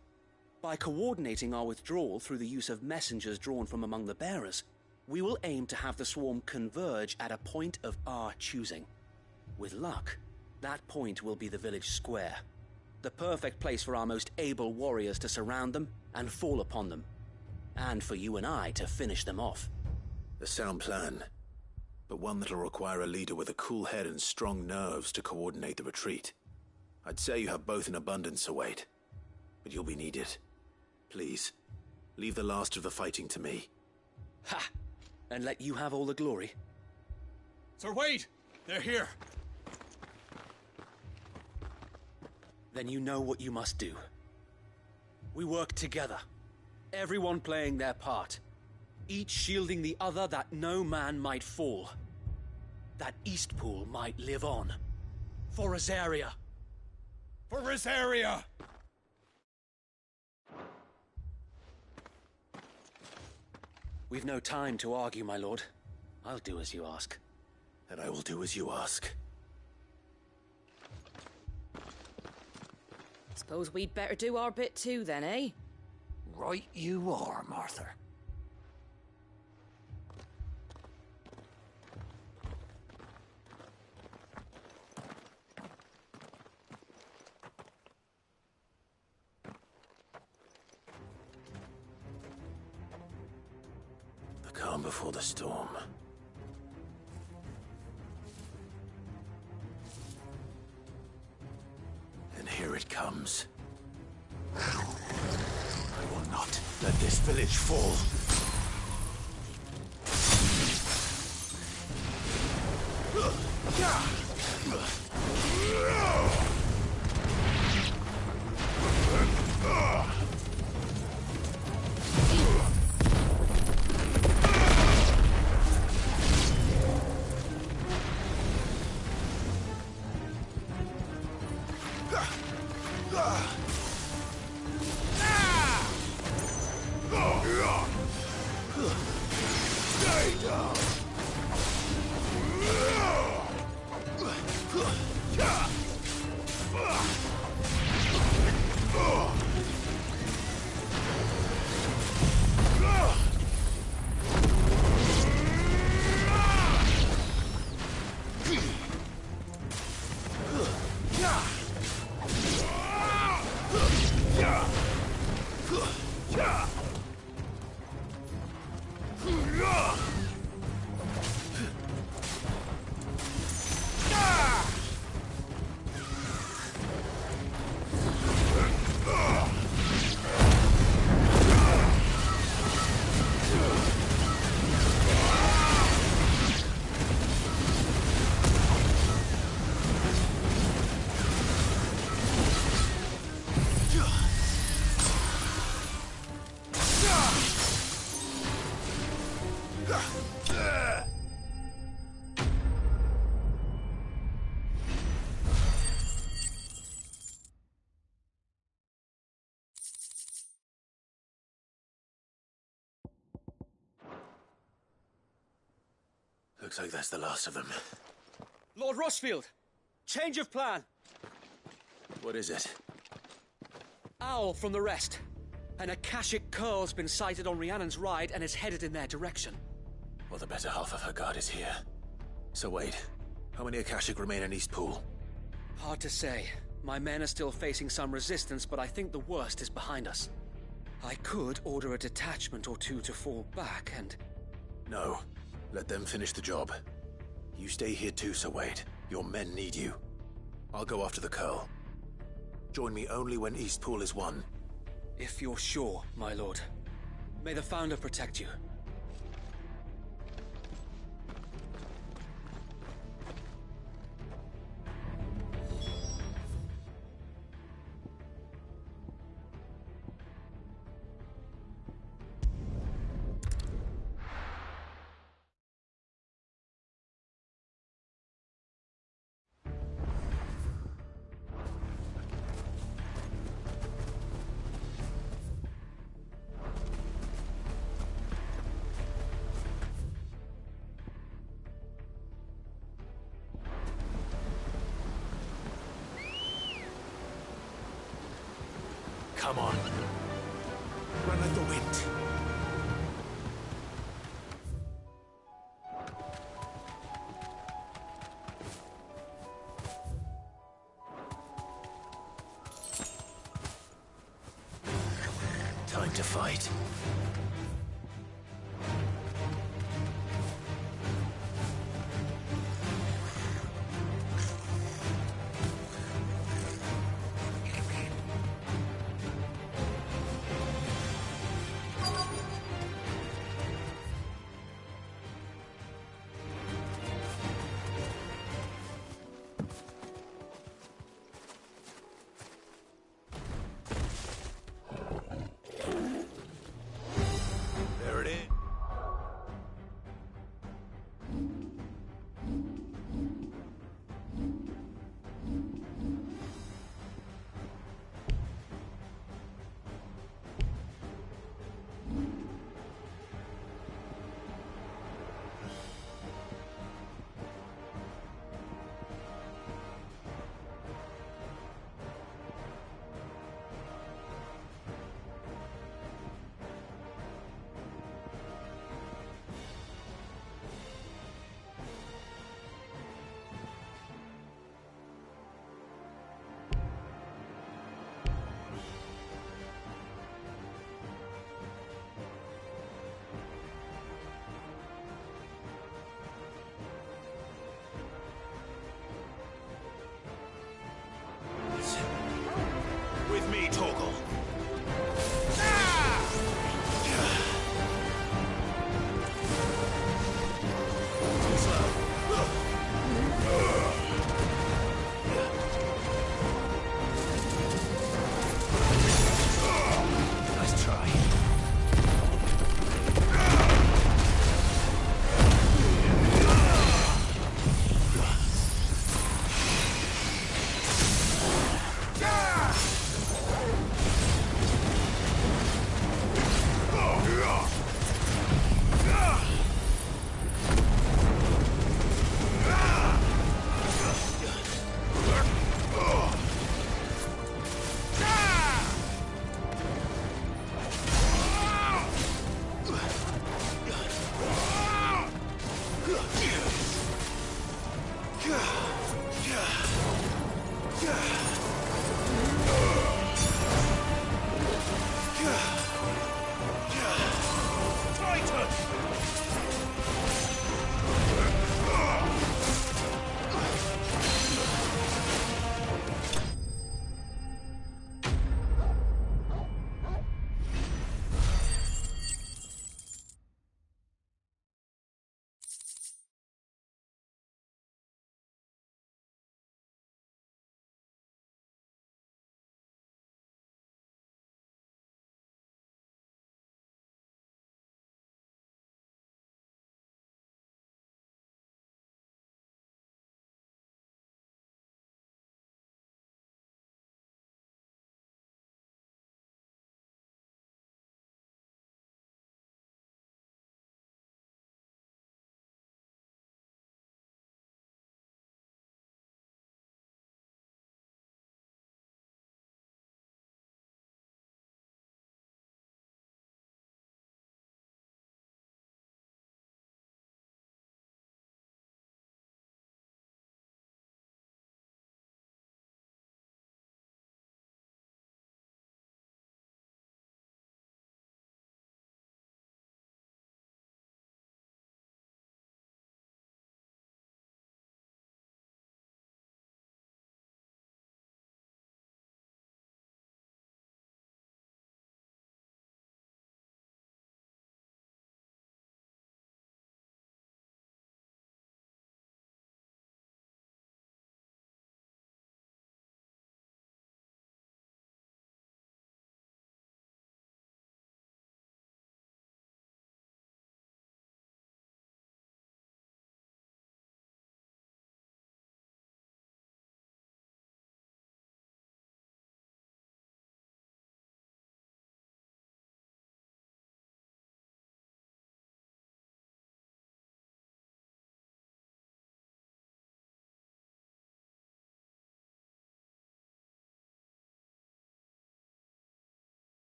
By coordinating our withdrawal through the use of messengers drawn from among the bearers, we will aim to have the swarm converge at a point of our choosing. With luck, that point will be the village square, the perfect place for our most able warriors to surround them and fall upon them, and for you and I to finish them off. A sound plan, but one that'll require a leader with a cool head and strong nerves to coordinate the retreat. I'd say you have both in abundance, Await, but you'll be needed. Please, leave the last of the fighting to me. Ha! And let you have all the glory. Sir Wade! They're here! Then you know what you must do. We work together, everyone playing their part, each shielding the other that no man might fall, that Eastpool might live on. For Rosaria! For Rosaria! We've no time to argue, my lord. I'll do as you ask. And I will do as you ask. Suppose we'd better do our bit too then, eh? Right you are, Martha. The calm before the storm. And here it comes. I will not let this village fall. Looks like that's the last of them. Lord Rosfield! Change of plan! What is it? Owl from the rest. An Akashic curl's been sighted on Rhiannon's ride and is headed in their direction. Well, the better half of her guard is here. So wait, How many Akashic remain in Eastpool? Hard to say. My men are still facing some resistance, but I think the worst is behind us. I could order a detachment or two to fall back and... No. Let them finish the job. You stay here too, Sir Wade. Your men need you. I'll go after the Curl. Join me only when Eastpool is won. If you're sure, my lord. May the Founder protect you. Come on. Run like the wind. Time to fight.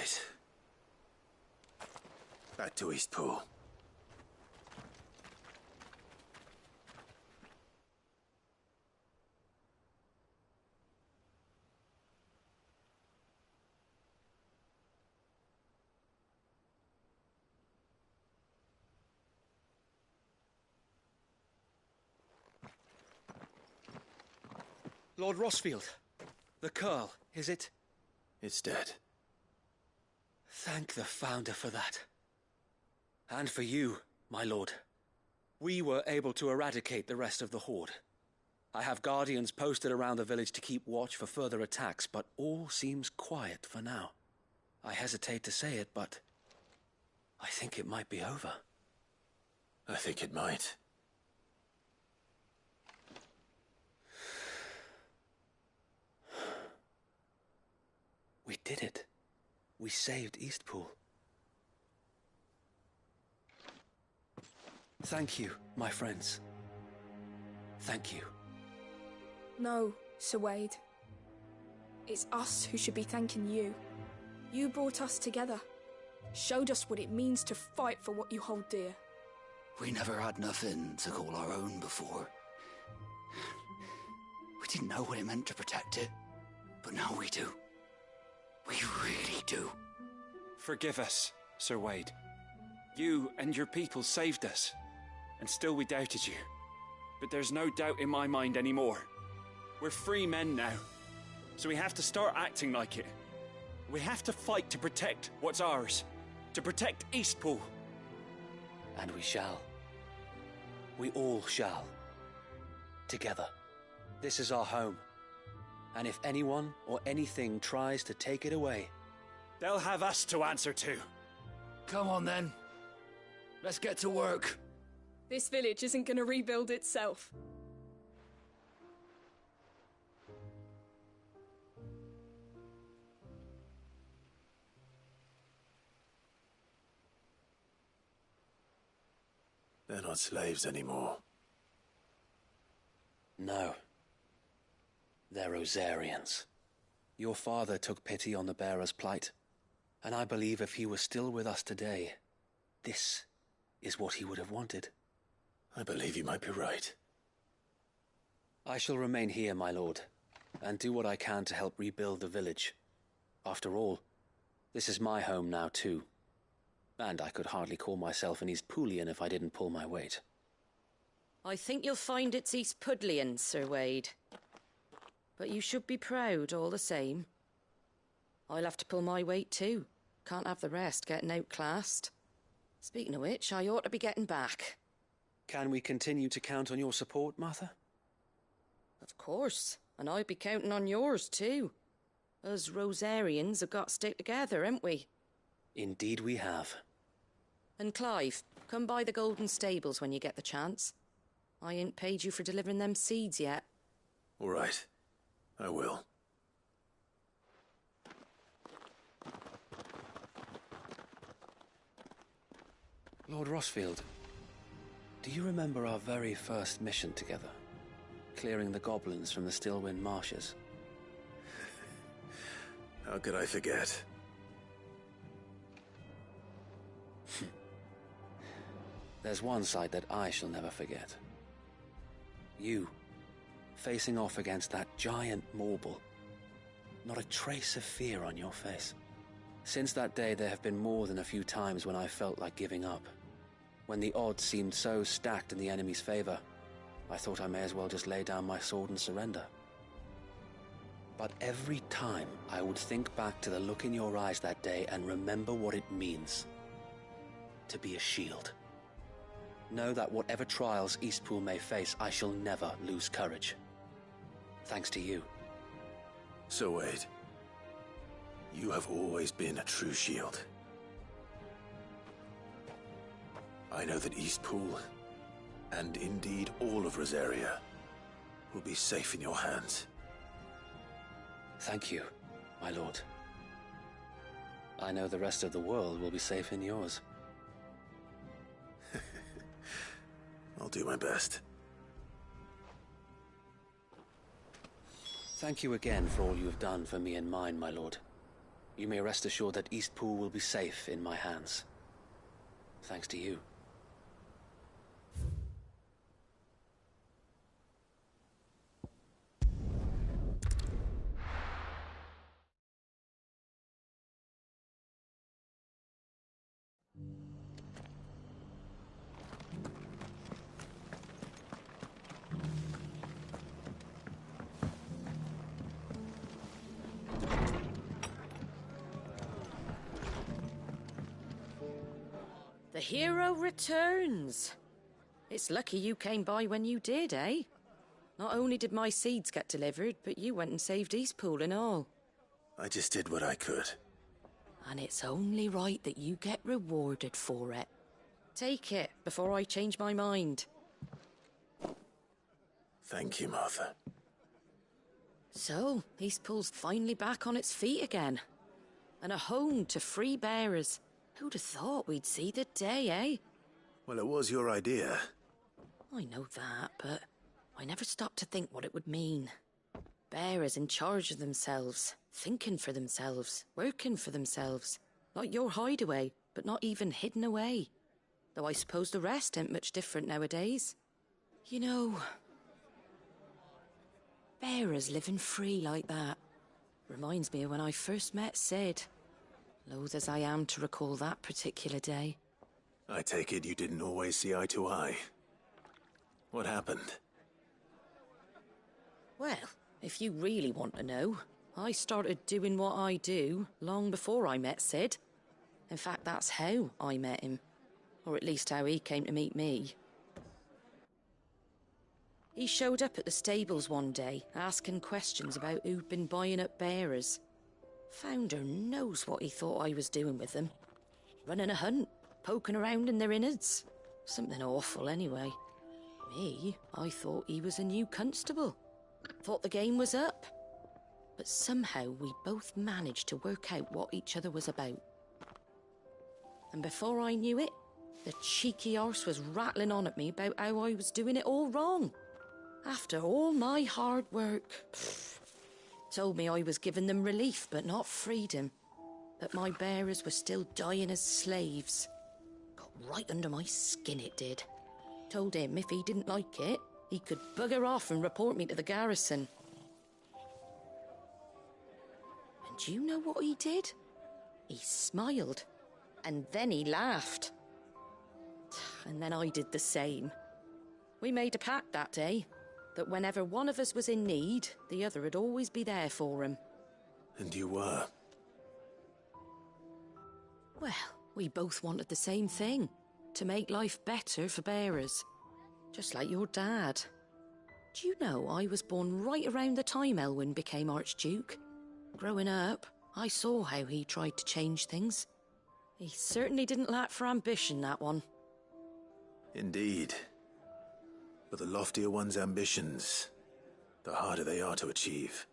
Right. Back to Eastpool. Lord Rossfield, the Curl, is it? It's dead. Thank the Founder for that. And for you, my lord. We were able to eradicate the rest of the Horde. I have guardians posted around the village to keep watch for further attacks, but all seems quiet for now. I hesitate to say it, but I think it might be over. I think it might. We did it. We saved Eastpool. Thank you, my friends. Thank you. No, Sir Wade. It's us who should be thanking you. You brought us together. Showed us what it means to fight for what you hold dear. We never had nothing to call our own before. We didn't know what it meant to protect it, but now we do. We really do. Forgive us, Sir Wade. You and your people saved us, and still we doubted you. But there's no doubt in my mind anymore. We're free men now, so we have to start acting like it. We have to fight to protect what's ours, to protect Eastpool. And we shall. We all shall. Together. This is our home. And if anyone or anything tries to take it away, they'll have us to answer to. Come on then. Let's get to work. This village isn't gonna rebuild itself. They're not slaves anymore. No. They're Rosarians. Your father took pity on the bearer's plight, and I believe if he was still with us today, this is what he would have wanted. I believe you might be right. I shall remain here, my lord, and do what I can to help rebuild the village. After all, this is my home now too, and I could hardly call myself an Eastpoolian if I didn't pull my weight. I think you'll find it's Eastpudlian, Sir Wade. But you should be proud all the same. I'll have to pull my weight too. Can't have the rest getting outclassed. Speaking of which, I ought to be getting back. Can we continue to count on your support, Martha? Of course, and I'd be counting on yours too. Us Rosarians have got to stick together, haven't we? Indeed we have. And Clive, come by the Golden Stables when you get the chance. I ain't paid you for delivering them seeds yet. All right. I will. Lord Rossfield, do you remember our very first mission together? Clearing the goblins from the Stillwind marshes? How could I forget? There's one sight that I shall never forget. You, facing off against that giant Morble. Not a trace of fear on your face. Since that day, there have been more than a few times when I felt like giving up. When the odds seemed so stacked in the enemy's favor, I thought I may as well just lay down my sword and surrender. But every time, I would think back to the look in your eyes that day and remember what it means to be a shield. Know that whatever trials Eastpool may face, I shall never lose courage. Thanks to you. Sir Wade, you have always been a true shield. I know that Eastpool, and indeed all of Rosaria, will be safe in your hands. Thank you, my lord. I know the rest of the world will be safe in yours. I'll do my best. Thank you again for all you have done for me and mine, my lord. You may rest assured that Eastpool will be safe in my hands. Thanks to you. The hero returns. It's lucky you came by when you did, eh? Not only did my seeds get delivered, but you went and saved Eastpool and all. I just did what I could. And it's only right that you get rewarded for it. Take it before I change my mind. Thank you, Martha. So, Eastpool's finally back on its feet again. And a home to free bearers. Who'd have thought we'd see the day, eh? Well, it was your idea. I know that, but I never stopped to think what it would mean. Bearers in charge of themselves, thinking for themselves, working for themselves. Like your hideaway, but not even hidden away. Though I suppose the rest ain't much different nowadays. You know, bearers living free like that reminds me of when I first met Sid. Loath as I am to recall that particular day. I take it you didn't always see eye to eye. What happened? Well, if you really want to know, I started doing what I do long before I met Sid. In fact, that's how I met him. Or at least how he came to meet me. He showed up at the stables one day, asking questions about who'd been buying up bearers. Founder knows what he thought I was doing with them. Running a hunt, poking around in their innards. Something awful, anyway. Me, I thought he was a new constable. Thought the game was up. But somehow we both managed to work out what each other was about. And before I knew it, the cheeky arse was rattling on at me about how I was doing it all wrong. After all my hard work. Told me I was giving them relief, but not freedom. That my bearers were still dying as slaves. Got right under my skin, it did. Told him if he didn't like it, he could bugger off and report me to the garrison. And you know what he did? He smiled. And then he laughed. And then I did the same. We made a pact that day. That whenever one of us was in need, the other would always be there for him. And you were? Well, we both wanted the same thing. To make life better for bearers. Just like your dad. Do you know I was born right around the time Elwyn became Archduke? Growing up, I saw how he tried to change things. He certainly didn't lack for ambition, that one. Indeed. But the loftier one's ambitions, the harder they are to achieve.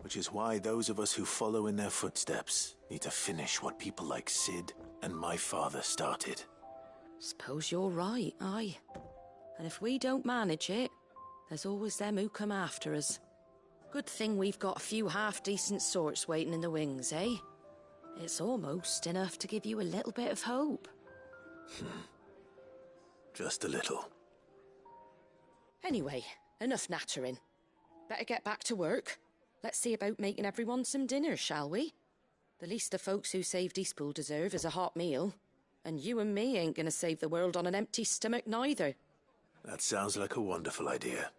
Which is why those of us who follow in their footsteps need to finish what people like Sid and my father started. Suppose you're right, aye. And if we don't manage it, there's always them who come after us. Good thing we've got a few half-decent sorts waiting in the wings, eh? It's almost enough to give you a little bit of hope. Just a little. Anyway, enough nattering. Better get back to work. Let's see about making everyone some dinner, shall we? The least the folks who saved Eastpool deserve is a hot meal. And you and me ain't gonna save the world on an empty stomach neither. That sounds like a wonderful idea.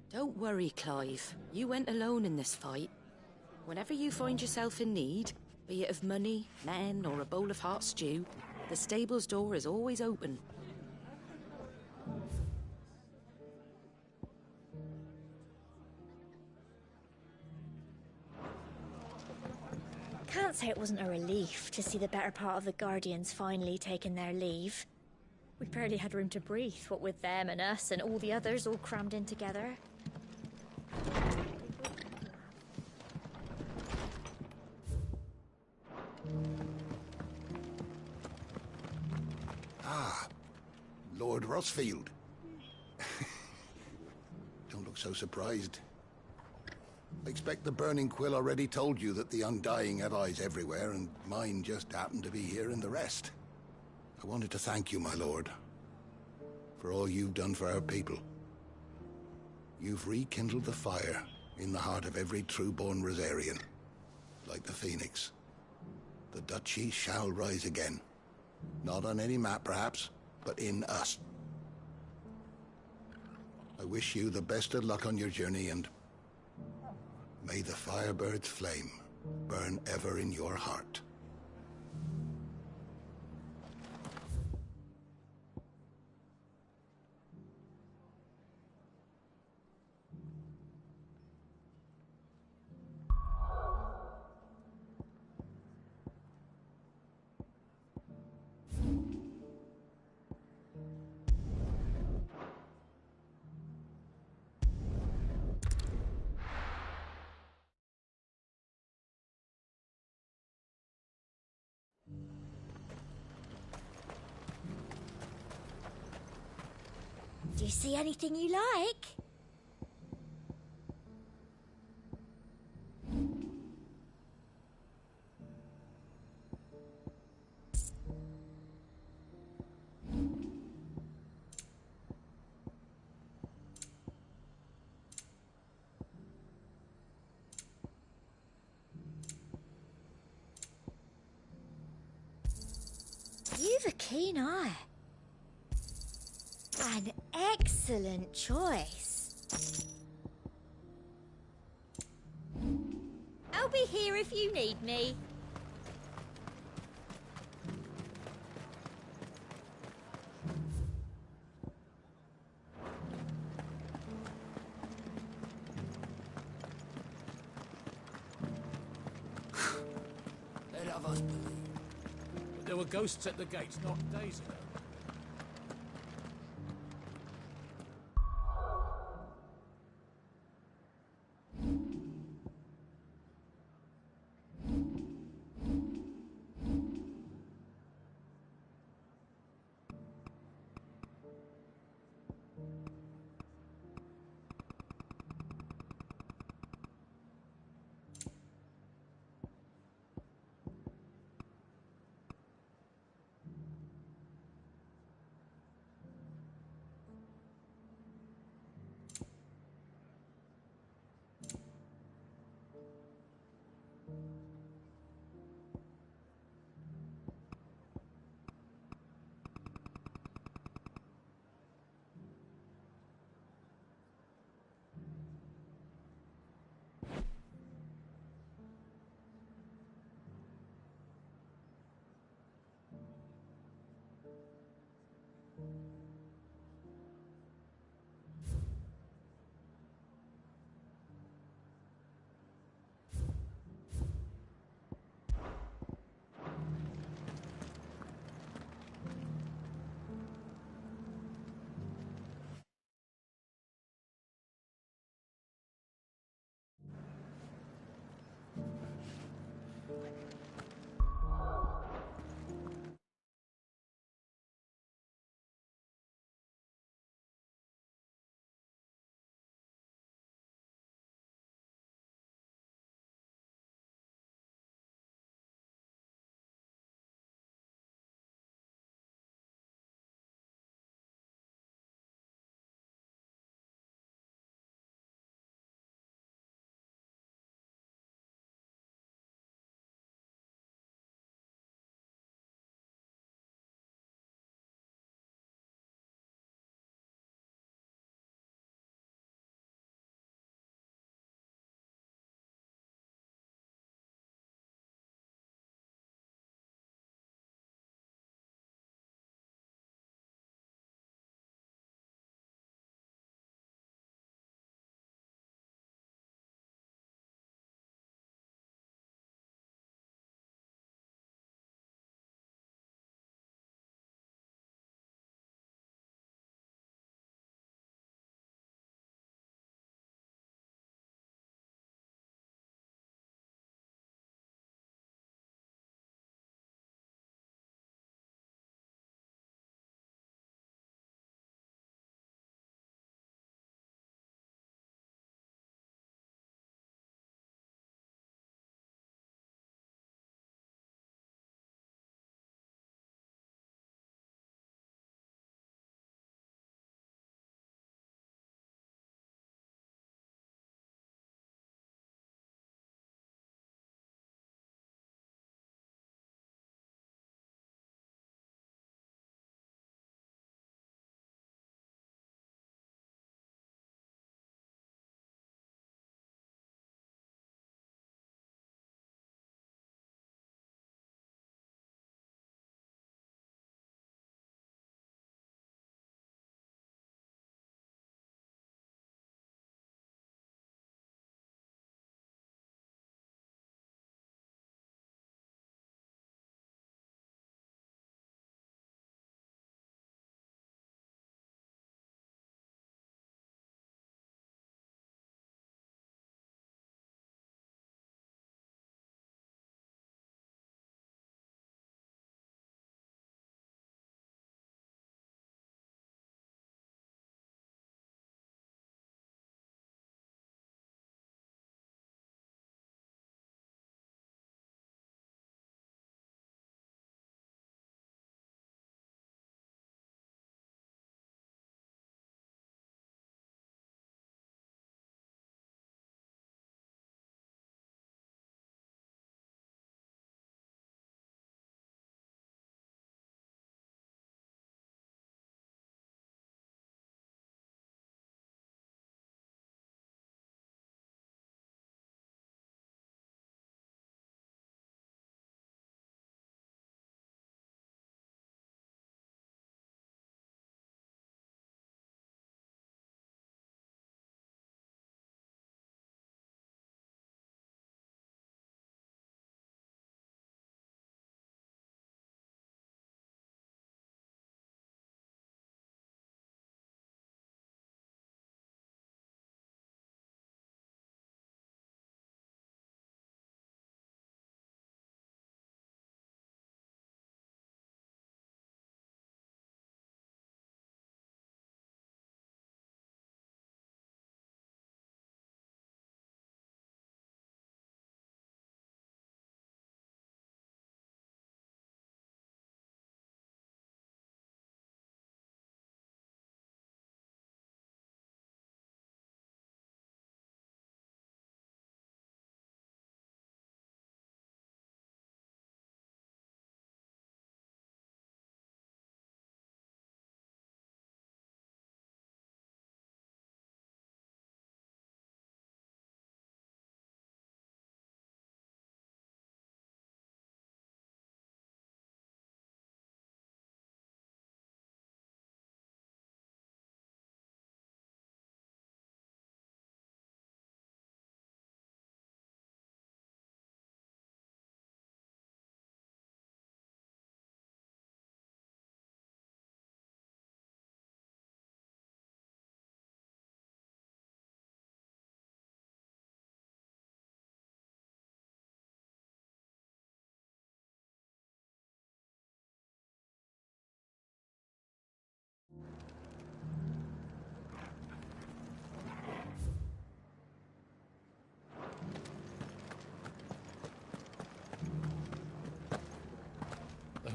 Don't worry, Clive. You went alone in this fight. Whenever you find yourself in need, be it of money, men, or a bowl of hot stew, the stable's door is always open. Can't say it wasn't a relief to see the better part of the Guardians finally taking their leave. We barely had room to breathe, what with them and us and all the others all crammed in together. Ah, Lord Rossfield. Don't look so surprised. I expect the Burning Quill already told you that the Undying had eyes everywhere, and mine just happened to be here in the rest. I wanted to thank you, my lord, for all you've done for our people. You've rekindled the fire in the heart of every true-born Rosarian, like the Phoenix. The Duchy shall rise again. Not on any map, perhaps, but in us. I wish you the best of luck on your journey, and may the Firebird's flame burn ever in your heart. Do you see anything you like? You've a keen eye. An excellent choice. I'll be here if you need me. Let of us believe. But there were ghosts at the gates not days ago.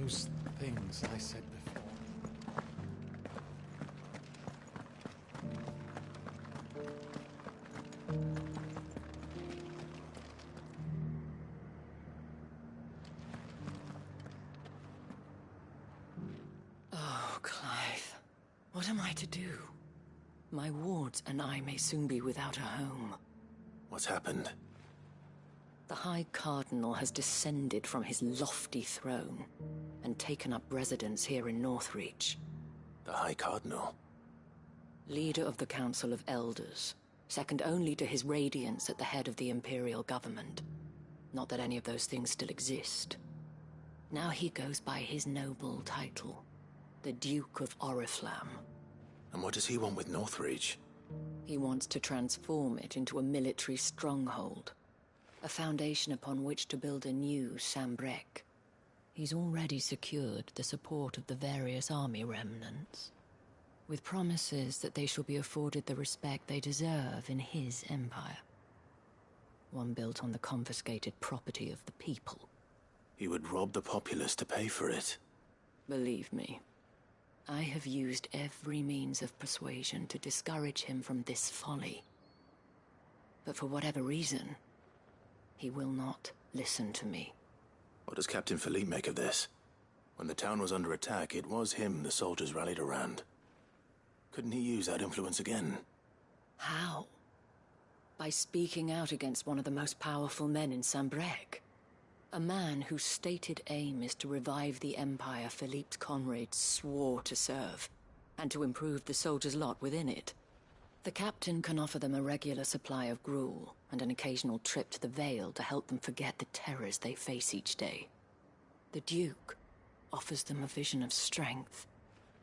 Those things I said before. Oh, Clive. What am I to do? My wards and I may soon be without a home. What's happened? The High Cardinal has descended from his lofty throne and taken up residence here in Northreach. The High Cardinal? Leader of the Council of Elders, second only to his Radiance at the head of the Imperial government. Not that any of those things still exist. Now he goes by his noble title, the Duke of Oriflamme. And what does he want with Northreach? He wants to transform it into a military stronghold, a foundation upon which to build a new Sambrec. He's already secured the support of the various army remnants, with promises that they shall be afforded the respect they deserve in his empire. One built on the confiscated property of the people. He would rob the populace to pay for it. Believe me, I have used every means of persuasion to discourage him from this folly. But for whatever reason, he will not listen to me. What does Captain Philippe make of this? When the town was under attack, it was him the soldiers rallied around. Couldn't he use that influence again? How? By speaking out against one of the most powerful men in Sambrec. A man whose stated aim is to revive the empire Philippe's comrades swore to serve, and to improve the soldiers' lot within it. The captain can offer them a regular supply of gruel, and an occasional trip to the Vale to help them forget the terrors they face each day. The Duke offers them a vision of strength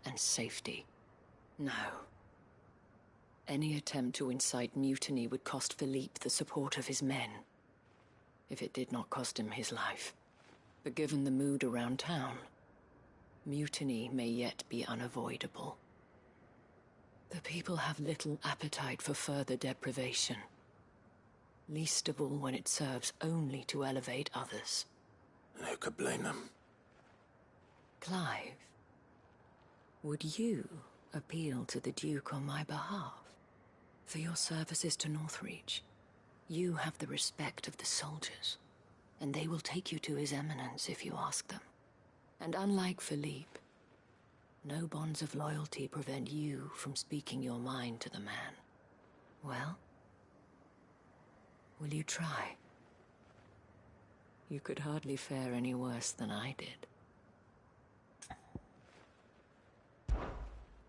and safety. No. Any attempt to incite mutiny would cost Philippe the support of his men, if it did not cost him his life. But given the mood around town, mutiny may yet be unavoidable. The people have little appetite for further deprivation, least of all when it serves only to elevate others. And who could blame them? Clive, would you appeal to the Duke on my behalf? For your services to Northreach, you have the respect of the soldiers, and they will take you to His Eminence if you ask them. And unlike Philippe, no bonds of loyalty prevent you from speaking your mind to the man. Well, will you try? You could hardly fare any worse than I did.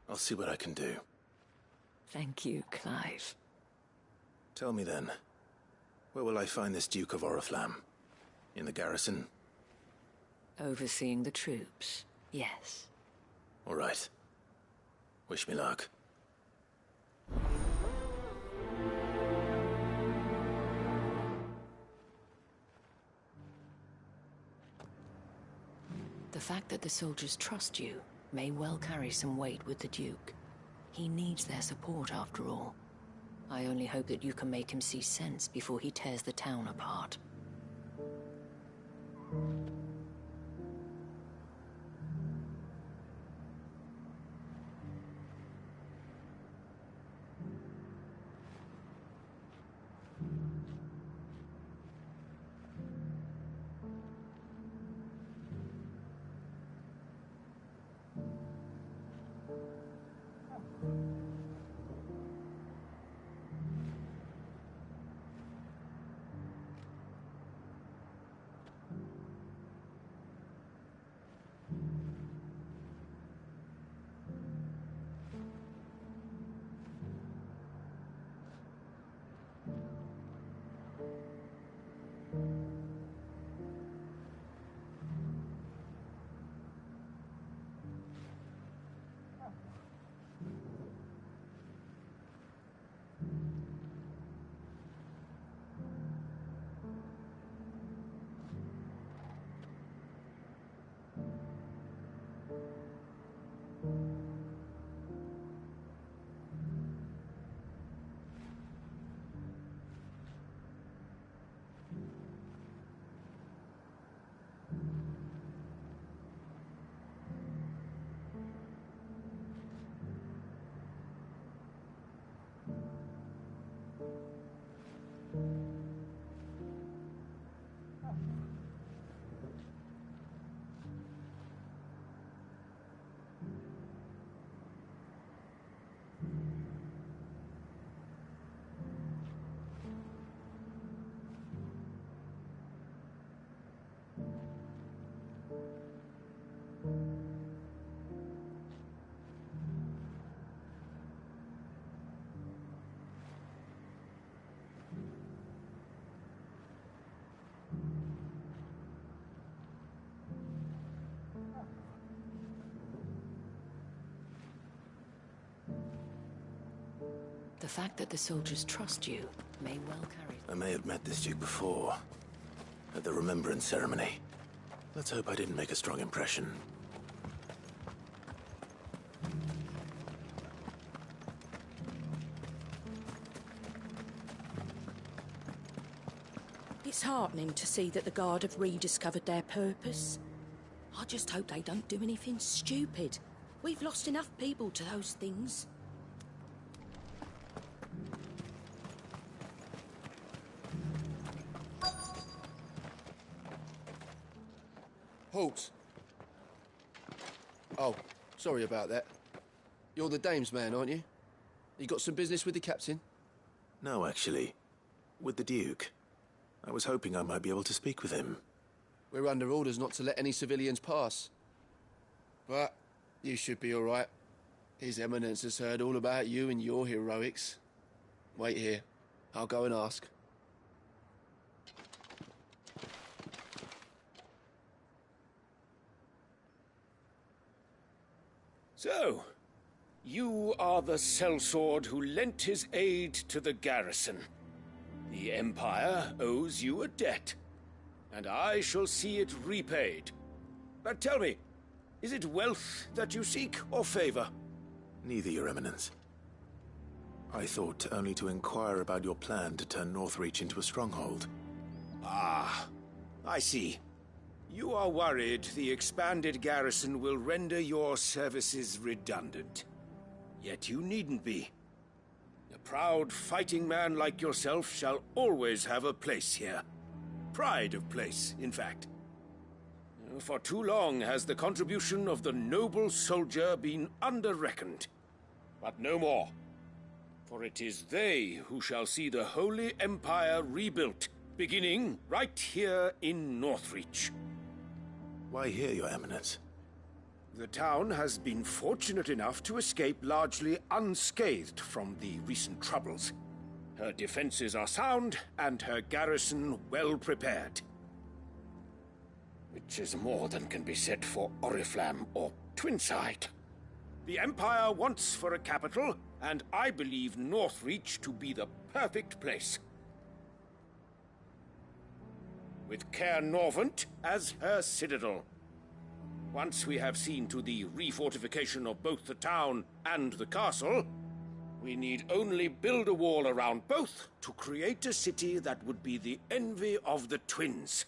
I'll see what I can do. Thank you, Clive. Tell me then, where will I find this Duke of Oriflamme? In the garrison? Overseeing the troops, yes. All right. Wish me luck. The fact that the soldiers trust you may well carry some weight with the Duke. He needs their support, after all. I only hope that you can make him see sense before he tears the town apart. fact that the soldiers trust you may well carry... I may have met this Duke before, at the Remembrance Ceremony. Let's hope I didn't make a strong impression. It's heartening to see that the Guard have rediscovered their purpose. I just hope they don't do anything stupid. We've lost enough people to those things. Halt! Oh, sorry about that. You're the dame's man, aren't you? You got some business with the captain? No, actually. With the Duke. I was hoping I might be able to speak with him. We're under orders not to let any civilians pass. But you should be all right. His Eminence has heard all about you and your heroics. Wait here. I'll go and ask. So, you are the sellsword who lent his aid to the garrison. The Empire owes you a debt, and I shall see it repaid. But tell me, is it wealth that you seek, or favor? Neither, Your Eminence. I thought only to inquire about your plan to turn Northreach into a stronghold. Ah, I see. You are worried the expanded garrison will render your services redundant. Yet you needn't be. A proud fighting man like yourself shall always have a place here. Pride of place, in fact. For too long has the contribution of the noble soldier been under-reckoned. But no more. For it is they who shall see the Holy Empire rebuilt, beginning right here in Northreach. Why here, Your Eminence? The town has been fortunate enough to escape largely unscathed from the recent troubles. Her defenses are sound, and her garrison well prepared. Which is more than can be said for Oriflamme or Twinside. The Empire wants for a capital, and I believe Northreach to be the perfect place. With Caer Norvent as her citadel. Once we have seen to the refortification of both the town and the castle, we need only build a wall around both to create a city that would be the envy of the twins.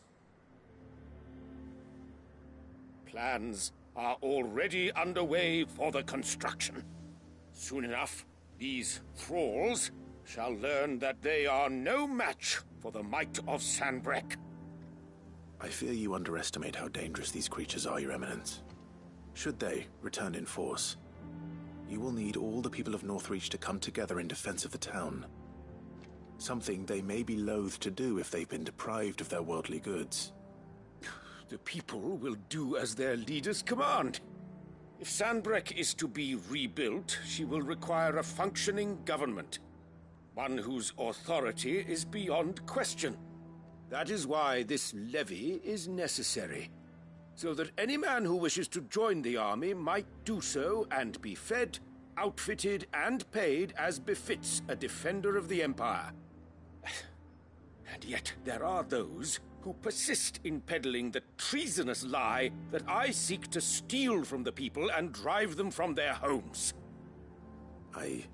Plans are already underway for the construction. Soon enough, these thralls shall learn that they are no match for the might of Sanbreque. I fear you underestimate how dangerous these creatures are, Your Eminence. Should they return in force, you will need all the people of Northreach to come together in defense of the town. Something they may be loath to do if they've been deprived of their worldly goods. The people will do as their leaders command. If Sanbreque is to be rebuilt, she will require a functioning government. One whose authority is beyond question. That is why this levy is necessary. So that any man who wishes to join the army might do so and be fed, outfitted, and paid as befits a defender of the Empire. And yet there are those who persist in peddling the treasonous lie that I seek to steal from the people and drive them from their homes. I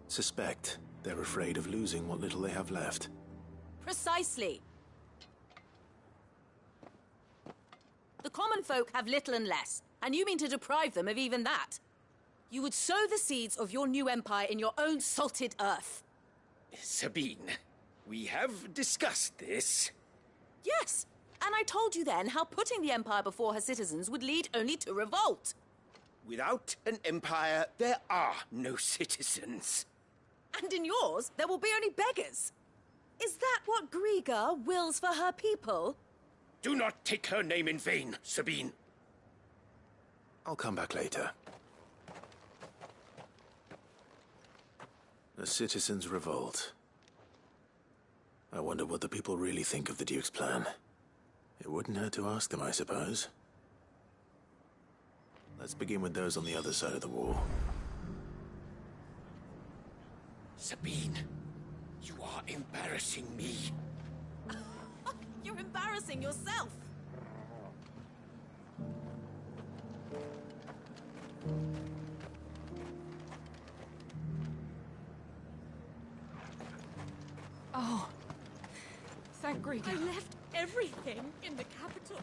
suspect they're afraid of losing what little they have left. Precisely. The common folk have little and less, and you mean to deprive them of even that. You would sow the seeds of your new empire in your own salted earth. Sabine, we have discussed this. Yes, and I told you then how putting the empire before her citizens would lead only to revolt. Without an empire, there are no citizens. And in yours, there will be only beggars. Is that what Griga wills for her people? Do not take her name in vain, Sabine. I'll come back later. A citizens' revolt. I wonder what the people really think of the Duke's plan. It wouldn't hurt to ask them, I suppose. Let's begin with those on the other side of the wall. Sabine, you are embarrassing me. You're embarrassing yourself. Oh, thank Greta. I left everything in the capital.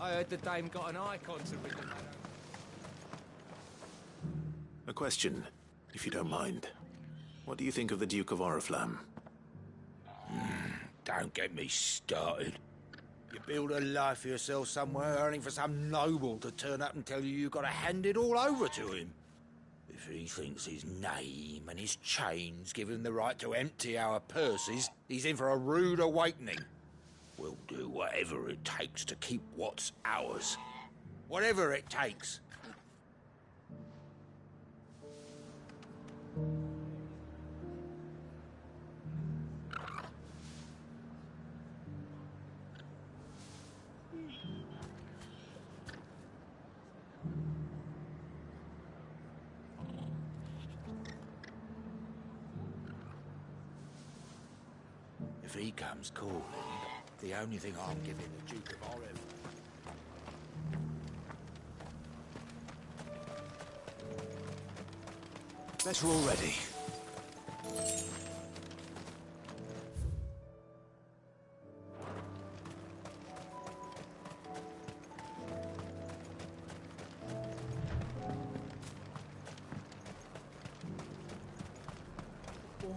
I heard the dame got an icon to rid the man. A question, if you don't mind. What do you think of the Duke of Oriflamme? Don't get me started. You build a life for yourself somewhere, earning for some noble to turn up and tell you got to hand it all over to him. If he thinks his name and his chains give him the right to empty our purses, he's in for a rude awakening. We'll do whatever it takes to keep what's ours. Whatever it takes. If he comes calling, the only thing I'm giving the Duke of Oriflamme. Better already.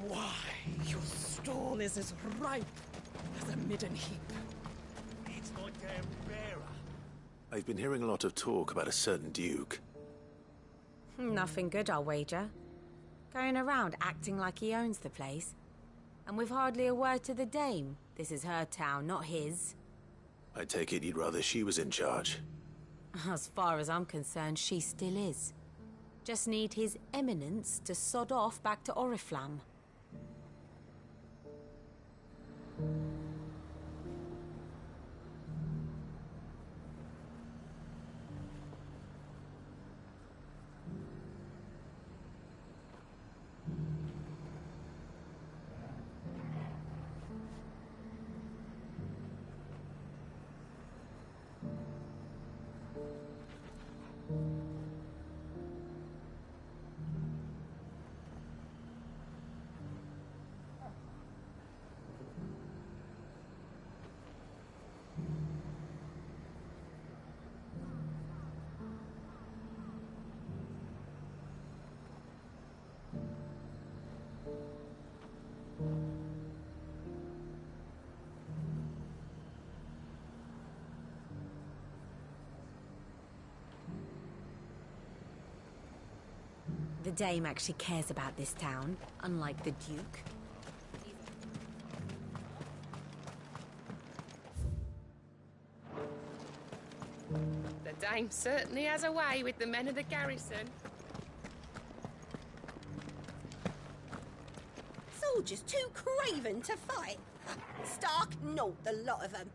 Why, your stall is as ripe as a midden heap. It's my damn bearer. I've been hearing a lot of talk about a certain duke. Nothing good, I'll wager. Going around acting like he owns the place. And with hardly a word to the dame. This is her town, not his. I take it you'd rather she was in charge. As far as I'm concerned, she still is. Just need his eminence to sod off back to Oriflamme. The Dame actually cares about this town, unlike the Duke. The Dame certainly has a way with the men of the garrison. Soldiers too craven to fight. Stark naught, the lot of them.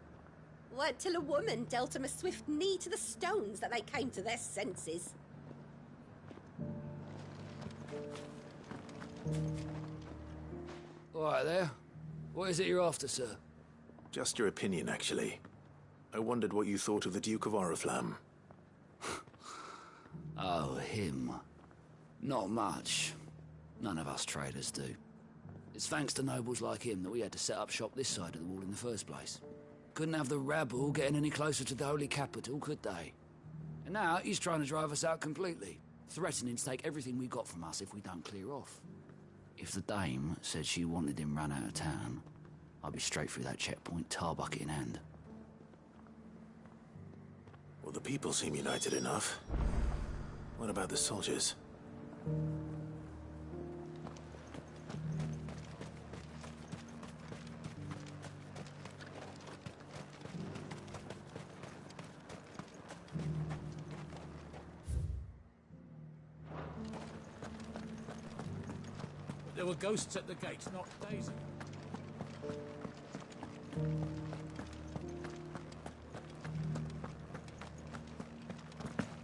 Weren't till a woman dealt them a swift knee to the stones that they came to their senses. All right there. What is it you're after, sir? Just your opinion, actually. I wondered what you thought of the Duke of Oriflamme. Oh, him. Not much. None of us traders do. It's thanks to nobles like him that we had to set up shop this side of the wall in the first place. Couldn't have the rabble getting any closer to the holy capital, could they? And now he's trying to drive us out completely, threatening to take everything we got from us if we don't clear off. If the Dame said she wanted him run out of town, I'd be straight through that checkpoint, tar bucket in hand. Well, the people seem united enough. What about the soldiers? There were ghosts at the gate, not Daisy.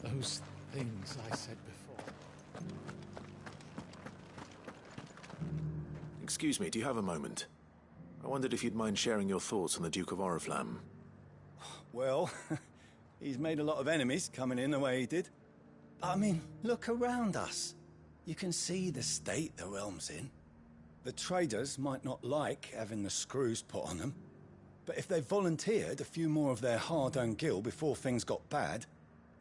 Those things I said before. Excuse me, do you have a moment? I wondered if you'd mind sharing your thoughts on the Duke of Oriflamme. Well, he's made a lot of enemies coming in the way he did. But I mean, look around us. You can see the state the realm's in. The traders might not like having the screws put on them, but if they volunteered a few more of their hard-earned gil before things got bad,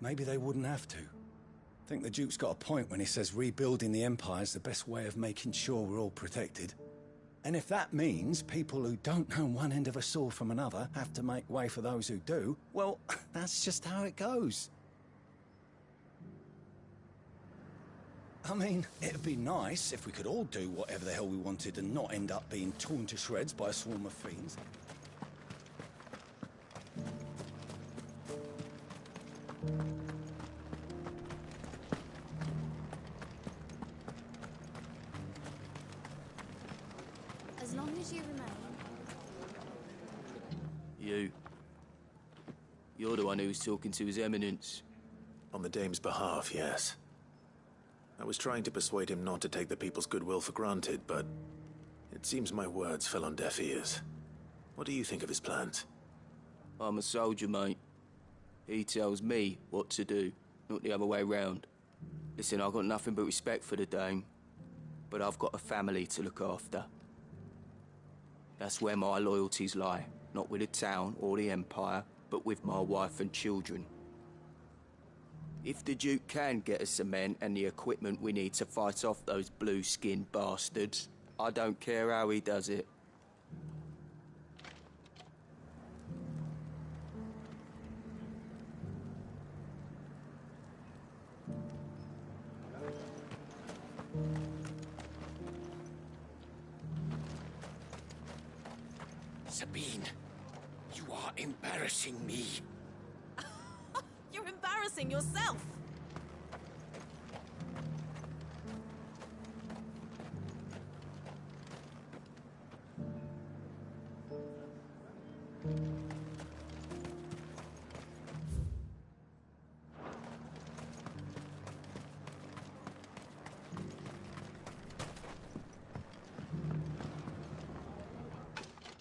maybe they wouldn't have to. I think the Duke's got a point when he says rebuilding the Empire's the best way of making sure we're all protected. And if that means people who don't know one end of a sword from another have to make way for those who do, well, that's just how it goes. I mean, it'd be nice if we could all do whatever the hell we wanted and not end up being torn to shreds by a swarm of fiends. As long as you remain. You're the one who was talking to His Eminence. On the Dame's behalf, yes. I was trying to persuade him not to take the people's goodwill for granted, but it seems my words fell on deaf ears. What do you think of his plans? I'm a soldier, mate. He tells me what to do, not the other way round. Listen, I've got nothing but respect for the Dame, but I've got a family to look after. That's where my loyalties lie, not with the town or the Empire, but with my wife and children. If the Duke can get us the men and the equipment we need to fight off those blue-skinned bastards, I don't care how he does it. Sabine, you are embarrassing me. You're embarrassing yourself.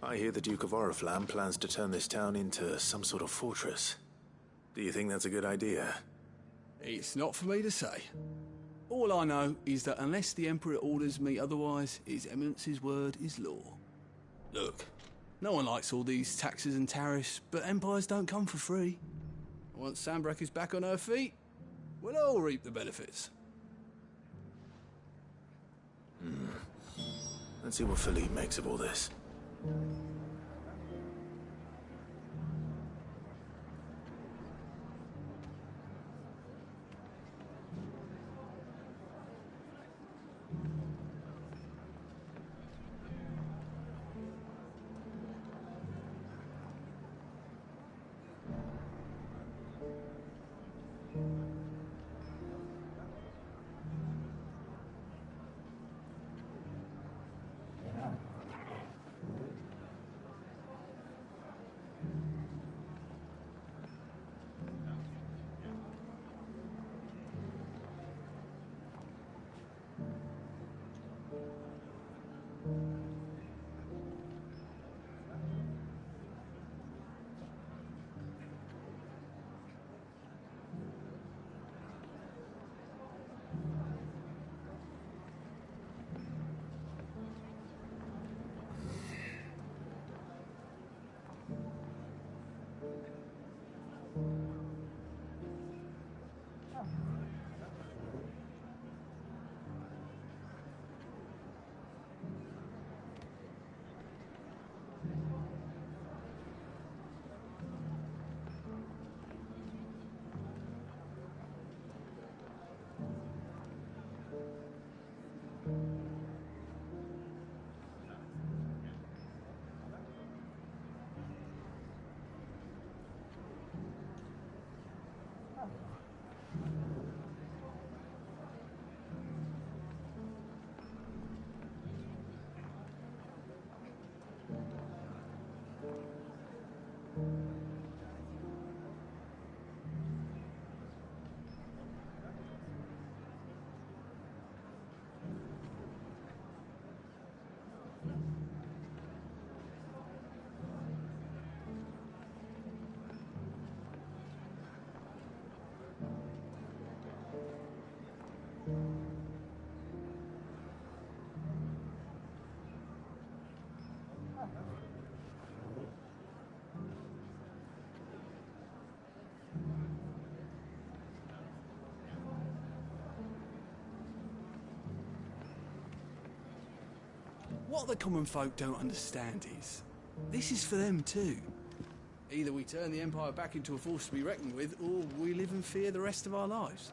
I hear the Duke of Oriflamme plans to turn this town into some sort of fortress. Do you think that's a good idea? It's not for me to say. All I know is that unless the Emperor orders me otherwise, His Eminence's word is law. Look, no one likes all these taxes and tariffs, but empires don't come for free. Once Sanbreque is back on her feet, we'll all reap the benefits. Let's see what Philippe makes of all this. What the common folk don't understand is, this is for them too. Either we turn the Empire back into a force to be reckoned with, or we live in fear the rest of our lives.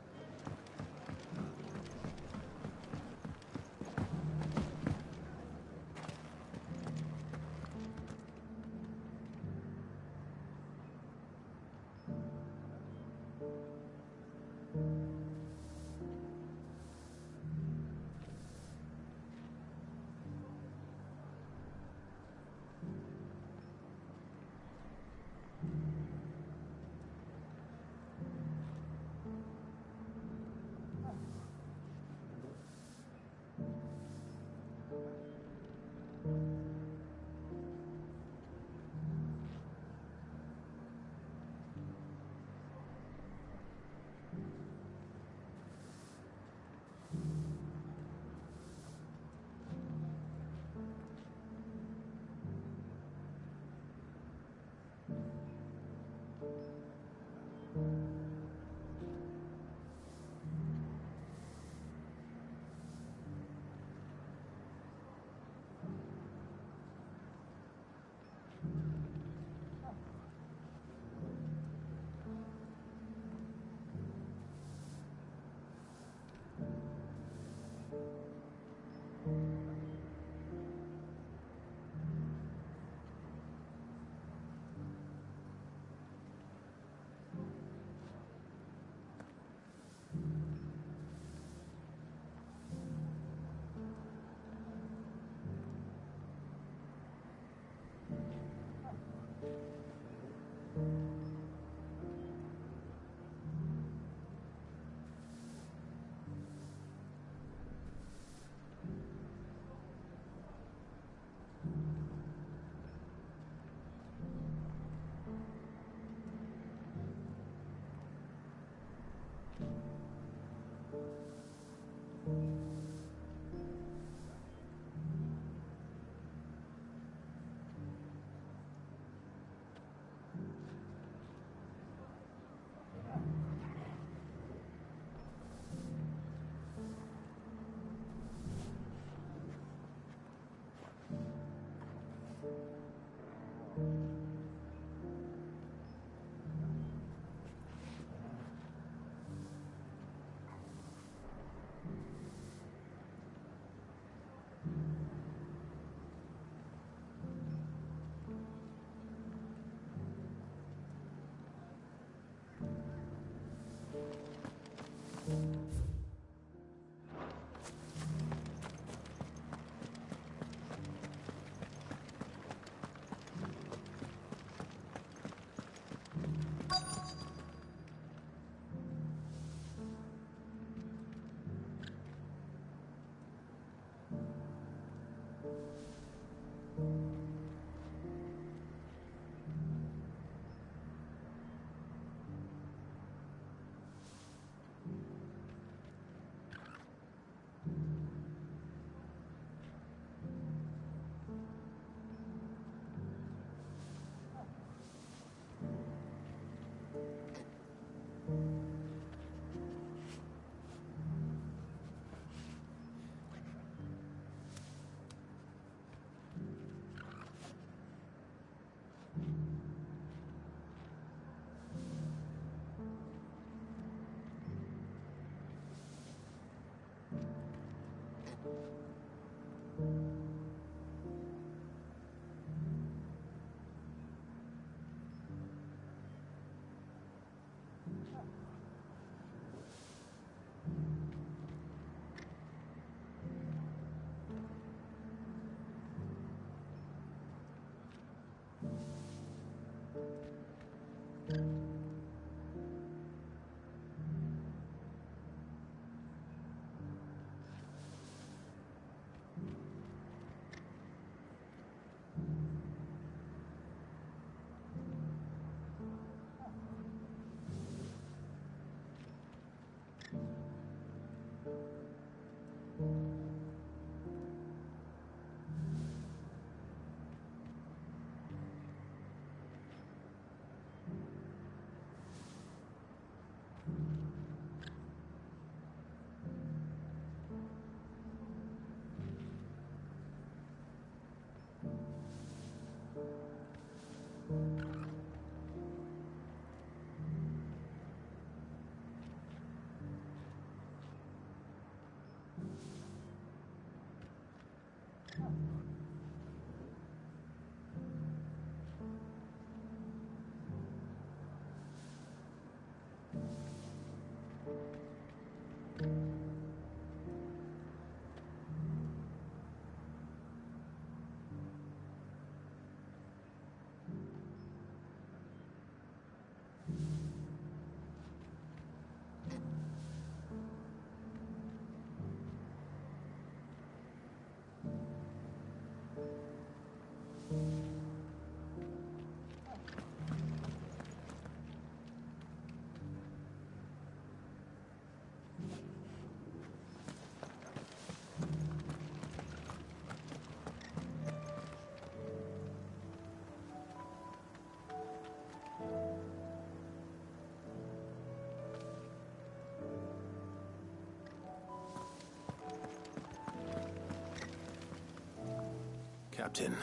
Captain,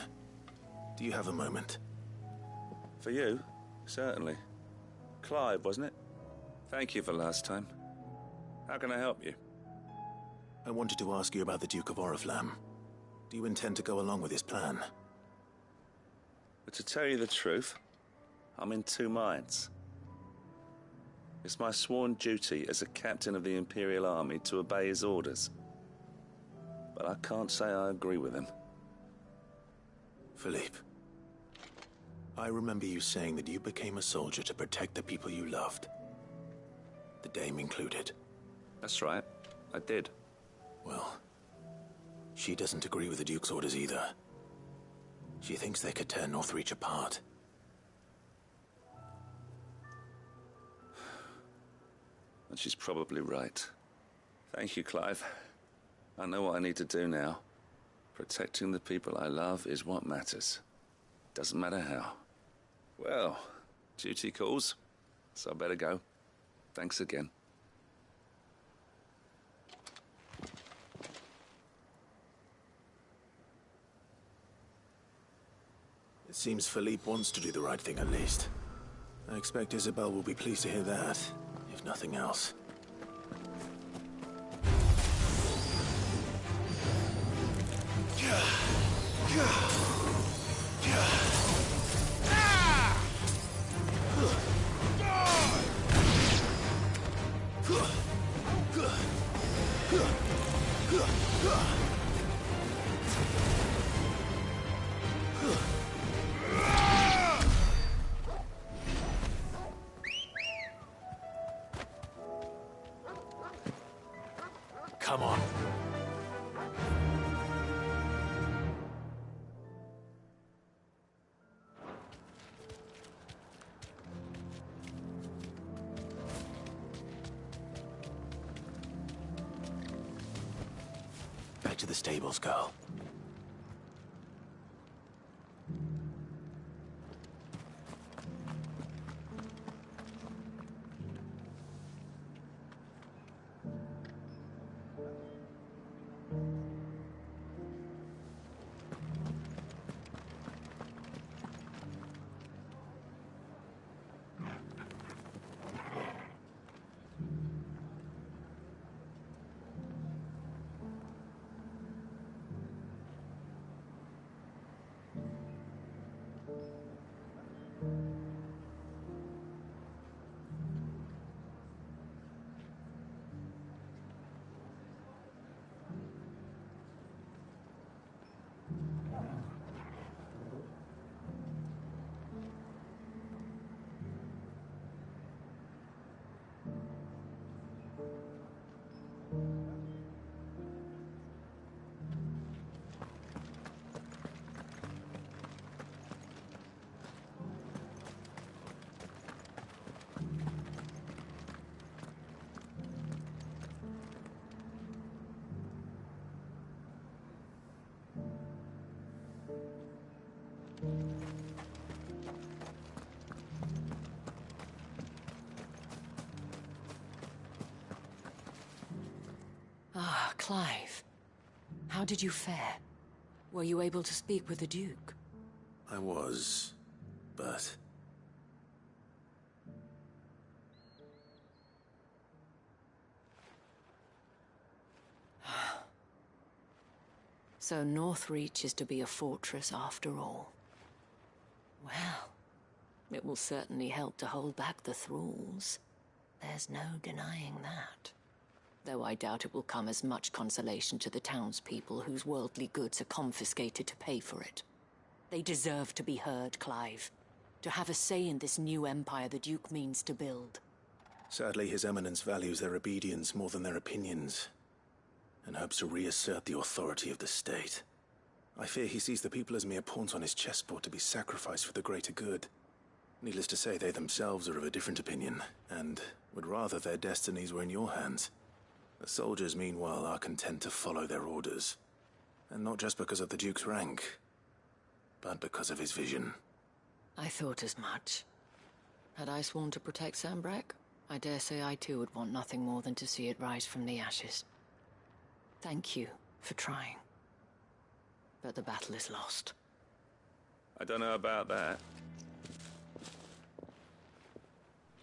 do you have a moment? For you? Certainly. Clive, wasn't it? Thank you for last time. How can I help you? I wanted to ask you about the Duke of Oriflamme. Do you intend to go along with his plan? But to tell you the truth, I'm in two minds. It's my sworn duty as a captain of the Imperial Army to obey his orders. But I can't say I agree with him. Philippe, I remember you saying that you became a soldier to protect the people you loved. The Dame included. That's right, I did. Well, she doesn't agree with the Duke's orders either. She thinks they could tear Northreach apart. And she's probably right. Thank you, Clive. I know what I need to do now. Protecting the people I love is what matters. Doesn't matter how. Well, duty calls, so I better go. Thanks again. It seems Philippe wants to do the right thing at least. I expect Isabel will be pleased to hear that, if nothing else. Come on. Back to the stables, girl. Ah, Clive. How did you fare? Were you able to speak with the Duke? I was, but... So Northreach is to be a fortress after all. Well, it will certainly help to hold back the thralls. There's no denying that. Though I doubt it will come as much consolation to the townspeople whose worldly goods are confiscated to pay for it. They deserve to be heard, Clive. To have a say in this new empire the Duke means to build. Sadly, His Eminence values their obedience more than their opinions, and hopes to reassert the authority of the state. I fear he sees the people as mere pawns on his chessboard to be sacrificed for the greater good. Needless to say, they themselves are of a different opinion, and would rather their destinies were in your hands. The soldiers, meanwhile, are content to follow their orders. And not just because of the Duke's rank, but because of his vision. I thought as much. Had I sworn to protect Sanbreque, I dare say I too would want nothing more than to see it rise from the ashes. Thank you for trying. but the battle is lost. I don't know about that.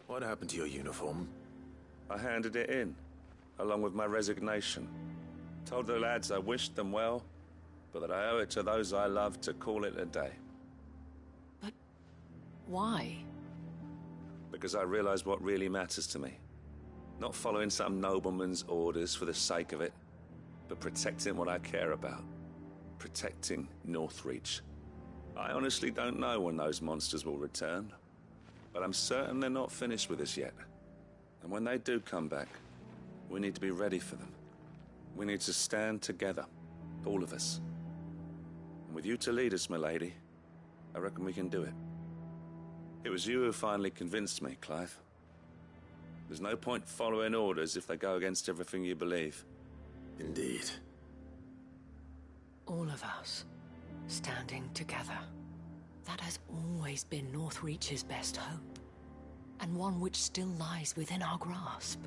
What happened to your uniform? I handed it in, along with my resignation. Told the lads I wished them well, but that I owe it to those I love to call it a day. But why? Because I realized what really matters to me. Not following some nobleman's orders for the sake of it, but protecting what I care about. Protecting Northreach. I honestly don't know when those monsters will return, but I'm certain they're not finished with us yet. And when they do come back, we need to be ready for them. We need to stand together, all of us. And with you to lead us, milady, I reckon we can do it. It was you who finally convinced me, Clive. There's no point following orders if they go against everything you believe. Indeed. All of us, standing together. That has always been Northreach's best hope, and one which still lies within our grasp.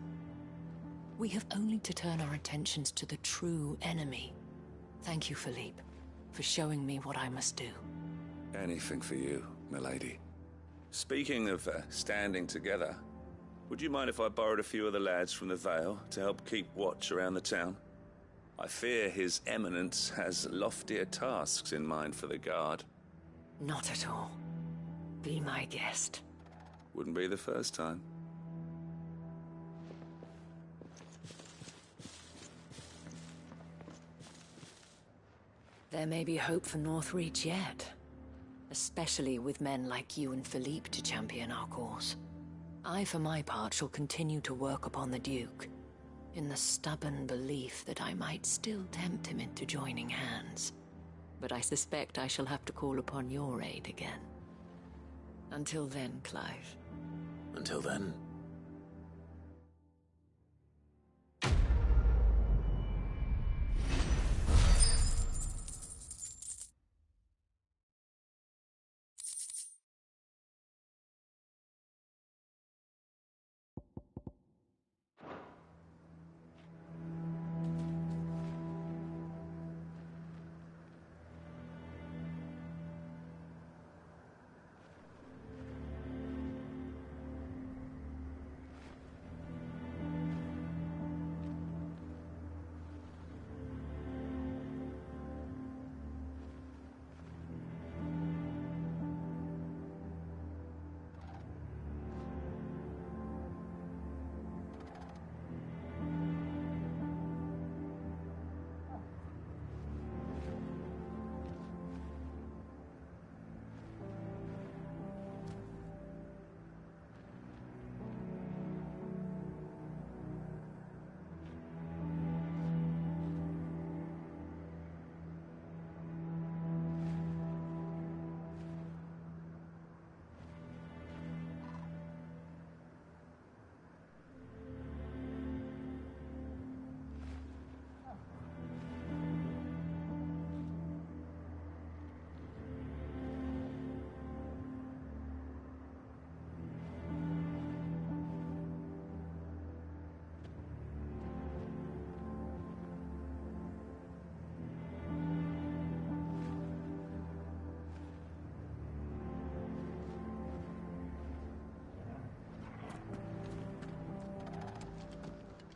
We have only to turn our attentions to the true enemy. Thank you, Philippe, for showing me what I must do. Anything for you, milady. Speaking of standing together, would you mind if I borrowed a few of the lads from the Vale to help keep watch around the town? I fear His Eminence has loftier tasks in mind for the guard. Not at all. Be my guest. Wouldn't be the first time. There may be hope for Northreach yet. Especially with men like you and Philippe to champion our cause. I, for my part, shall continue to work upon the Duke, in the stubborn belief that I might still tempt him into joining hands. But I suspect I shall have to call upon your aid again. Until then, Clive. Until then.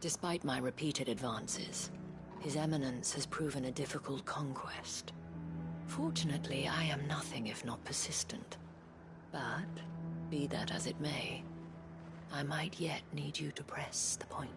Despite my repeated advances, His Eminence has proven a difficult conquest. Fortunately, I am nothing if not persistent. But, be that as it may, I might yet need you to press the point.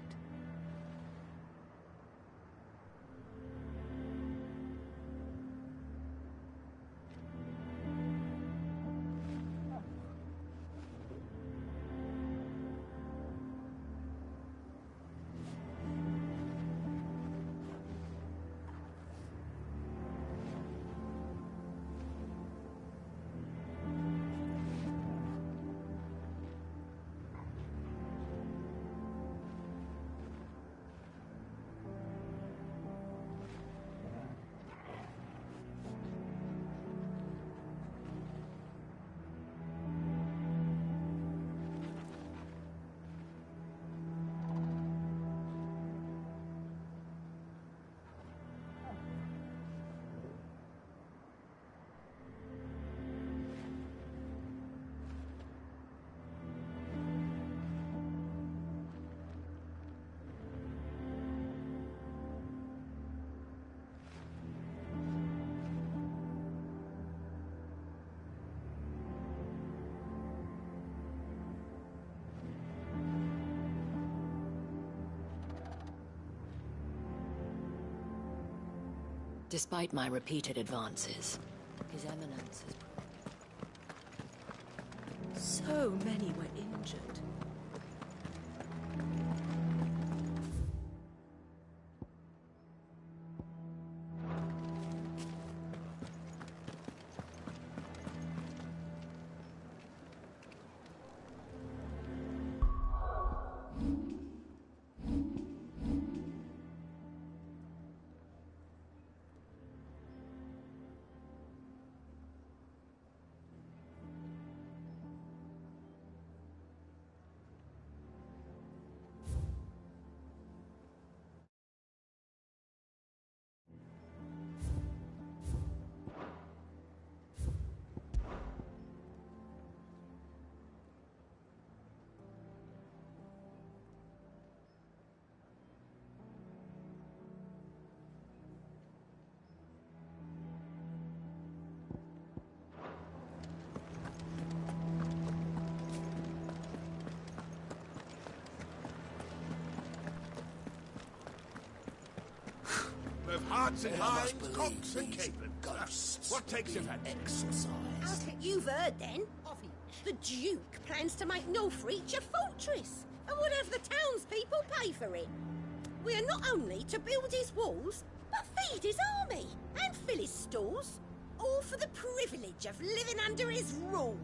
Despite my repeated advances, His Eminence is... So many were injured. Of hearts and minds, cocks and capons. What takes you that exercise? How's it you've heard then? The Duke plans to make Northreach a fortress, and would have the townspeople pay for it. We are not only to build his walls, but feed his army and fill his stores, all for the privilege of living under his rule.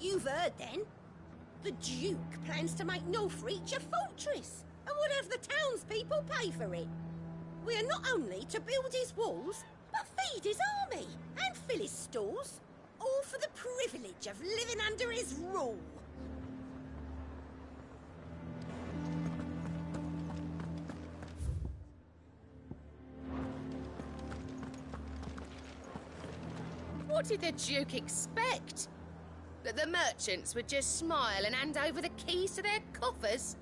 You've heard then? The Duke plans to make Northreach a fortress, and would have the townspeople pay for it. We are not only to build his walls, but feed his army and fill his stores, all for the privilege of living under his rule. What did the Duke expect? That the merchants would just smile and hand over the keys to their coffers?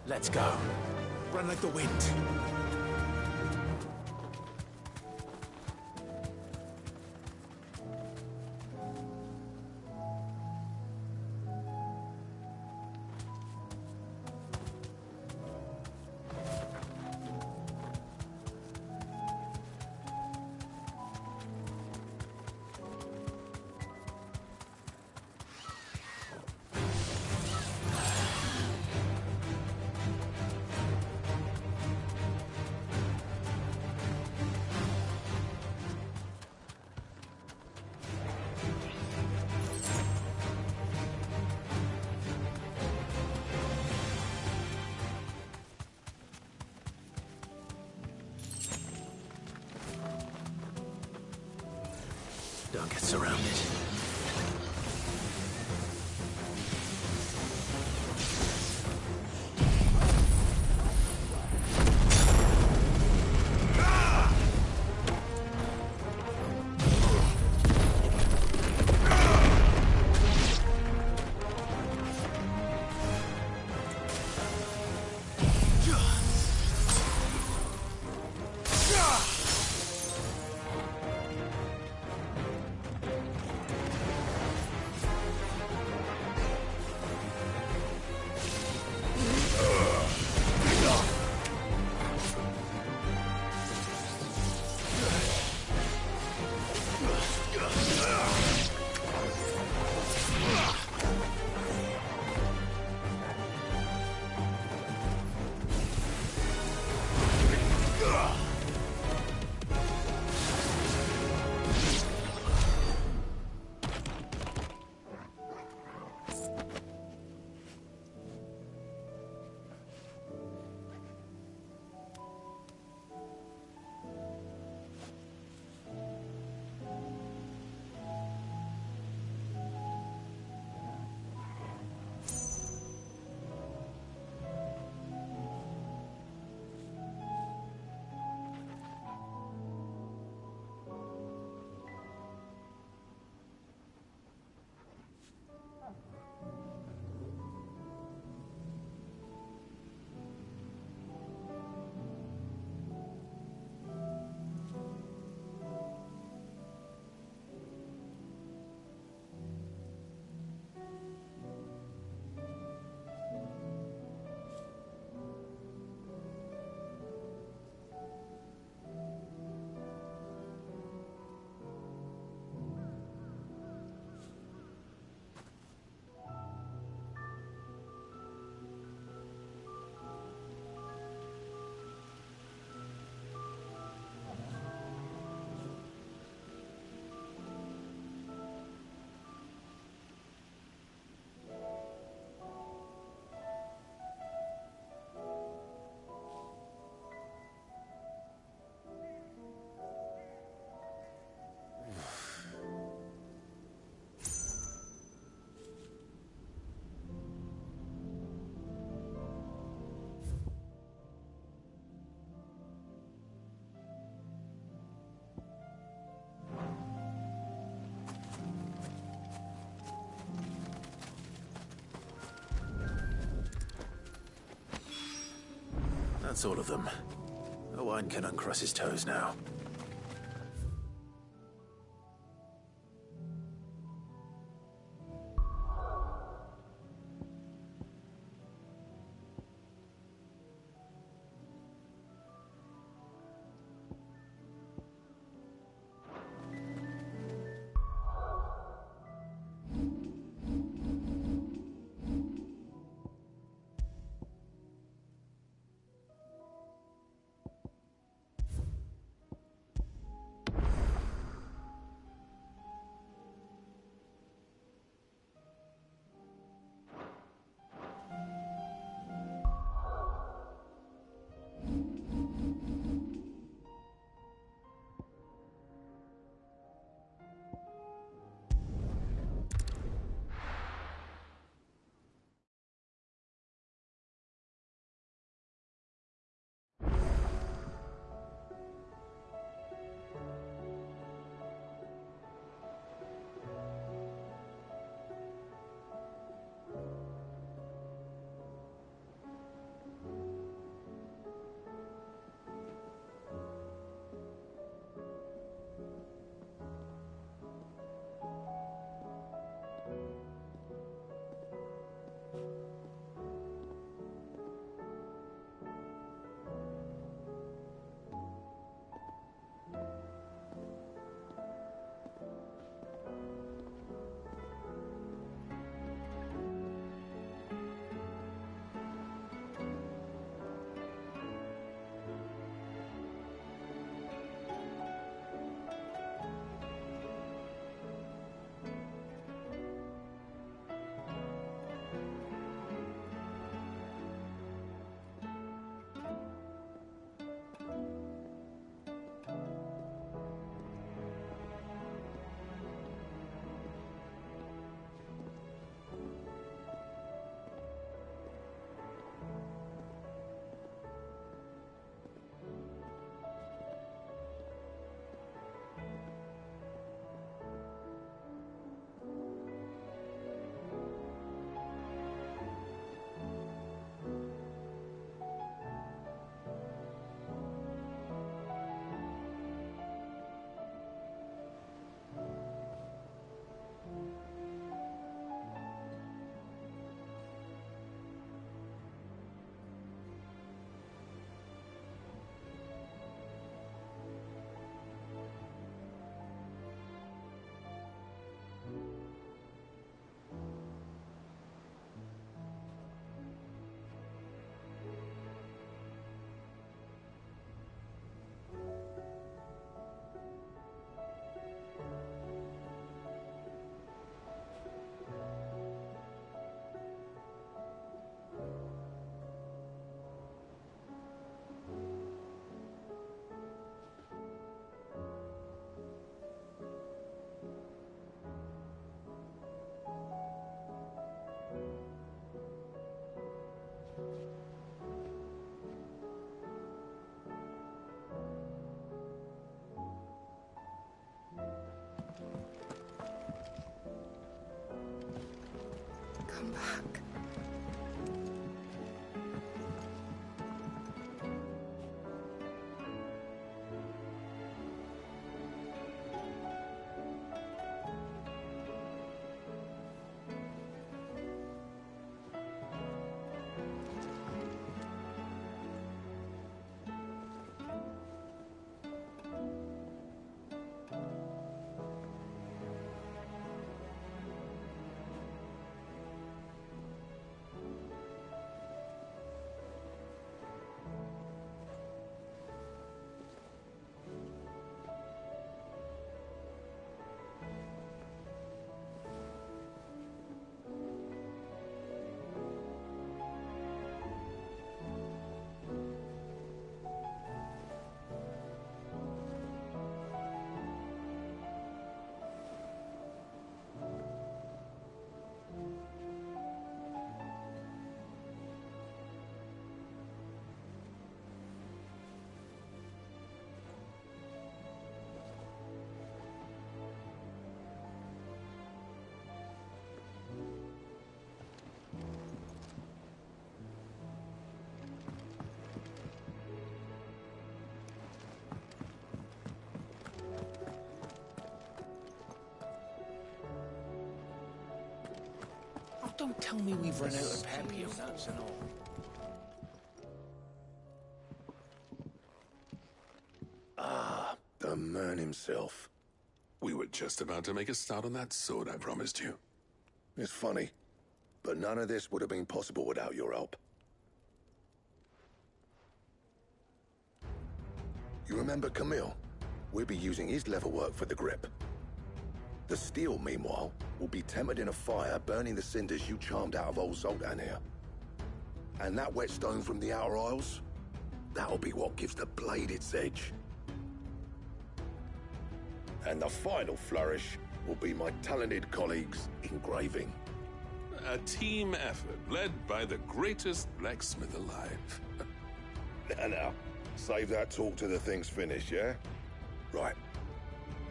Let's go. Run like the wind. Don't get surrounded. That's all of them. Owain can uncross his toes now. come back. Don't tell me we've run out of Papier nuts and all. Ah, the man himself. We were just about to make a start on that sword I promised you. It's funny, but none of this would have been possible without your help. You remember Camille? We'll be using his leatherwork for the grip. The steel, meanwhile, will be tempered in a fire, burning the cinders you charmed out of old Zoltan here. And that whetstone from the Outer Isles, that'll be what gives the blade its edge. And the final flourish will be my talented colleagues' engraving. A team effort led by the greatest blacksmith alive. Now, save that talk till the thing's finished, yeah? Right.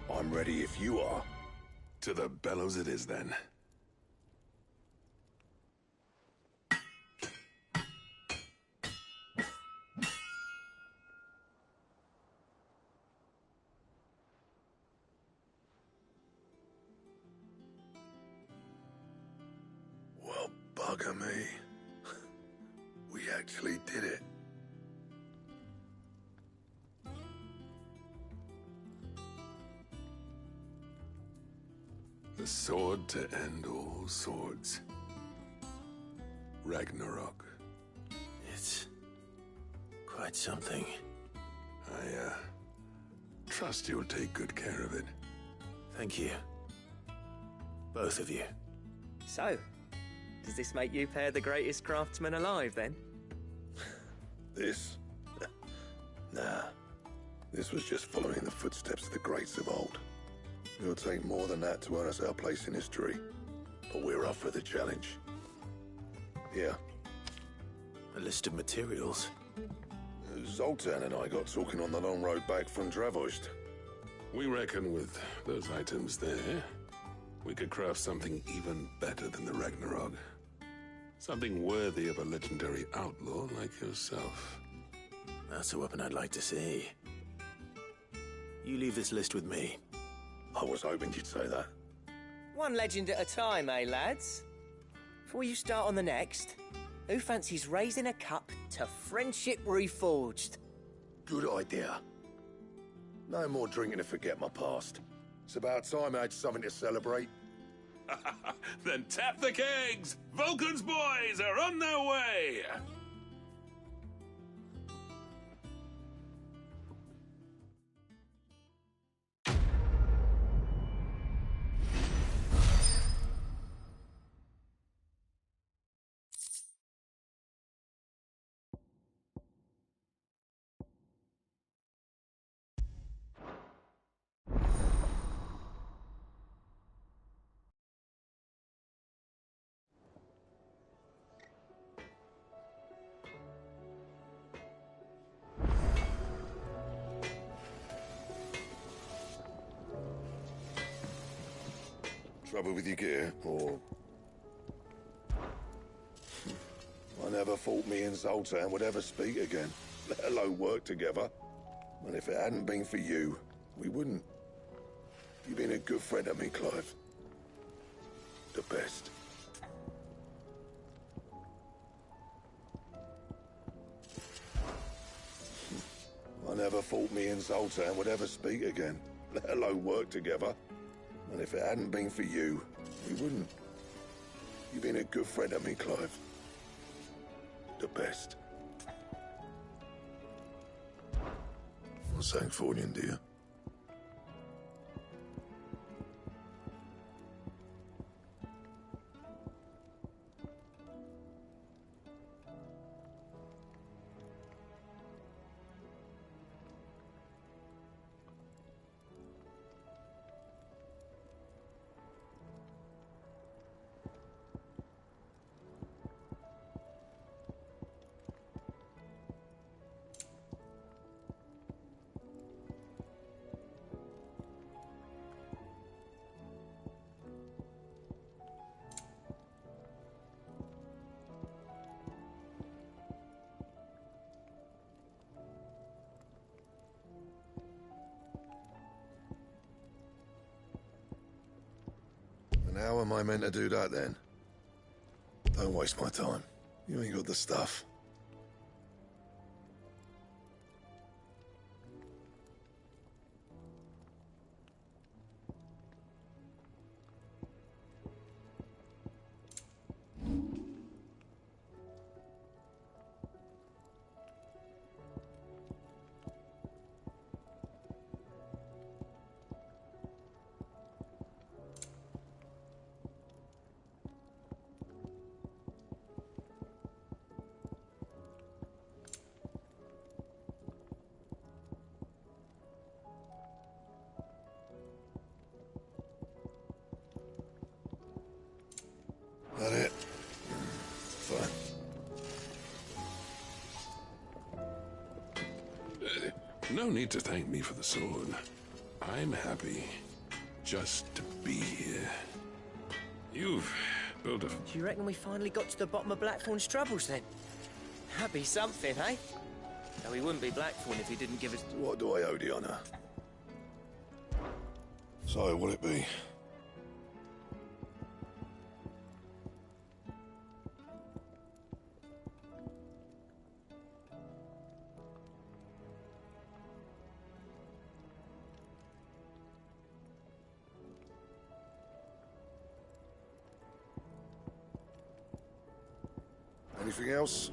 I'm ready if you are. To the bellows it is, then. Well, bugger me. We actually did it. The sword to end all swords. Ragnarok. It's quite something. I trust you'll take good care of it. Thank you. Both of you. So, does this make you pair the greatest craftsman alive, then? This? Nah. This was just following the footsteps of the greats of old. It'll take more than that to earn us our place in history. But we're up for the challenge. Here. A list of materials. Zoltan and I got talking on the long road back from Dravost. We reckon with those items there, we could craft something even better than the Ragnarok. Something worthy of a legendary outlaw like yourself. That's a weapon I'd like to see. You leave this list with me. I was hoping you'd say that. One legend at a time, eh, lads? Before you start on the next, who fancies raising a cup to friendship reforged? Good idea. No more drinking to forget my past. It's about time I had something to celebrate. Then tap the kegs! Vulcan's boys are on their way! Trouble with your gear, or... never thought me and Zoltan would ever speak again, let alone work together. And if it hadn't been for you, we wouldn't. You've been a good friend to me, Clive. The best. I never thought me and Zoltan would ever speak again, let alone work together. And if it hadn't been for you, we wouldn't. You've been a good friend to me, Clive. The best. What's that for you, dear? And how am I meant to do that then? Don't waste my time. You ain't got the stuff. That it? Fine. No need to thank me for the sword. I'm happy just to be here. You've built a... Do you reckon we finally got to the bottom of Blackthorn's troubles then? That'd be something, eh? No, he wouldn't be Blackthorn if he didn't give us... What do I owe the honour? So, what'll it be? Anything else?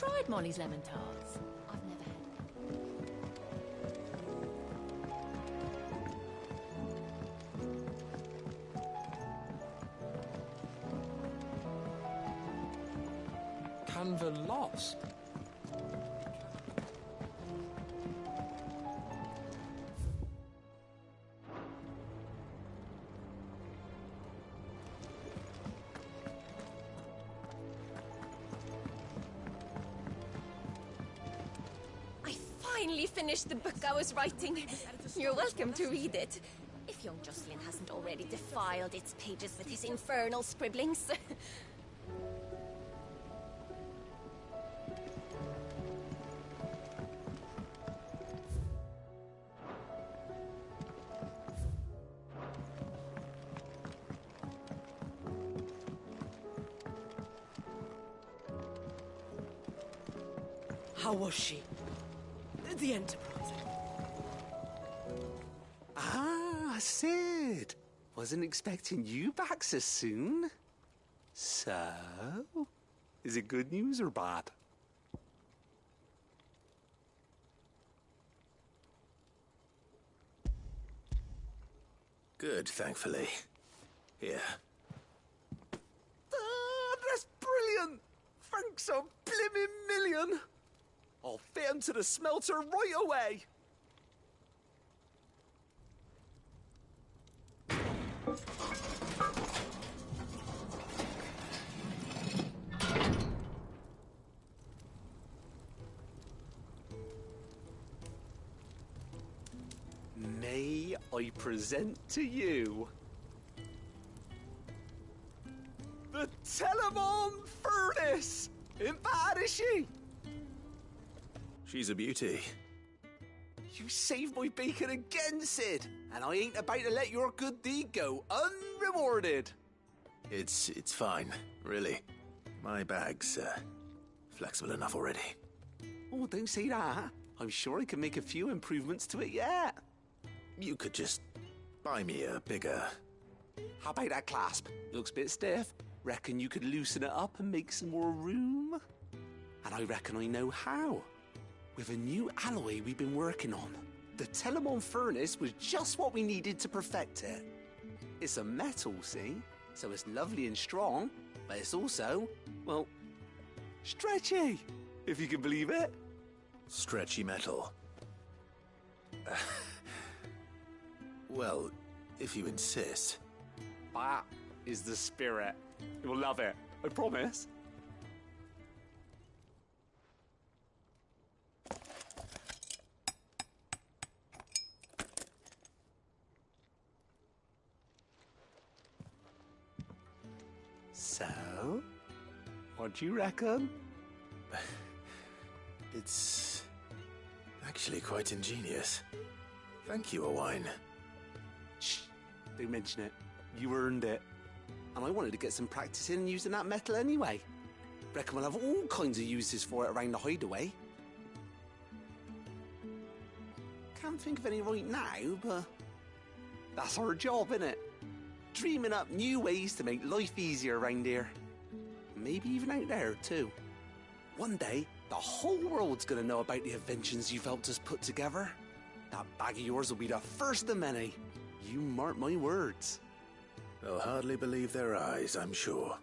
tried Molly's lemon tarts? I've never had. Canva lost. I finally finished the book I was writing. You're welcome to read it. If young Jocelyn hasn't already defiled its pages with his infernal scribblings. How was she? The Enterprise. Ah, Sid. Wasn't expecting you back so soon. So, is it good news or bad? Good, thankfully. Here. Ah, that's brilliant! Thanks a blimmin' million! I'll fit 'em to the smelter right away! May I present to you the Telemon Furnace! Ain't bad, is she? She's a beauty. You saved my bacon again, Sid, and I ain't about to let your good deed go unrewarded. It's fine, really. My bag's flexible enough already. Oh, don't say that. I'm sure I can make a few improvements to it yet. You could just buy me a bigger... How about that clasp? Looks a bit stiff. Reckon you could loosen it up and make some more room? And I reckon I know how. With a new alloy we've been working on. The Telemon Furnace was just what we needed to perfect it. It's a metal, see? So it's lovely and strong, but it's also, well, stretchy, if you can believe it. Stretchy metal. Well, if you insist. That is the spirit. You'll love it, I promise. So, what do you reckon? It's actually quite ingenious. Thank you, Owain. Shh, don't mention it. You earned it. And I wanted to get some practice in using that metal anyway. Reckon we'll have all kinds of uses for it around the hideaway. Can't think of any right now, but that's our job, innit? Dreaming up new ways to make life easier around here. Maybe even out there, too. One day, the whole world's gonna know about the inventions you've helped us put together. That bag of yours will be the first of many. You mark my words. They'll hardly believe their eyes, I'm sure.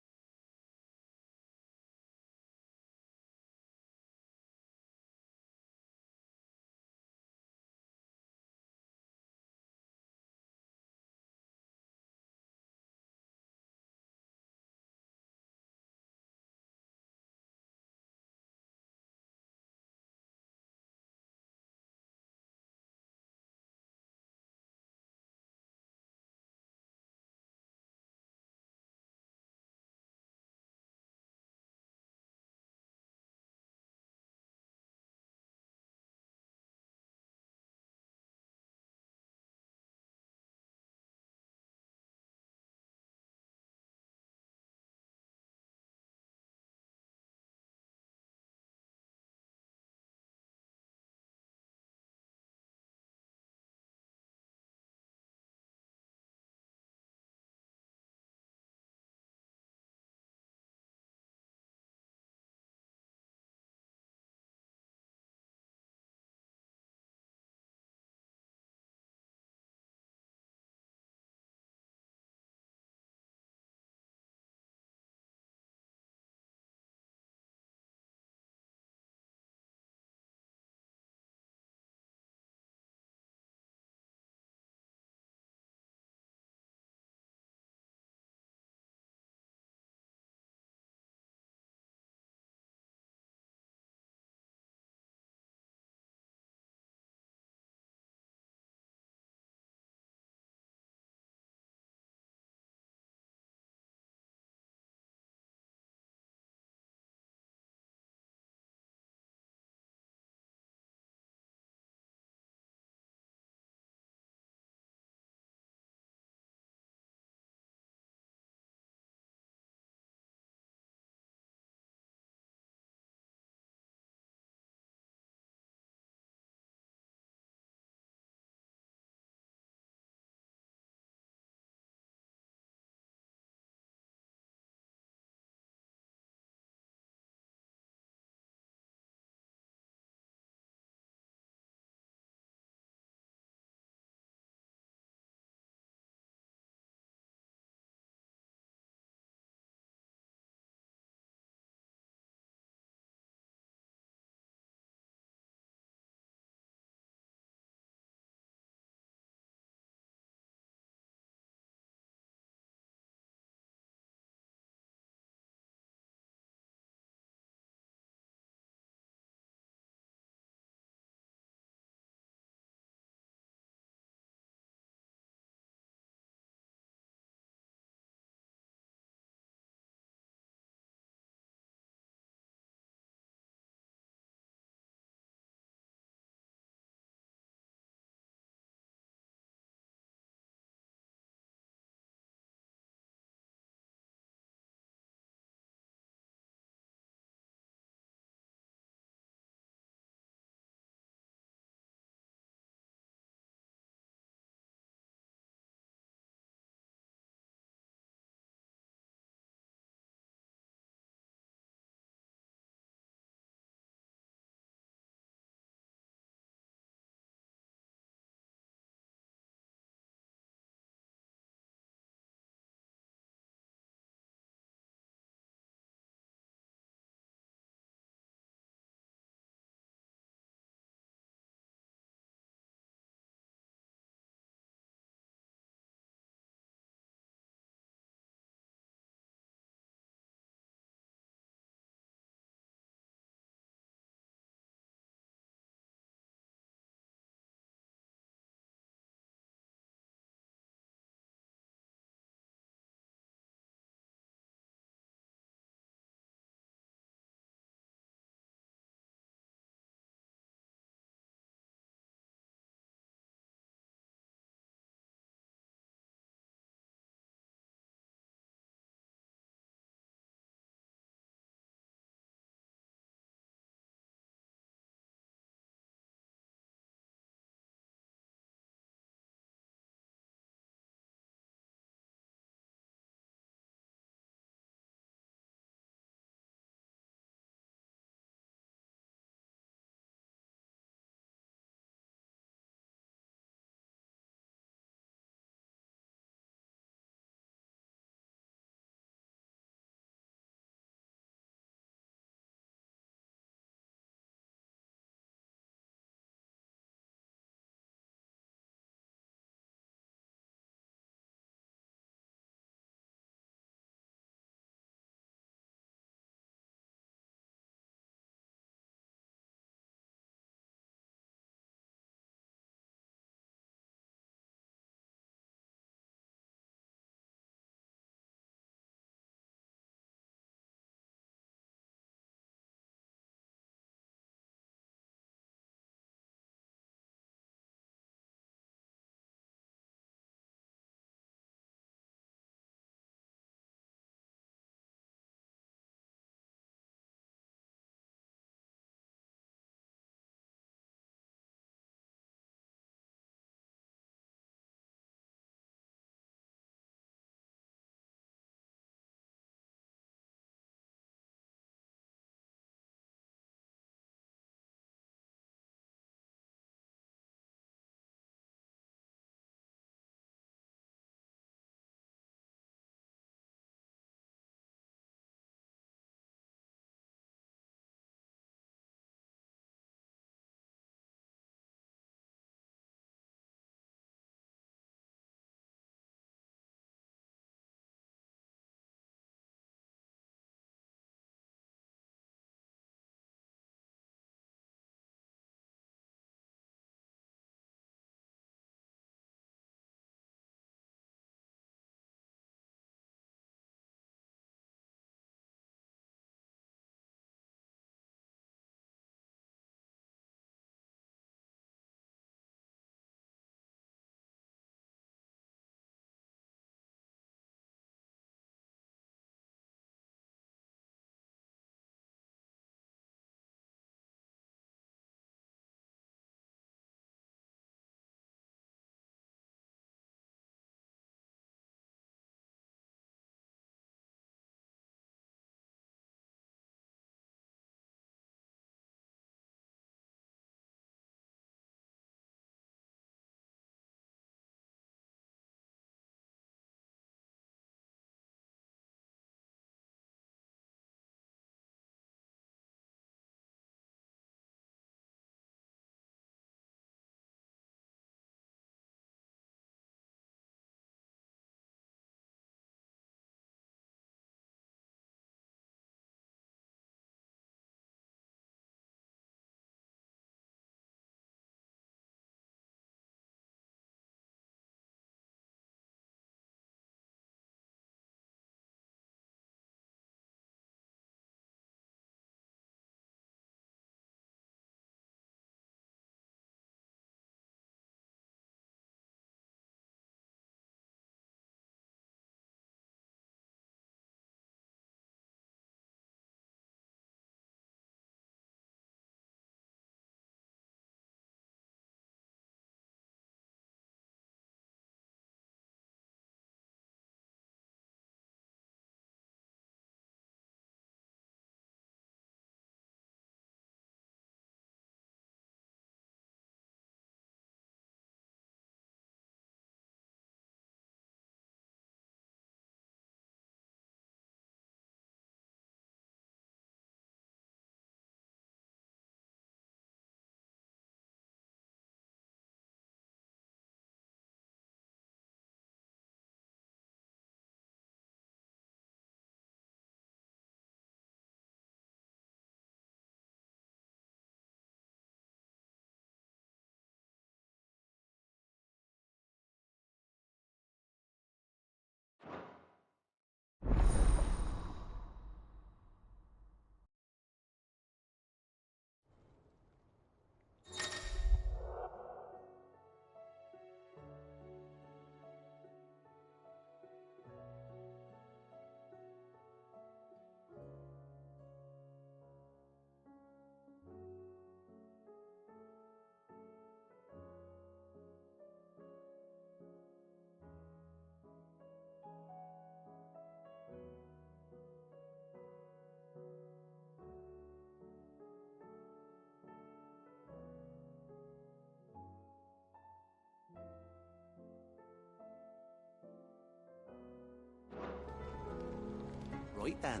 Right then.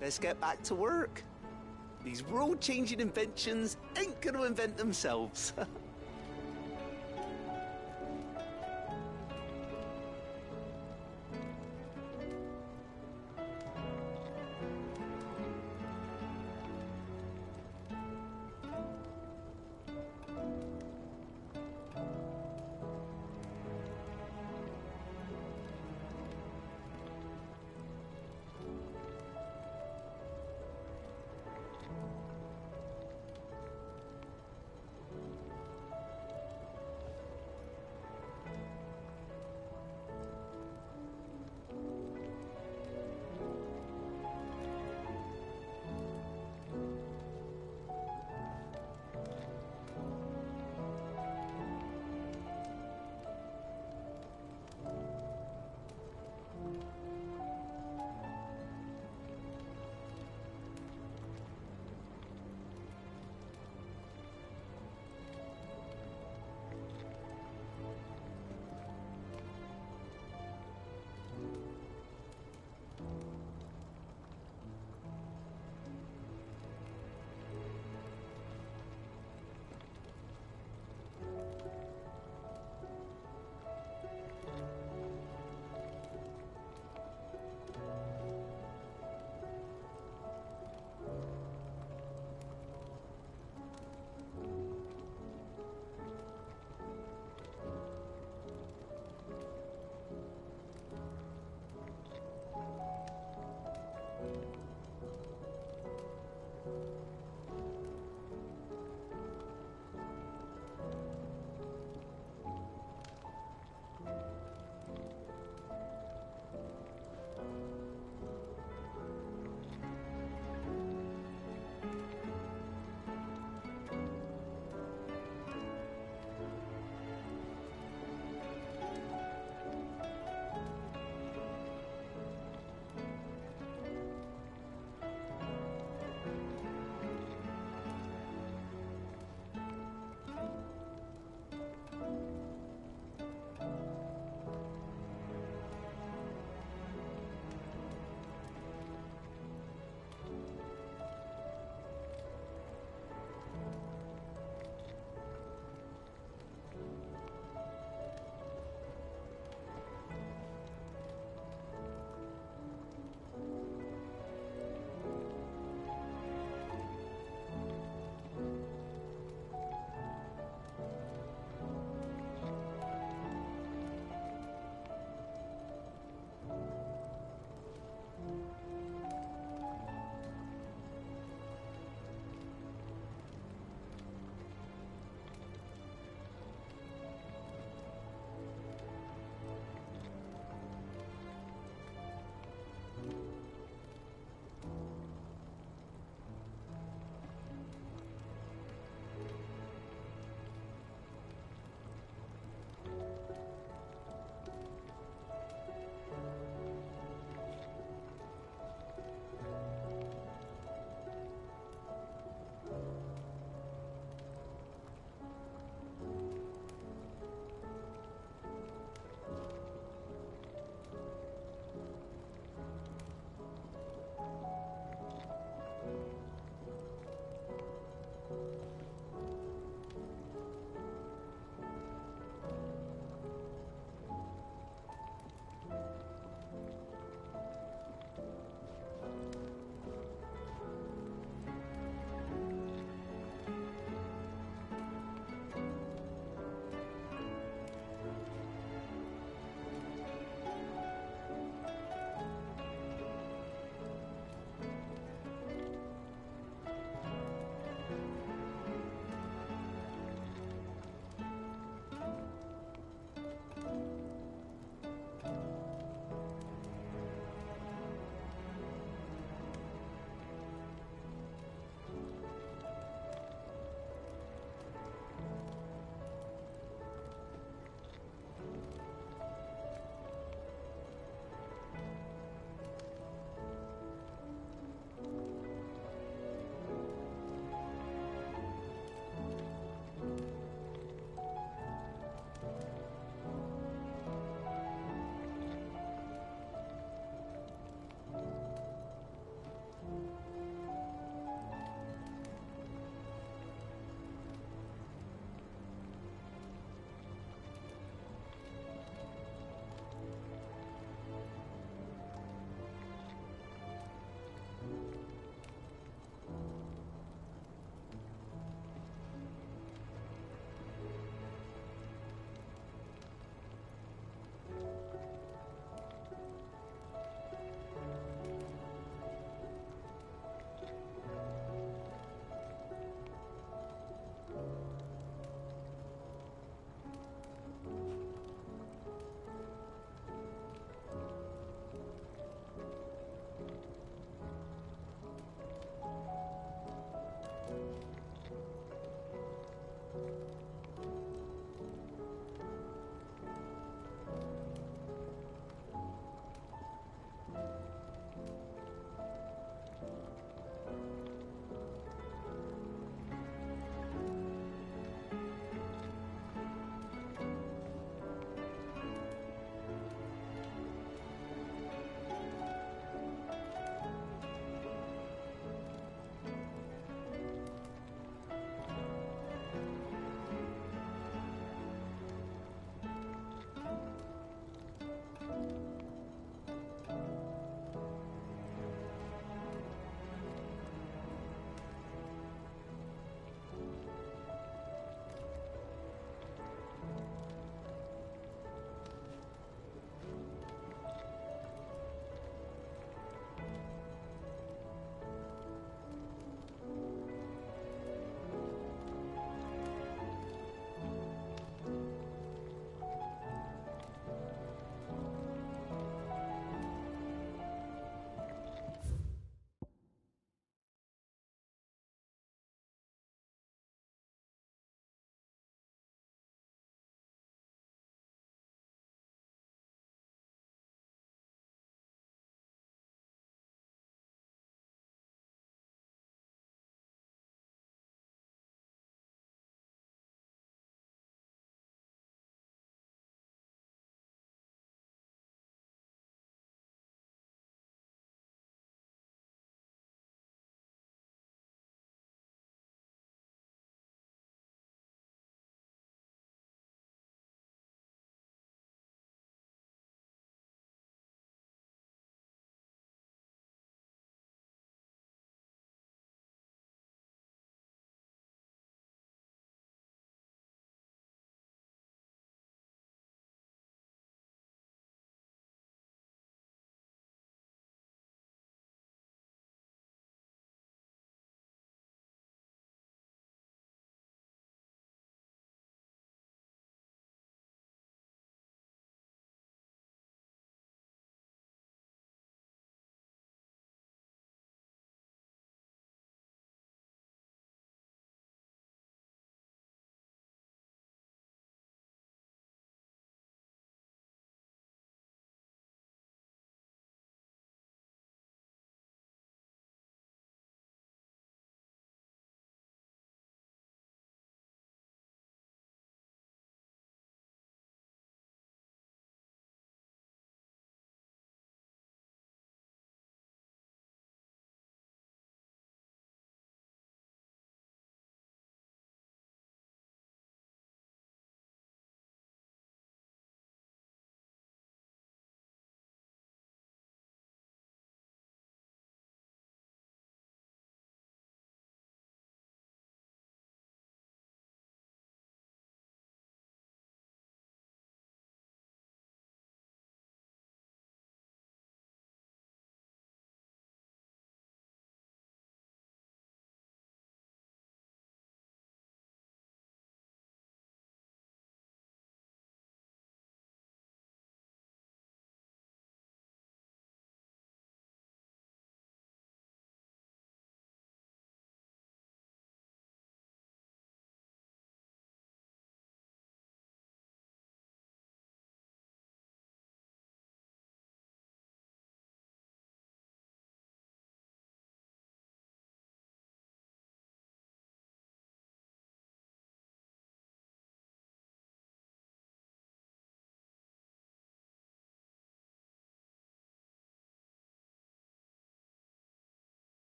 Let's get back to work. These world-changing inventions ain't gonna invent themselves.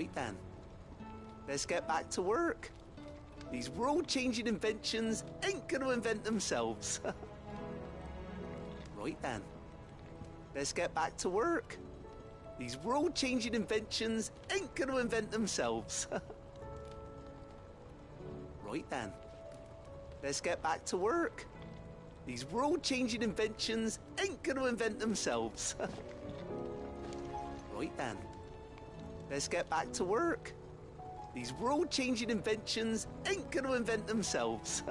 Right then. Let's get back to work. These world-changing inventions ain't gonna invent themselves. Right then. Let's get back to work. These world-changing inventions ain't gonna invent themselves. Right then. Let's get back to work. These world-changing inventions ain't gonna invent themselves. Right then. Let's get back to work. These world-changing inventions ain't gonna invent themselves.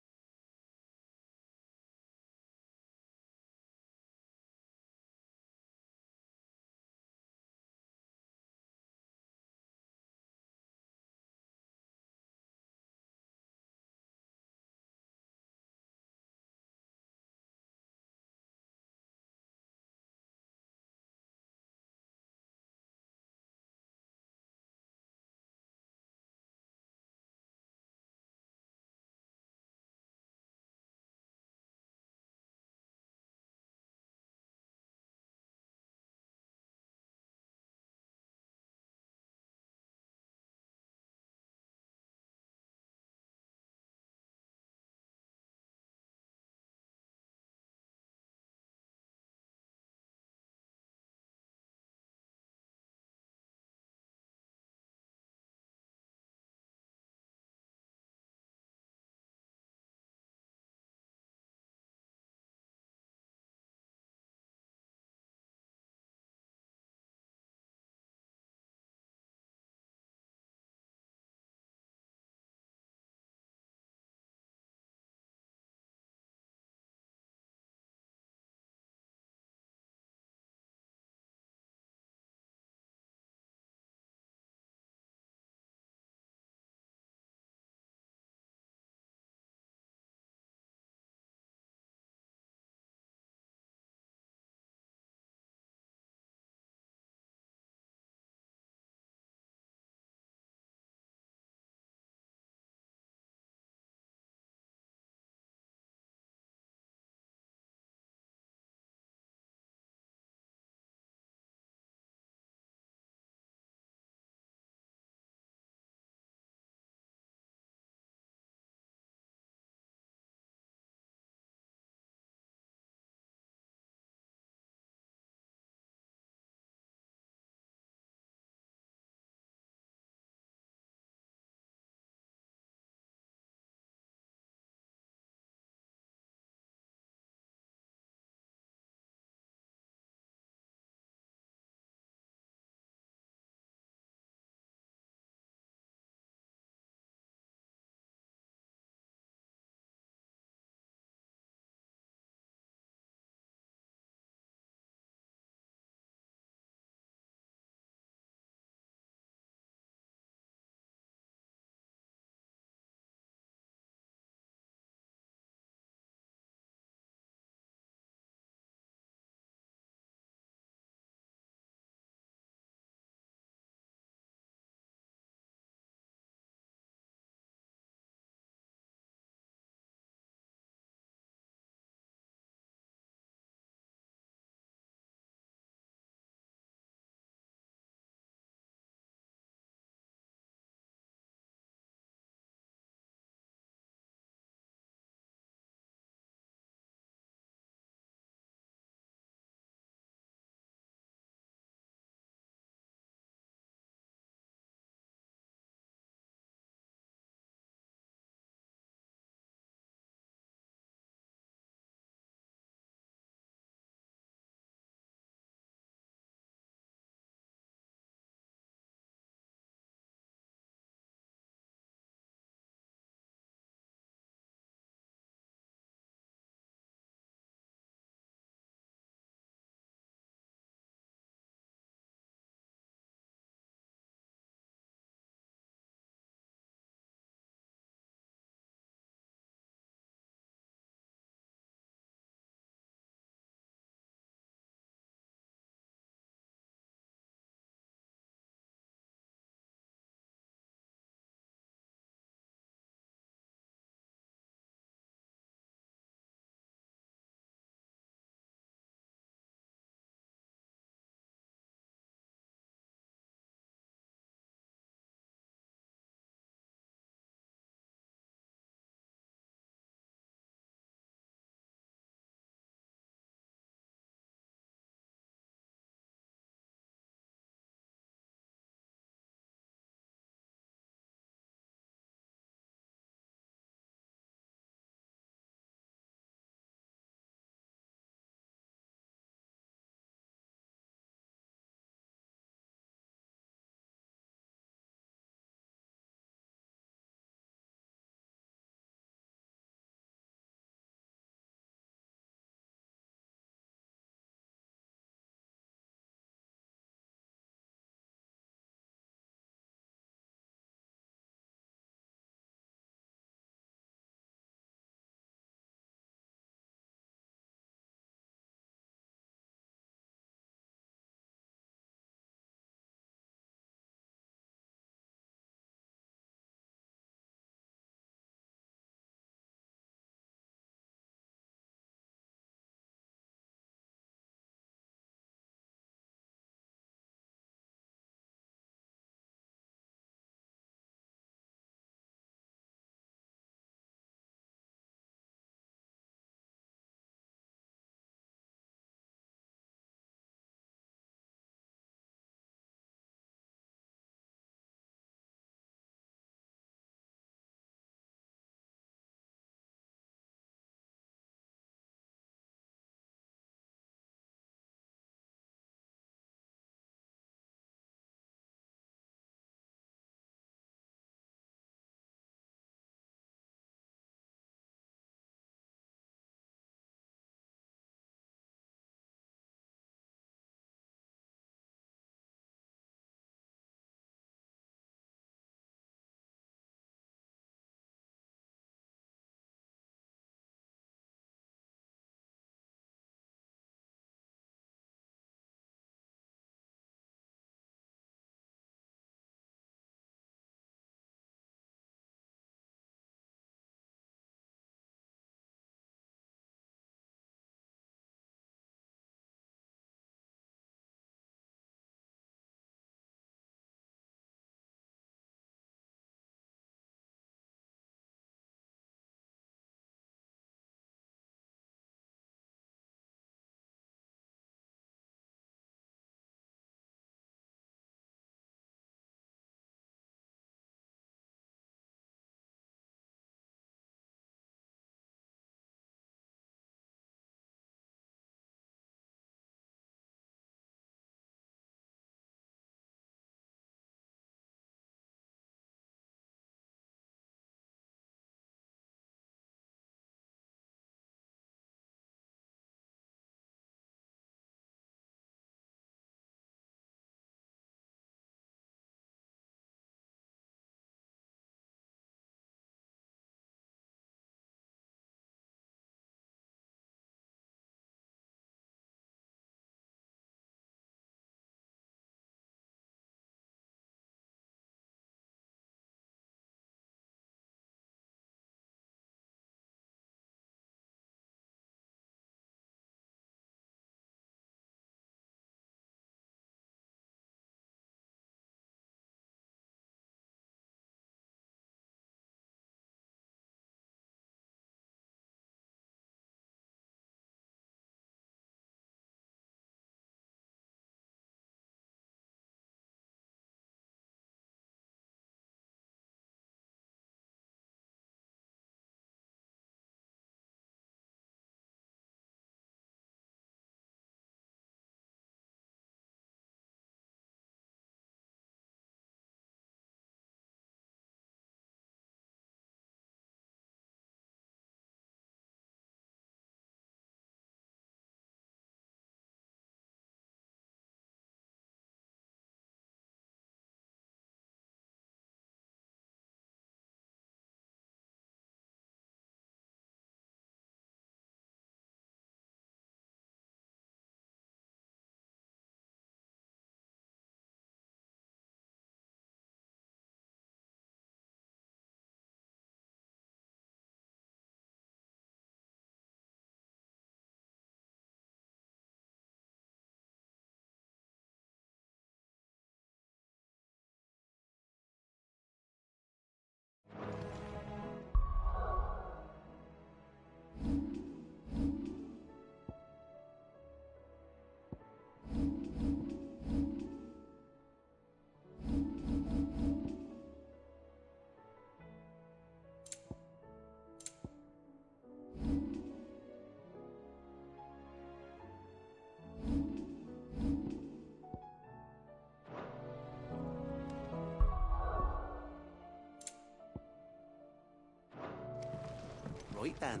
Right then.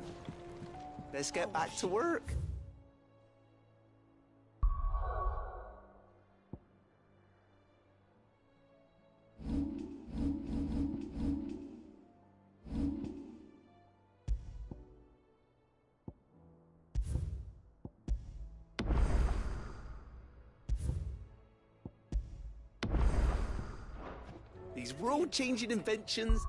Let's get back to work. These world-changing inventions